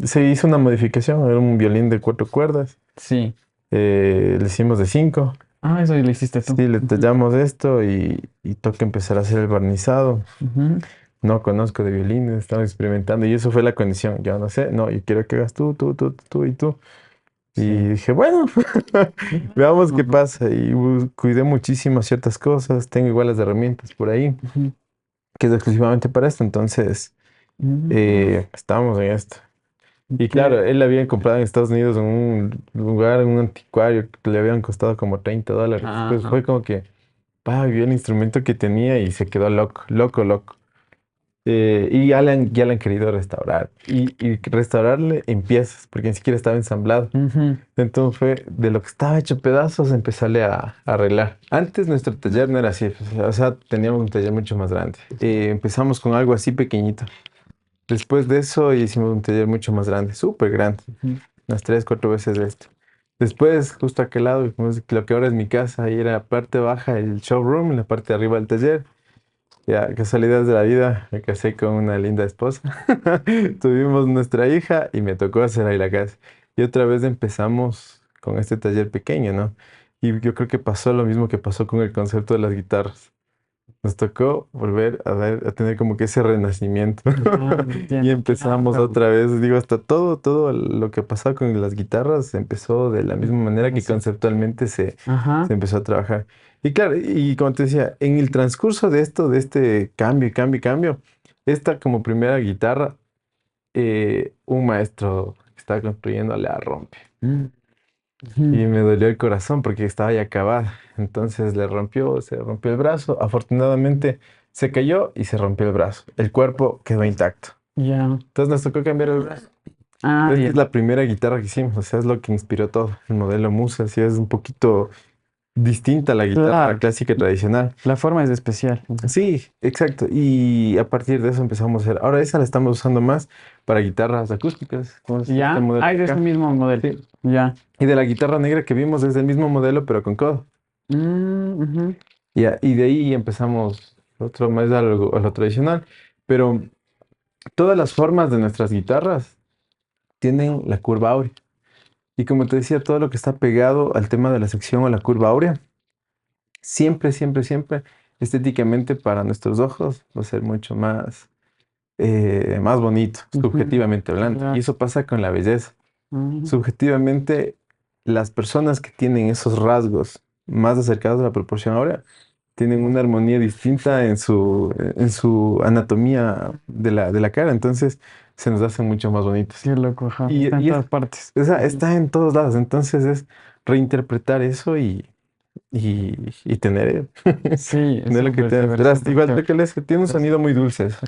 [SPEAKER 2] Se hizo una modificación, era un violín de 4 cuerdas.
[SPEAKER 1] Sí.
[SPEAKER 2] Le hicimos de 5.
[SPEAKER 1] Ah, eso lo hiciste tú.
[SPEAKER 2] Sí, le
[SPEAKER 1] Ujú,
[SPEAKER 2] tallamos esto y toca empezar a hacer el barnizado.
[SPEAKER 1] ujú.
[SPEAKER 2] No conozco de violines, estamos experimentando y eso fue la condición. Yo no sé, no, yo quiero que hagas tú y tú. Y
[SPEAKER 1] Sí.
[SPEAKER 2] dije, bueno, veamos qué
[SPEAKER 1] Ujú,
[SPEAKER 2] pasa. Y cuidé muchísimo ciertas cosas. Tengo igual las herramientas por ahí,
[SPEAKER 1] ujú,
[SPEAKER 2] que es exclusivamente para esto. Entonces,
[SPEAKER 1] ujú.
[SPEAKER 2] estábamos en esto. Y claro,
[SPEAKER 1] Qué-
[SPEAKER 2] él la había comprado en Estados Unidos en un lugar, en un anticuario, que le habían costado como $30. Después
[SPEAKER 1] Ajá.
[SPEAKER 2] fue como que, vio el instrumento que tenía y se quedó loco, loco, loco. Y ya le han querido restaurar. Y restaurarle en piezas, porque ni siquiera estaba ensamblado.
[SPEAKER 1] Ujú.
[SPEAKER 2] Entonces fue de lo que estaba hecho pedazos, empezarle a arreglar. Antes nuestro taller no era así, o sea, teníamos un taller mucho más grande. Empezamos con algo así pequeñito. Después de eso hicimos un taller mucho más grande, súper grande,
[SPEAKER 1] Ujú.
[SPEAKER 2] unas 3, 4 veces de esto. Después, justo a aquel lado, vimos lo que ahora es mi casa, ahí era la parte baja, el showroom, y la parte de arriba el taller. Ya, casualidades de la vida, me casé con una linda esposa. Tuvimos nuestra hija y me tocó hacer ahí la casa. Y otra vez empezamos con este taller pequeño, ¿no? Y yo creo que pasó lo mismo que pasó con el concepto de las guitarras. Nos tocó volver a tener como que ese renacimiento.
[SPEAKER 1] Ah,
[SPEAKER 2] Y
[SPEAKER 1] entiendo,
[SPEAKER 2] empezamos
[SPEAKER 1] claro.
[SPEAKER 2] otra vez, digo, hasta todo lo que pasó con las guitarras empezó de la misma manera que
[SPEAKER 1] Así.
[SPEAKER 2] conceptualmente se
[SPEAKER 1] Ajá.
[SPEAKER 2] empezó a trabajar. Y claro, y como te decía, en el transcurso de esto, de este cambio, cambio, cambio, esta como primera guitarra, un maestro que estaba construyendo la rompe.
[SPEAKER 1] Mm,
[SPEAKER 2] Y
[SPEAKER 1] ujú.
[SPEAKER 2] me dolió el corazón porque estaba ya acabada. Entonces le rompió, se rompió el brazo. Afortunadamente se cayó y se rompió el brazo. El cuerpo quedó intacto.
[SPEAKER 1] Ya.
[SPEAKER 2] Entonces nos tocó cambiar el brazo.
[SPEAKER 1] Ah,
[SPEAKER 2] Esta es
[SPEAKER 1] ya.
[SPEAKER 2] la primera guitarra que hicimos, o sea, es lo que inspiró todo. El modelo Musa, sí, es un poquito distinta a la guitarra
[SPEAKER 1] Claro.
[SPEAKER 2] clásica tradicional.
[SPEAKER 1] La forma es especial. Ujú.
[SPEAKER 2] Sí, exacto. Y a partir de eso empezamos a hacer. Ahora esa la estamos usando más para guitarras acústicas, como es este
[SPEAKER 1] Ya.
[SPEAKER 2] modelo
[SPEAKER 1] Ah,
[SPEAKER 2] de
[SPEAKER 1] es de ese
[SPEAKER 2] acá.
[SPEAKER 1] mismo modelo.
[SPEAKER 2] Sí.
[SPEAKER 1] Ya.
[SPEAKER 2] Y de la guitarra negra que vimos es del mismo modelo, pero con codo.
[SPEAKER 1] Mm, ujú.
[SPEAKER 2] Y de ahí empezamos otro más a lo tradicional. Pero todas las formas de nuestras guitarras tienen la curva áurea. Y como te decía, todo lo que está pegado al tema de la sección o la curva áurea, siempre, siempre, siempre, estéticamente para nuestros ojos va a ser mucho más bonito,
[SPEAKER 1] Ujú.
[SPEAKER 2] subjetivamente hablando. Y
[SPEAKER 1] Claro.
[SPEAKER 2] eso pasa con la belleza.
[SPEAKER 1] Mm.
[SPEAKER 2] Subjetivamente, las personas que tienen esos rasgos más acercados a la proporción áurea tienen una armonía distinta en su anatomía de la cara. Entonces, se nos hacen mucho más bonitos.
[SPEAKER 1] Qué loco, ajá. Está
[SPEAKER 2] Y,
[SPEAKER 1] en
[SPEAKER 2] y es,
[SPEAKER 1] todas partes. Ujú.
[SPEAKER 2] está en todos lados. Entonces, es reinterpretar eso y tener,
[SPEAKER 1] Sí, es
[SPEAKER 2] tener lo que
[SPEAKER 1] súper
[SPEAKER 2] tienes.
[SPEAKER 1] chévere,
[SPEAKER 2] Verás,
[SPEAKER 1] súper
[SPEAKER 2] igual
[SPEAKER 1] chévere.
[SPEAKER 2] que tiene un
[SPEAKER 1] Gracias.
[SPEAKER 2] sonido muy dulce eso.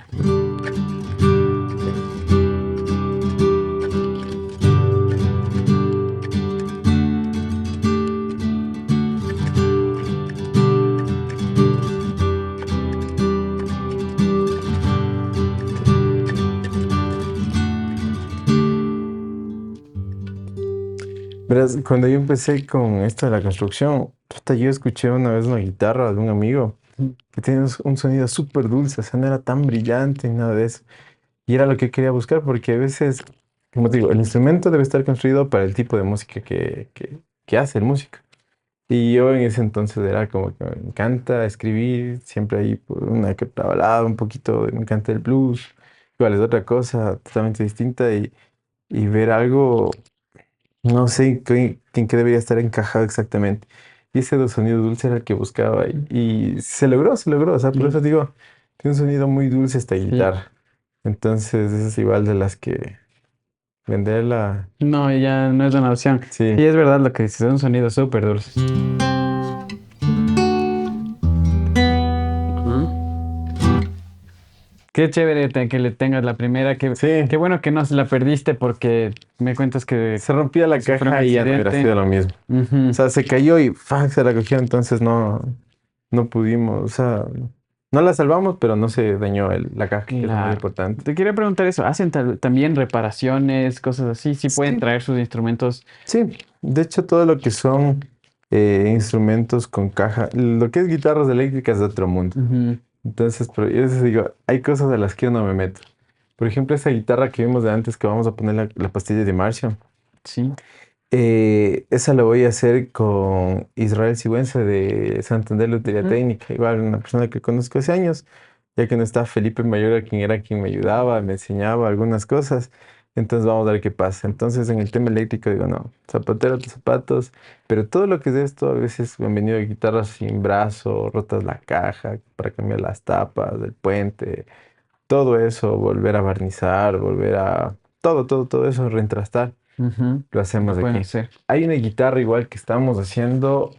[SPEAKER 2] Verás, cuando yo empecé con esto de la construcción, puta, yo escuché una vez una guitarra de un amigo
[SPEAKER 1] Ujú.
[SPEAKER 2] que tiene un sonido súper dulce, o sea, no era tan brillante ni nada de eso. Y era lo que quería buscar porque a veces, como te digo, el instrumento debe estar construido para el tipo de música que hace el músico. Y yo en ese entonces era como que me encanta escribir, siempre ahí por una que otra balada, un poquito, me encanta el blues, igual es otra cosa totalmente distinta y ver algo no sé en qué debería estar encajado exactamente. Y ese sonido dulce era el que buscaba y se logró, o sea, por eso
[SPEAKER 1] Mm.
[SPEAKER 2] digo, tiene un sonido muy dulce esta
[SPEAKER 1] Sí.
[SPEAKER 2] guitarra. Entonces, esa es igual de las que venderla,
[SPEAKER 1] No, ya no es una opción.
[SPEAKER 2] sí.
[SPEAKER 1] Sí, es verdad lo que dices, es un sonido súper dulce. Ujú. Qué chévere que le tengas la primera.
[SPEAKER 2] Sí,
[SPEAKER 1] Qué bueno que no se la perdiste porque me cuentas
[SPEAKER 2] se rompía la
[SPEAKER 1] que sufrió un
[SPEAKER 2] caja y ya no hubiera
[SPEAKER 1] accidente.
[SPEAKER 2] sido lo mismo. O
[SPEAKER 1] Ujú.
[SPEAKER 2] sea, se cayó y ¡fac! Se la cogió, entonces no pudimos, o sea, no la salvamos, pero no se dañó la caja, que es lo más
[SPEAKER 1] Claro.
[SPEAKER 2] importante.
[SPEAKER 1] Te quería preguntar eso. ¿Hacen también reparaciones, cosas así? ¿Sí pueden
[SPEAKER 2] Sí,
[SPEAKER 1] traer sus instrumentos?
[SPEAKER 2] sí, de hecho todo lo que son instrumentos con caja, lo que es guitarras eléctricas de otro mundo.
[SPEAKER 1] Ujú.
[SPEAKER 2] Entonces, pero yo les digo, hay cosas a las que yo no me meto. Por ejemplo, esa guitarra que vimos de antes que vamos a poner la pastilla de Marshall.
[SPEAKER 1] Sí.
[SPEAKER 2] Esa lo voy a hacer con Israel Sigüenza de Santander Lotería
[SPEAKER 1] Ujú.
[SPEAKER 2] Técnica, igual una persona que conozco hace años, ya que no está Felipe Mayor, quien era quien me ayudaba, me enseñaba algunas cosas. Entonces vamos a ver qué pasa. Entonces en el tema eléctrico digo, no, zapatero tus zapatos, pero todo lo que es de esto, a veces me han venido guitarras sin brazo, rotas la caja para cambiar las tapas del puente, todo eso, volver a barnizar, volver a... todo eso, reentrastar.
[SPEAKER 1] Ujú.
[SPEAKER 2] Lo
[SPEAKER 1] Lo
[SPEAKER 2] hacemos
[SPEAKER 1] pueden
[SPEAKER 2] aquí.
[SPEAKER 1] hacer.
[SPEAKER 2] Hay una guitarra igual que estamos haciendo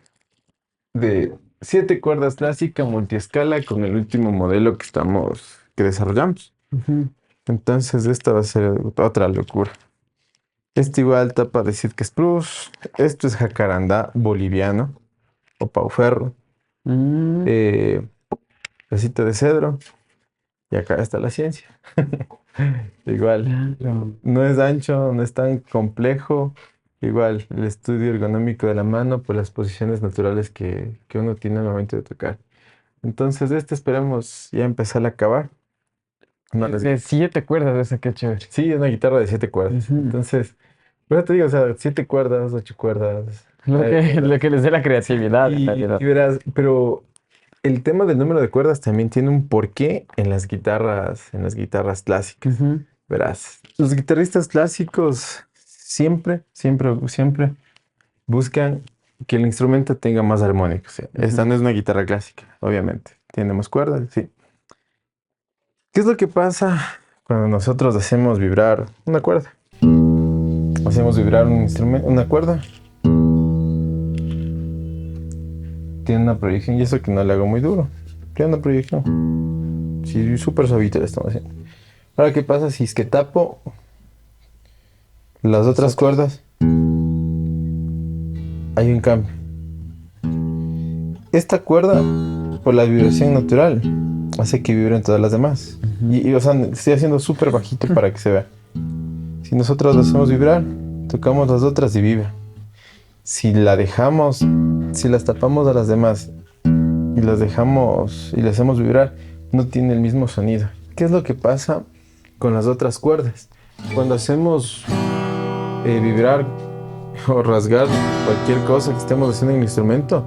[SPEAKER 2] de 7 cuerdas clásica multiescala con el último modelo que desarrollamos.
[SPEAKER 1] Ujú.
[SPEAKER 2] Entonces esta va a ser otra locura. Este igual tapa de Sitka Spruce. Esto es jacarandá boliviano o pauferro.
[SPEAKER 1] Mm.
[SPEAKER 2] Eh, Placito de cedro. Y acá está la ciencia. Igual.
[SPEAKER 1] Claro.
[SPEAKER 2] No es ancho, no es tan complejo. Igual, el estudio ergonómico de la mano por las posiciones naturales que uno tiene al momento de tocar. Entonces, de este esperamos ya empezar a acabar. No les-
[SPEAKER 1] De 7 cuerdas, esa qué chévere.
[SPEAKER 2] Sí, es una guitarra de 7 cuerdas.
[SPEAKER 1] Ujú.
[SPEAKER 2] Entonces, por eso te digo, o sea, 7 cuerdas, 8 cuerdas,
[SPEAKER 1] Lo
[SPEAKER 2] 9 cuerdas.
[SPEAKER 1] lo que les dé la creatividad, en
[SPEAKER 2] Y
[SPEAKER 1] realidad.
[SPEAKER 2] verás, pero el tema del número de cuerdas también tiene un porqué en las guitarras clásicas.
[SPEAKER 1] Ujú.
[SPEAKER 2] Verás, los guitarristas clásicos siempre buscan que el instrumento tenga más armónicos. ¿Sí? Esta
[SPEAKER 1] Ujú.
[SPEAKER 2] no es una guitarra clásica, obviamente. Tiene más cuerdas, sí. ¿Qué es lo que pasa cuando nosotros hacemos vibrar una cuerda? Hacemos vibrar un instrumento, una cuerda, tiene una proyección y eso que no le hago muy duro. Tiene una proyección. Sí, súper suavito le estamos haciendo. Ahora, ¿qué pasa si es que tapo las otras cuerdas? Hay un cambio. Esta cuerda, por la vibración natural, hace que vibren todas las demás.
[SPEAKER 1] Ujú.
[SPEAKER 2] O sea, estoy haciendo súper bajito para que se vea. Si nosotros la hacemos vibrar, tocamos las otras y vibra. Si la dejamos, si las tapamos a las demás y las dejamos y las hacemos vibrar, no tiene el mismo sonido. ¿Qué es lo que pasa con las otras cuerdas? Cuando hacemos vibrar o rasgar cualquier cosa que estemos haciendo en el instrumento,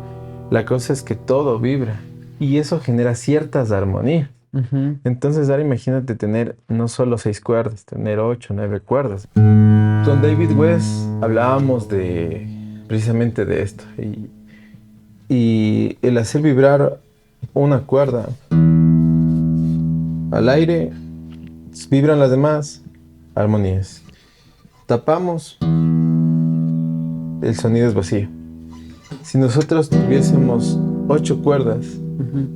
[SPEAKER 2] la cosa es que todo vibra y eso genera ciertas armonías.
[SPEAKER 1] Ujú.
[SPEAKER 2] Entonces ahora imagínate tener no solo 6 cuerdas, tener 8, 9 cuerdas. Con David West hablábamos precisamente de esto y el hacer vibrar una cuerda al aire, vibran las demás armonías. Tapamos, el sonido es vacío. Si nosotros tuviésemos 8 cuerdas,
[SPEAKER 1] Ujú.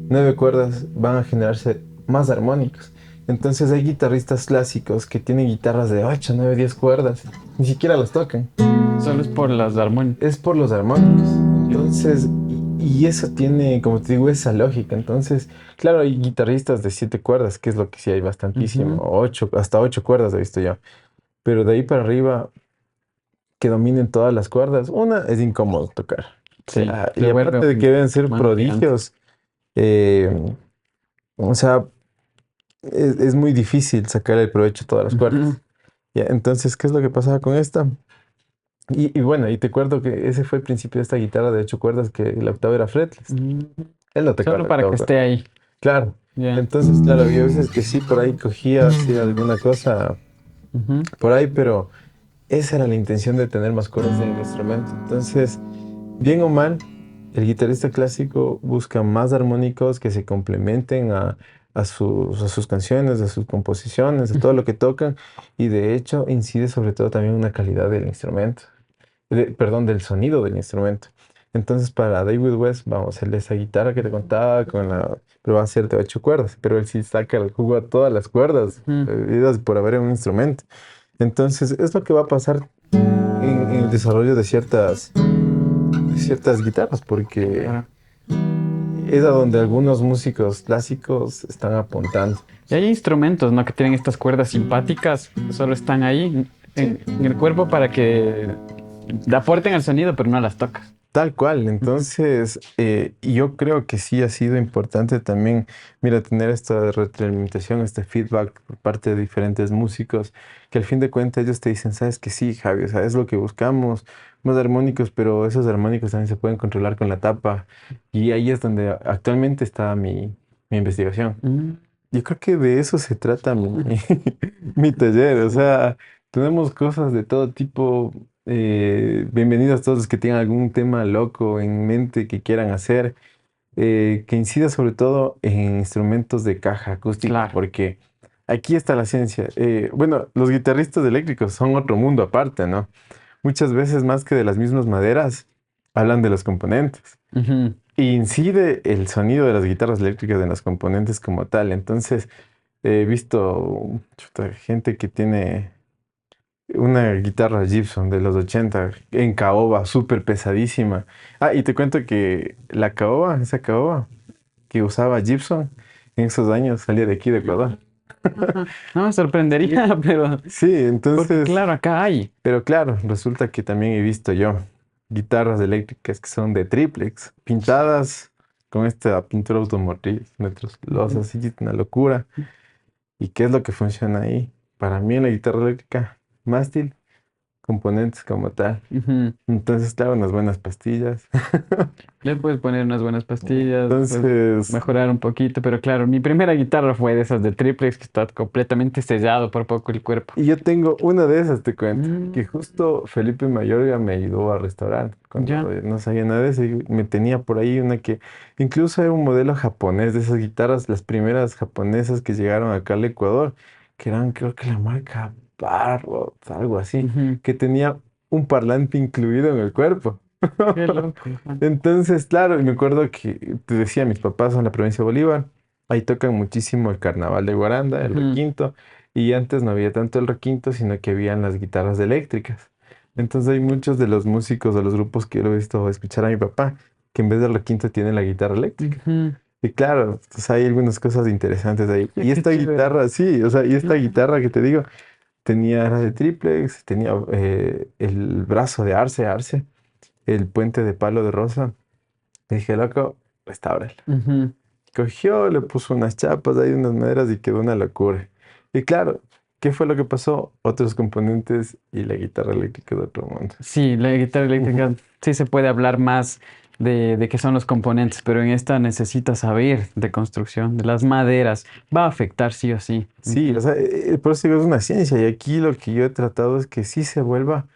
[SPEAKER 2] 9 cuerdas van a generarse más armónicos. Entonces hay guitarristas clásicos que tienen guitarras de 8, 9, 10 cuerdas. Ni siquiera las tocan.
[SPEAKER 1] Solo es por las armónicas.
[SPEAKER 2] Es por los armónicos. Entonces, y eso tiene, como te digo, esa lógica. Entonces, claro, hay guitarristas de 7 cuerdas, que es lo que sí hay bastantísimo.
[SPEAKER 1] Ujú.
[SPEAKER 2] 8, hasta 8 cuerdas he visto yo. Pero de ahí para arriba, que dominen todas las cuerdas, una es incómodo tocar. O
[SPEAKER 1] Sí,
[SPEAKER 2] sea, y
[SPEAKER 1] se vuelve
[SPEAKER 2] aparte de que deben ser
[SPEAKER 1] mano gigante.
[SPEAKER 2] prodigios, eh, o sea, es muy difícil sacar el provecho a todas las
[SPEAKER 1] Ujú.
[SPEAKER 2] cuerdas. Ya, entonces, ¿qué es lo que pasaba con esta? Y bueno, y te acuerdo que ese fue el principio de esta guitarra de 8 cuerdas, que la octava era fretless.
[SPEAKER 1] Mm.
[SPEAKER 2] Él no tocaba
[SPEAKER 1] Solo
[SPEAKER 2] la
[SPEAKER 1] para
[SPEAKER 2] octava
[SPEAKER 1] que
[SPEAKER 2] cuerda.
[SPEAKER 1] esté ahí.
[SPEAKER 2] Claro.
[SPEAKER 1] Ya.
[SPEAKER 2] Entonces, claro, había veces que sí, por ahí cogía así alguna cosa
[SPEAKER 1] Ujú.
[SPEAKER 2] por ahí, pero esa era la intención de tener más cuerdas en el instrumento. Entonces, bien o mal, el guitarrista clásico busca más armónicos que se complementen a sus canciones, a sus composiciones, a todo lo que tocan, y de hecho incide sobre todo también en la calidad del instrumento, perdón, del sonido del instrumento. Entonces, para David West, vamos a hacerle esa guitarra que te contaba, pero va a ser de 8 cuerdas, pero él sí saca el jugo a todas las cuerdas,
[SPEAKER 1] Ujú.
[SPEAKER 2] habidas por haber en un instrumento. Entonces, es lo que va a pasar en el desarrollo de ciertas guitarras, porque
[SPEAKER 1] Claro.
[SPEAKER 2] es a donde algunos músicos clásicos están apuntando.
[SPEAKER 1] Y hay instrumentos, ¿no? Que tienen estas cuerdas simpáticas, que solo están ahí
[SPEAKER 2] Sí.
[SPEAKER 1] en el cuerpo para que aporten al sonido, pero no las tocas.
[SPEAKER 2] Tal cual,
[SPEAKER 1] Ujú.
[SPEAKER 2] entonces y yo creo que sí ha sido importante también, mira, tener esta retroalimentación, este feedback por parte de diferentes músicos, que al fin de cuentas ellos te dicen, sabes que sí, Javi, o sea, es lo que buscamos, más armónicos, pero esos armónicos también se pueden controlar con la tapa, y ahí es donde actualmente está mi investigación.
[SPEAKER 1] Mm.
[SPEAKER 2] Yo creo que de eso se trata mi taller. O sea, tenemos cosas de todo tipo. Bienvenidos todos los que tengan algún tema loco en mente que quieran hacer, que incida sobre todo en instrumentos de caja acústica,
[SPEAKER 1] Claro.
[SPEAKER 2] porque aquí está la ciencia. Bueno, los guitarristas eléctricos son otro mundo aparte, ¿no? Muchas veces más que de las mismas maderas, hablan de los componentes.
[SPEAKER 1] Ujú.
[SPEAKER 2] Incide el sonido de las guitarras eléctricas en los componentes como tal. Entonces, he visto chuta, gente que tiene una guitarra Gibson de los 80 en caoba, súper pesadísima. Ah, y te cuento que la caoba, esa caoba que usaba Gibson en esos años salía de aquí de Ecuador.
[SPEAKER 1] Ajá. No me sorprendería, pero
[SPEAKER 2] Sí,
[SPEAKER 1] porque
[SPEAKER 2] entonces,
[SPEAKER 1] claro, acá hay.
[SPEAKER 2] pero claro, resulta que también he visto yo guitarras eléctricas que son de triplex, pintadas con esta pintura automotriz, metros
[SPEAKER 1] Ujú.
[SPEAKER 2] así, una locura. ¿Y qué es lo que funciona ahí? Para mí en la guitarra eléctrica, mástil, componentes como tal.
[SPEAKER 1] Ujú.
[SPEAKER 2] Entonces, claro, unas buenas pastillas.
[SPEAKER 1] Le puedes poner unas buenas pastillas, puedes
[SPEAKER 2] Entonces,
[SPEAKER 1] mejorar un poquito, pero claro, mi primera guitarra fue de esas de triplex que está completamente sellado por poco el cuerpo.
[SPEAKER 2] y yo tengo una de esas, te cuento, que
[SPEAKER 1] Mm.
[SPEAKER 2] justo Felipe Mayorga me ayudó a restaurar cuando
[SPEAKER 1] Ya.
[SPEAKER 2] no sabía nada de eso. Y me tenía por ahí una que incluso era un modelo japonés de esas guitarras, las primeras japonesas que llegaron acá al Ecuador, que eran creo que la marca Barro, algo así,
[SPEAKER 1] Ujú.
[SPEAKER 2] que tenía un parlante incluido en el cuerpo.
[SPEAKER 1] Qué loco. Ajá.
[SPEAKER 2] Entonces, claro, y me acuerdo que te decía, mis papás son de la provincia de Bolívar, ahí tocan muchísimo el carnaval de Guaranda, el
[SPEAKER 1] Ujú.
[SPEAKER 2] requinto, y antes no había tanto el requinto, sino que habían las guitarras eléctricas. Entonces hay muchos de los músicos de los grupos que yo lo he visto escuchar a mi papá, que en vez del requinto tienen la guitarra eléctrica.
[SPEAKER 1] Ujú.
[SPEAKER 2] Y claro, pues hay algunas cosas interesantes ahí. Y
[SPEAKER 1] Qué
[SPEAKER 2] esta
[SPEAKER 1] chévere.
[SPEAKER 2] guitarra, sí, o sea, y esta
[SPEAKER 1] Ujú.
[SPEAKER 2] guitarra que te digo, era de triplex, tenía el brazo de arce, el puente de palo de rosa. Le dije, loco, restábrala.
[SPEAKER 1] Ujú.
[SPEAKER 2] Cogió, le puso unas chapas, ahí unas maderas y quedó una locura. Y claro, ¿qué fue lo que pasó? Otros componentes y la guitarra eléctrica de otro mundo.
[SPEAKER 1] Sí, la guitarra
[SPEAKER 2] Ujú.
[SPEAKER 1] eléctrica sí se puede hablar más de qué son los componentes, pero en esta necesitas saber de construcción, de las maderas. Va a afectar sí o sí.
[SPEAKER 2] Sí, o
[SPEAKER 1] Ujú.
[SPEAKER 2] sea, por eso digo, es una ciencia. Y aquí lo que yo he tratado es que sí se vuelva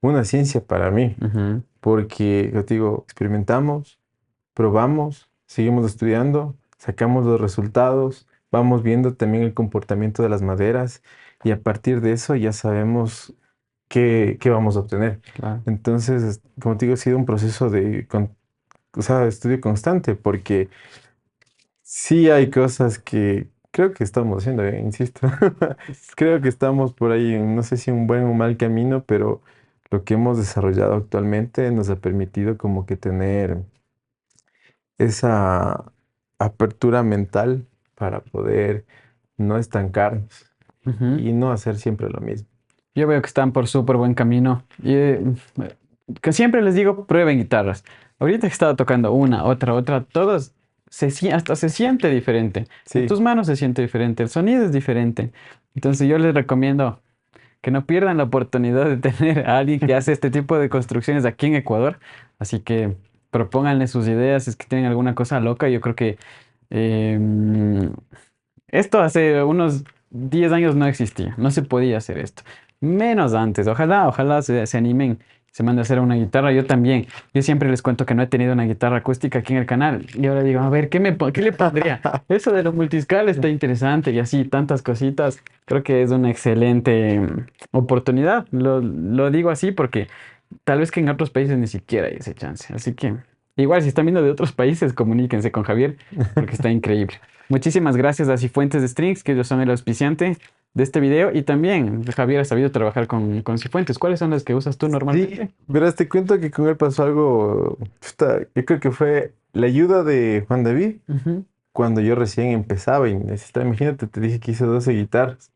[SPEAKER 2] una ciencia para mí.
[SPEAKER 1] Ujú.
[SPEAKER 2] Porque, yo te digo, experimentamos, probamos, seguimos estudiando, sacamos los resultados, vamos viendo también el comportamiento de las maderas y a partir de eso ya sabemos qué vamos a obtener.
[SPEAKER 1] Claro.
[SPEAKER 2] Entonces, como te digo, ha sido un proceso o sea, de estudio constante porque sí hay cosas que creo que estamos haciendo bien, insisto. Creo que estamos por ahí en, no sé si un buen o mal camino, pero lo que hemos desarrollado actualmente nos ha permitido como que tener esa apertura mental para poder no estancarnos
[SPEAKER 1] Ujú.
[SPEAKER 2] y no hacer siempre lo mismo.
[SPEAKER 1] Yo veo que están por súper buen camino. Y que siempre les digo, prueben guitarras. Ahorita que he estado tocando una, otra, todos hasta se siente diferente. En
[SPEAKER 2] Sí,
[SPEAKER 1] tus manos se siente diferente, el sonido es diferente. Entonces yo les recomiendo que no pierdan la oportunidad de tener a alguien que hace este tipo de construcciones aquí en Ecuador. Así que propónganle sus ideas, si es que tienen alguna cosa loca. Yo creo que em, esto hace unos 10 años no existía, no se podía hacer esto. menos antes. Ojalá se animen, se manden a hacer una guitarra. Yo también. Yo siempre les cuento que no he tenido una guitarra acústica aquí en el canal. Y ahora digo, a ver, ¿qué le pondría? Eso de los multiscal está interesante y así, tantas cositas. Creo que es una excelente oportunidad. Lo digo así porque tal vez que en otros países ni siquiera hay ese chance. Así que igual, si están viendo de otros países, comuníquense con Javier porque está increíble. Muchísimas gracias a Cifuentes de Strings, que ellos son el auspiciante de este video. Y también Javier ha sabido trabajar con Cifuentes. ¿Cuáles son las que usas tú
[SPEAKER 2] Sí,
[SPEAKER 1] normalmente?
[SPEAKER 2] verás, te cuento que con él pasó algo, puta, yo creo que fue la ayuda de Juan David
[SPEAKER 1] Ujú.
[SPEAKER 2] cuando yo recién empezaba y necesitaba, imagínate, te dije que hice 12 guitarras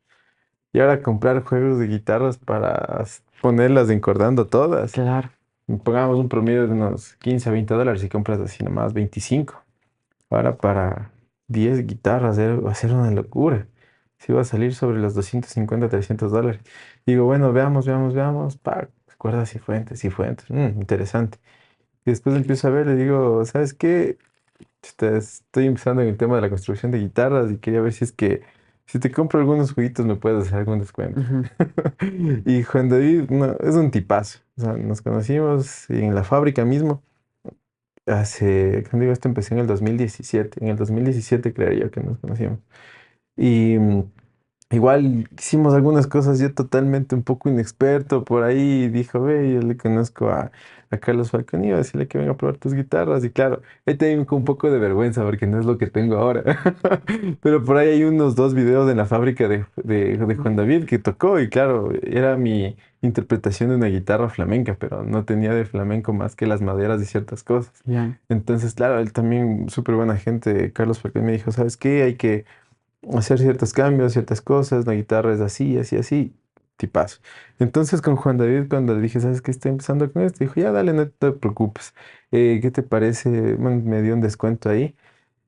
[SPEAKER 2] y ahora comprar juegos de guitarras para ponerlas encordando todas.
[SPEAKER 1] Claro,
[SPEAKER 2] Pongamos un promedio de unos 15 a $20 y compras así nomás 25. Ahora para 10 guitarras va a ser una locura. Si va a salir sobre los 250 $300. Digo, bueno, veamos. Pa, cuerdas y fuentes. Interesante. Y después empiezo a ver, le digo, ¿sabes qué? Estoy empezando en el tema de la construcción de guitarras y quería ver si es que si te compro algunos jueguitos me puedes hacer algún descuento.
[SPEAKER 1] ujú,
[SPEAKER 2] Y Juan David no, es un tipazo. O sea, nos conocimos en la fábrica mismo. Cuando digo esto, empecé en el 2017. En el 2017 creería que nos conocimos. Y igual hicimos algunas cosas, yo totalmente un poco inexperto por ahí. Dijo, ve, yo le conozco a Carlos Falcón y iba a decirle que venga a probar tus guitarras. Y claro, él tenía un poco de vergüenza porque no es lo que tengo ahora. Pero por ahí hay unos dos videos en la fábrica de
[SPEAKER 1] ujú.
[SPEAKER 2] Juan David que tocó. Y claro, era mi interpretación de una guitarra flamenca, pero no tenía de flamenco más que las maderas y ciertas cosas.
[SPEAKER 1] Ya.
[SPEAKER 2] Entonces, claro, él también, súper buena gente, Carlos Falcón, me dijo, ¿sabes qué? Hay que hacer ciertos cambios, ciertas cosas, la guitarra es así, así, así, tipazo. Entonces con Juan David, cuando le dije, ¿sabes qué? Estoy empezando con esto, dijo, ya dale, no te preocupes. ¿Qué te parece? Bueno, me dio un descuento ahí.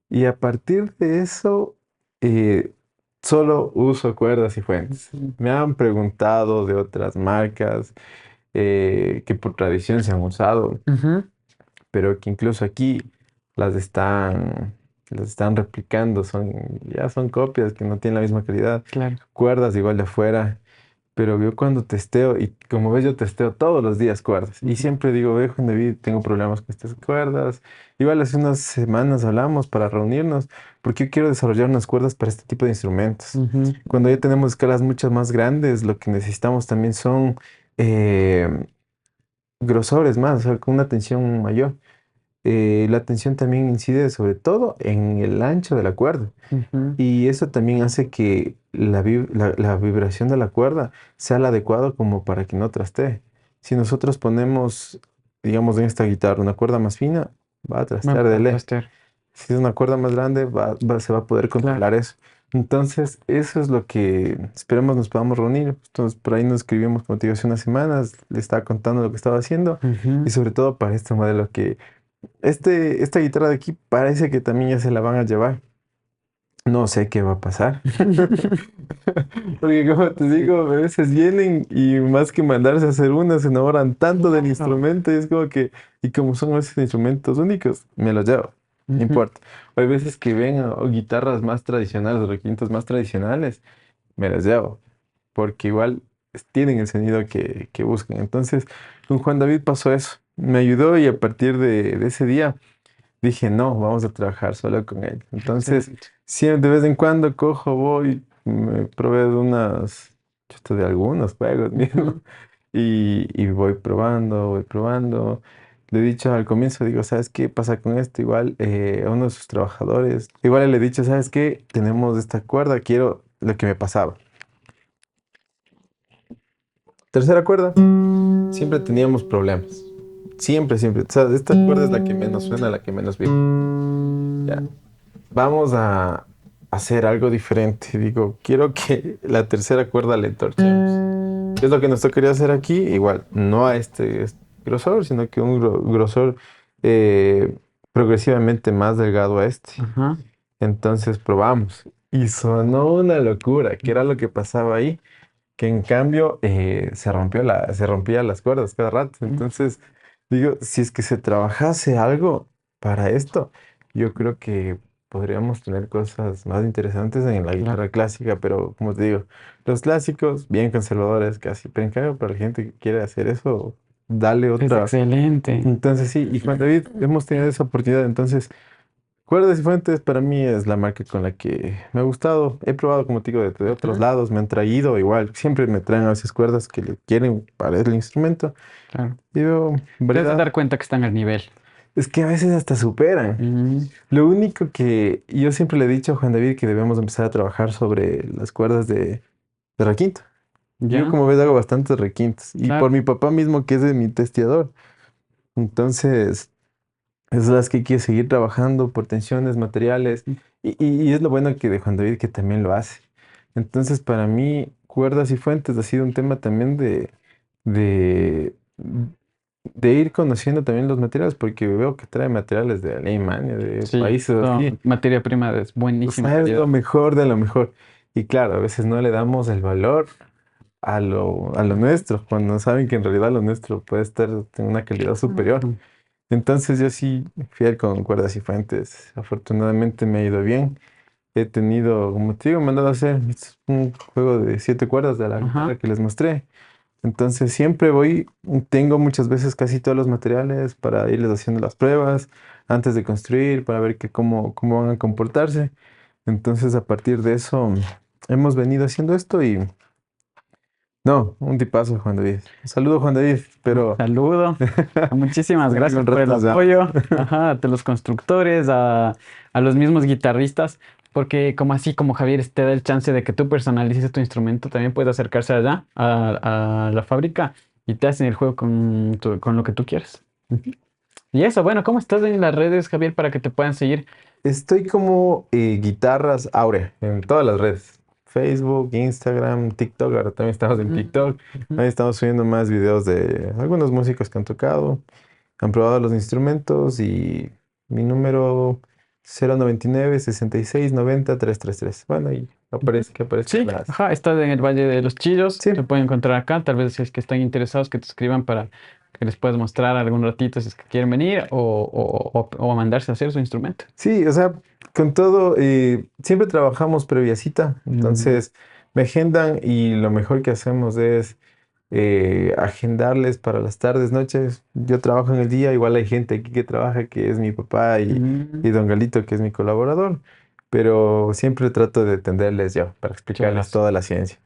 [SPEAKER 2] Y a partir de eso, eh, solo uso cuerdas y fuentes.
[SPEAKER 1] Ujú,
[SPEAKER 2] Me han preguntado de otras marcas que por tradición se han usado,
[SPEAKER 1] ujú,
[SPEAKER 2] pero que incluso aquí las están, las están replicando, ya son copias que no tienen la misma calidad,
[SPEAKER 1] claro.
[SPEAKER 2] cuerdas igual de afuera, pero yo cuando testeo, y como ves yo testeo todos los días cuerdas, y
[SPEAKER 1] Ujú,
[SPEAKER 2] siempre digo, ve Juan David, tengo problemas con estas cuerdas, igual hace unas semanas hablamos para reunirnos, porque yo quiero desarrollar unas cuerdas para este tipo de instrumentos.
[SPEAKER 1] ujú,
[SPEAKER 2] Cuando ya tenemos escalas mucho más grandes, lo que necesitamos también son eh, grosores más, o sea, con una tensión mayor. La tensión también incide sobre todo en el ancho de la cuerda
[SPEAKER 1] ujú.
[SPEAKER 2] y eso también hace que la vibración de la cuerda sea la adecuada como para que no trastee. Si nosotros ponemos, digamos, en esta guitarra una cuerda más fina, va a
[SPEAKER 1] Va
[SPEAKER 2] trastear de
[SPEAKER 1] a
[SPEAKER 2] ley.
[SPEAKER 1] trastear.
[SPEAKER 2] Si es una cuerda más grande, se va a poder
[SPEAKER 1] Claro.
[SPEAKER 2] controlar eso. Entonces, eso es lo que esperemos nos podamos reunir. Entonces, por ahí nos escribimos, como te digo, hace unas semanas, le estaba contando lo que estaba haciendo y
[SPEAKER 1] Ujú.
[SPEAKER 2] sobre todo para este modelo que esta guitarra de aquí parece que también ya se la van a llevar. No sé qué va a pasar. Porque como te
[SPEAKER 1] Sí.
[SPEAKER 2] digo, a veces vienen y más que mandarse a hacer una, se enamoran tanto del
[SPEAKER 1] Claro.
[SPEAKER 2] instrumento y es como que, y como son esos instrumentos únicos, me los llevo. No
[SPEAKER 1] Ujú.
[SPEAKER 2] importa. O hay veces que ven o guitarras más tradicionales o requintos más tradicionales, me las llevo. Porque igual tienen el sonido que buscan. Entonces, con Juan David pasó eso. Me ayudó y a partir de ese día dije, no, vamos a trabajar solo con él. Entonces,
[SPEAKER 1] Excelente.
[SPEAKER 2] siempre de vez en cuando cojo, voy, me proveo de de algunos juegos mismo,
[SPEAKER 1] Ujú.
[SPEAKER 2] y voy probando, voy probando. Le he dicho al comienzo, digo, ¿sabes qué pasa con esto? Igual a uno de sus trabajadores, igual le he dicho, ¿sabes qué? Tenemos esta cuerda, quiero lo que me pasaba. Tercera cuerda, siempre teníamos problemas. Siempre. O sea, esta cuerda es la que menos suena, la que menos vibra. Ya. Vamos a hacer algo diferente. Digo, quiero que la tercera cuerda le entorchemos. ¿Qué es lo que nos tocaría hacer aquí? Igual, no a este grosor, sino que un grosor eh, progresivamente más delgado a este.
[SPEAKER 1] Ajá.
[SPEAKER 2] Entonces probamos. Y sonó una locura. ¿Qué era lo que pasaba ahí? Que en cambio se rompían las cuerdas cada rato.
[SPEAKER 1] Ujú.
[SPEAKER 2] Entonces, digo, si es que se trabajase algo para esto, yo creo que podríamos tener cosas más interesantes en la
[SPEAKER 1] Claro.
[SPEAKER 2] guitarra clásica, pero como te digo, los clásicos, bien conservadores casi, pero en cambio para la gente que quiere hacer eso, dale
[SPEAKER 1] Es
[SPEAKER 2] otra.
[SPEAKER 1] excelente.
[SPEAKER 2] Entonces sí, y Juan David, hemos tenido esa oportunidad, entonces Cuerdas y Fuentes para mí es la marca con la que me ha gustado. He probado, como te digo, de otros
[SPEAKER 1] Ujú,
[SPEAKER 2] lados, me han traído igual. Siempre me traen a veces cuerdas que le quieren para el instrumento.
[SPEAKER 1] claro.
[SPEAKER 2] Y veo
[SPEAKER 1] Te has de
[SPEAKER 2] variedad.
[SPEAKER 1] dar cuenta que están al nivel.
[SPEAKER 2] Es que a veces hasta superan.
[SPEAKER 1] Mm,
[SPEAKER 2] Lo único que yo siempre le he dicho a Juan David que debemos empezar a trabajar sobre las cuerdas de requinto. Yo,
[SPEAKER 1] ya,
[SPEAKER 2] como ves, hago bastantes requintos. Y por
[SPEAKER 1] claro.
[SPEAKER 2] mi papá mismo, que es de mi testeador. Entonces, es las que hay que seguir trabajando por tensiones, materiales. Y es lo bueno que de Juan David que también lo hace. Entonces, para mí, cuerdas y fuentes ha sido un tema también de, de ir conociendo también los materiales, porque veo que trae materiales de Alemania, de
[SPEAKER 1] Sí,
[SPEAKER 2] países así.
[SPEAKER 1] materia prima de
[SPEAKER 2] O
[SPEAKER 1] buenísima
[SPEAKER 2] sea, es lo
[SPEAKER 1] calidad.
[SPEAKER 2] mejor de lo mejor. Y claro, a veces no le damos el valor a lo nuestro, cuando saben que en realidad lo nuestro puede estar en una calidad superior.
[SPEAKER 1] Mm,
[SPEAKER 2] Entonces yo sí, fiel con cuerdas y fuentes. Afortunadamente me ha ido bien. He tenido, como te digo, me han dado a hacer un juego de 7 cuerdas de la
[SPEAKER 1] ajá.
[SPEAKER 2] guitarra que les mostré. Entonces siempre voy, tengo muchas veces casi todos los materiales para irles haciendo las pruebas antes de construir, para ver cómo van a comportarse. Entonces a partir de eso hemos venido haciendo esto y no, un tipazo Juan David. Un saludo Juan David, pero
[SPEAKER 1] Saludo. Muchísimas
[SPEAKER 2] en
[SPEAKER 1] gracias
[SPEAKER 2] algún
[SPEAKER 1] por
[SPEAKER 2] rato
[SPEAKER 1] el
[SPEAKER 2] nos veamos.
[SPEAKER 1] apoyo. Ajá, a los constructores, a los mismos guitarristas, porque como así como Javier te da el chance de que tú personalices tu instrumento, también puedes acercarse allá a la fábrica y te hacen el juego con lo que tú quieras. Ujú. Y eso, bueno, ¿cómo estás en las redes, Javier, para que te puedan seguir?
[SPEAKER 2] Estoy como Guitarras Aurea en todas las redes. Facebook, Instagram, TikTok. Ahora también estamos en
[SPEAKER 1] Mm,
[SPEAKER 2] TikTok.
[SPEAKER 1] ujú.
[SPEAKER 2] Ahí estamos subiendo más videos de algunos músicos que han tocado, han probado los instrumentos y mi número 099 66 90 333. Bueno, ahí
[SPEAKER 1] Ujú.
[SPEAKER 2] aparece que aparezcan
[SPEAKER 1] Sí,
[SPEAKER 2] las.
[SPEAKER 1] ajá, está en el Valle de los Chillos,
[SPEAKER 2] Sí,
[SPEAKER 1] te pueden encontrar acá, tal vez si es que están interesados que te escriban para que les puedas mostrar algún ratito si es que quieren venir o mandarse a hacer su instrumento.
[SPEAKER 2] sí, o sea, con todo, siempre trabajamos previa cita,
[SPEAKER 1] Mm,
[SPEAKER 2] entonces me agendan y lo mejor que hacemos es agendarles para las tardes, noches. Yo trabajo en el día, igual hay gente aquí que trabaja, que es mi papá y
[SPEAKER 1] mm,
[SPEAKER 2] don Galito, que es mi colaborador, pero siempre trato de atenderles yo para explicarles
[SPEAKER 1] chéverazo.
[SPEAKER 2] toda la ciencia.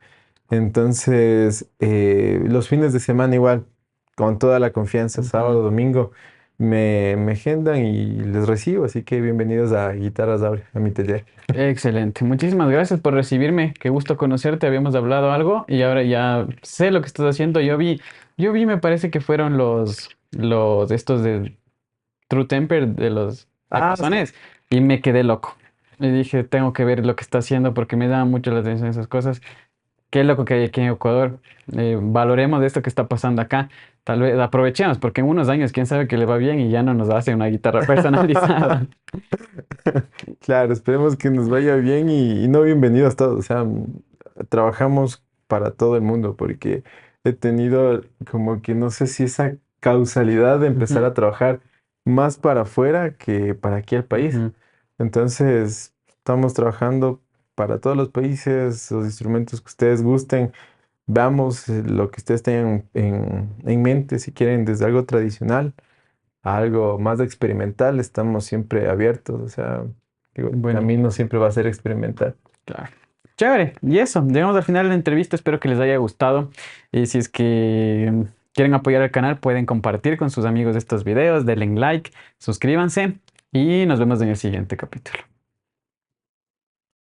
[SPEAKER 2] Entonces, los fines de semana igual, con toda la confianza, sábado,
[SPEAKER 1] Ujú.
[SPEAKER 2] domingo, me agendan y les recibo, así que bienvenidos a Guitarras Aurea, a mi taller.
[SPEAKER 1] Excelente, muchísimas gracias por recibirme, qué gusto conocerte, habíamos hablado algo y ahora ya sé lo que estás haciendo. Yo vi, me parece que fueron los estos de True Temper de los
[SPEAKER 2] Ah, sí.
[SPEAKER 1] tacones y me quedé loco. Y dije, tengo que ver lo que está haciendo porque me llama mucho la atención esas cosas. Qué loco que hay aquí en Ecuador. Valoremos de esto que está pasando acá. Tal vez aprovechemos porque en unos años quién sabe que le va bien y ya no nos hace una guitarra personalizada.
[SPEAKER 2] Claro, esperemos que nos vaya bien y no bienvenidos todos. O sea, trabajamos para todo el mundo porque he tenido como que no sé si esa causalidad de empezar
[SPEAKER 1] Ujú,
[SPEAKER 2] a trabajar más para afuera que para aquí al país.
[SPEAKER 1] ujú.
[SPEAKER 2] Entonces, estamos trabajando para todos los países, los instrumentos que ustedes gusten. Veamos lo que ustedes tengan en mente, si quieren desde algo tradicional a algo más experimental, estamos siempre abiertos, o sea, digo, el
[SPEAKER 1] Bueno.
[SPEAKER 2] camino siempre va a ser experimental.
[SPEAKER 1] Claro. Chévere. Y eso, llegamos al final de la entrevista. Espero que les haya gustado. Y si es que quieren apoyar al canal, pueden compartir con sus amigos estos videos, denle like, suscríbanse y nos vemos en el siguiente capítulo.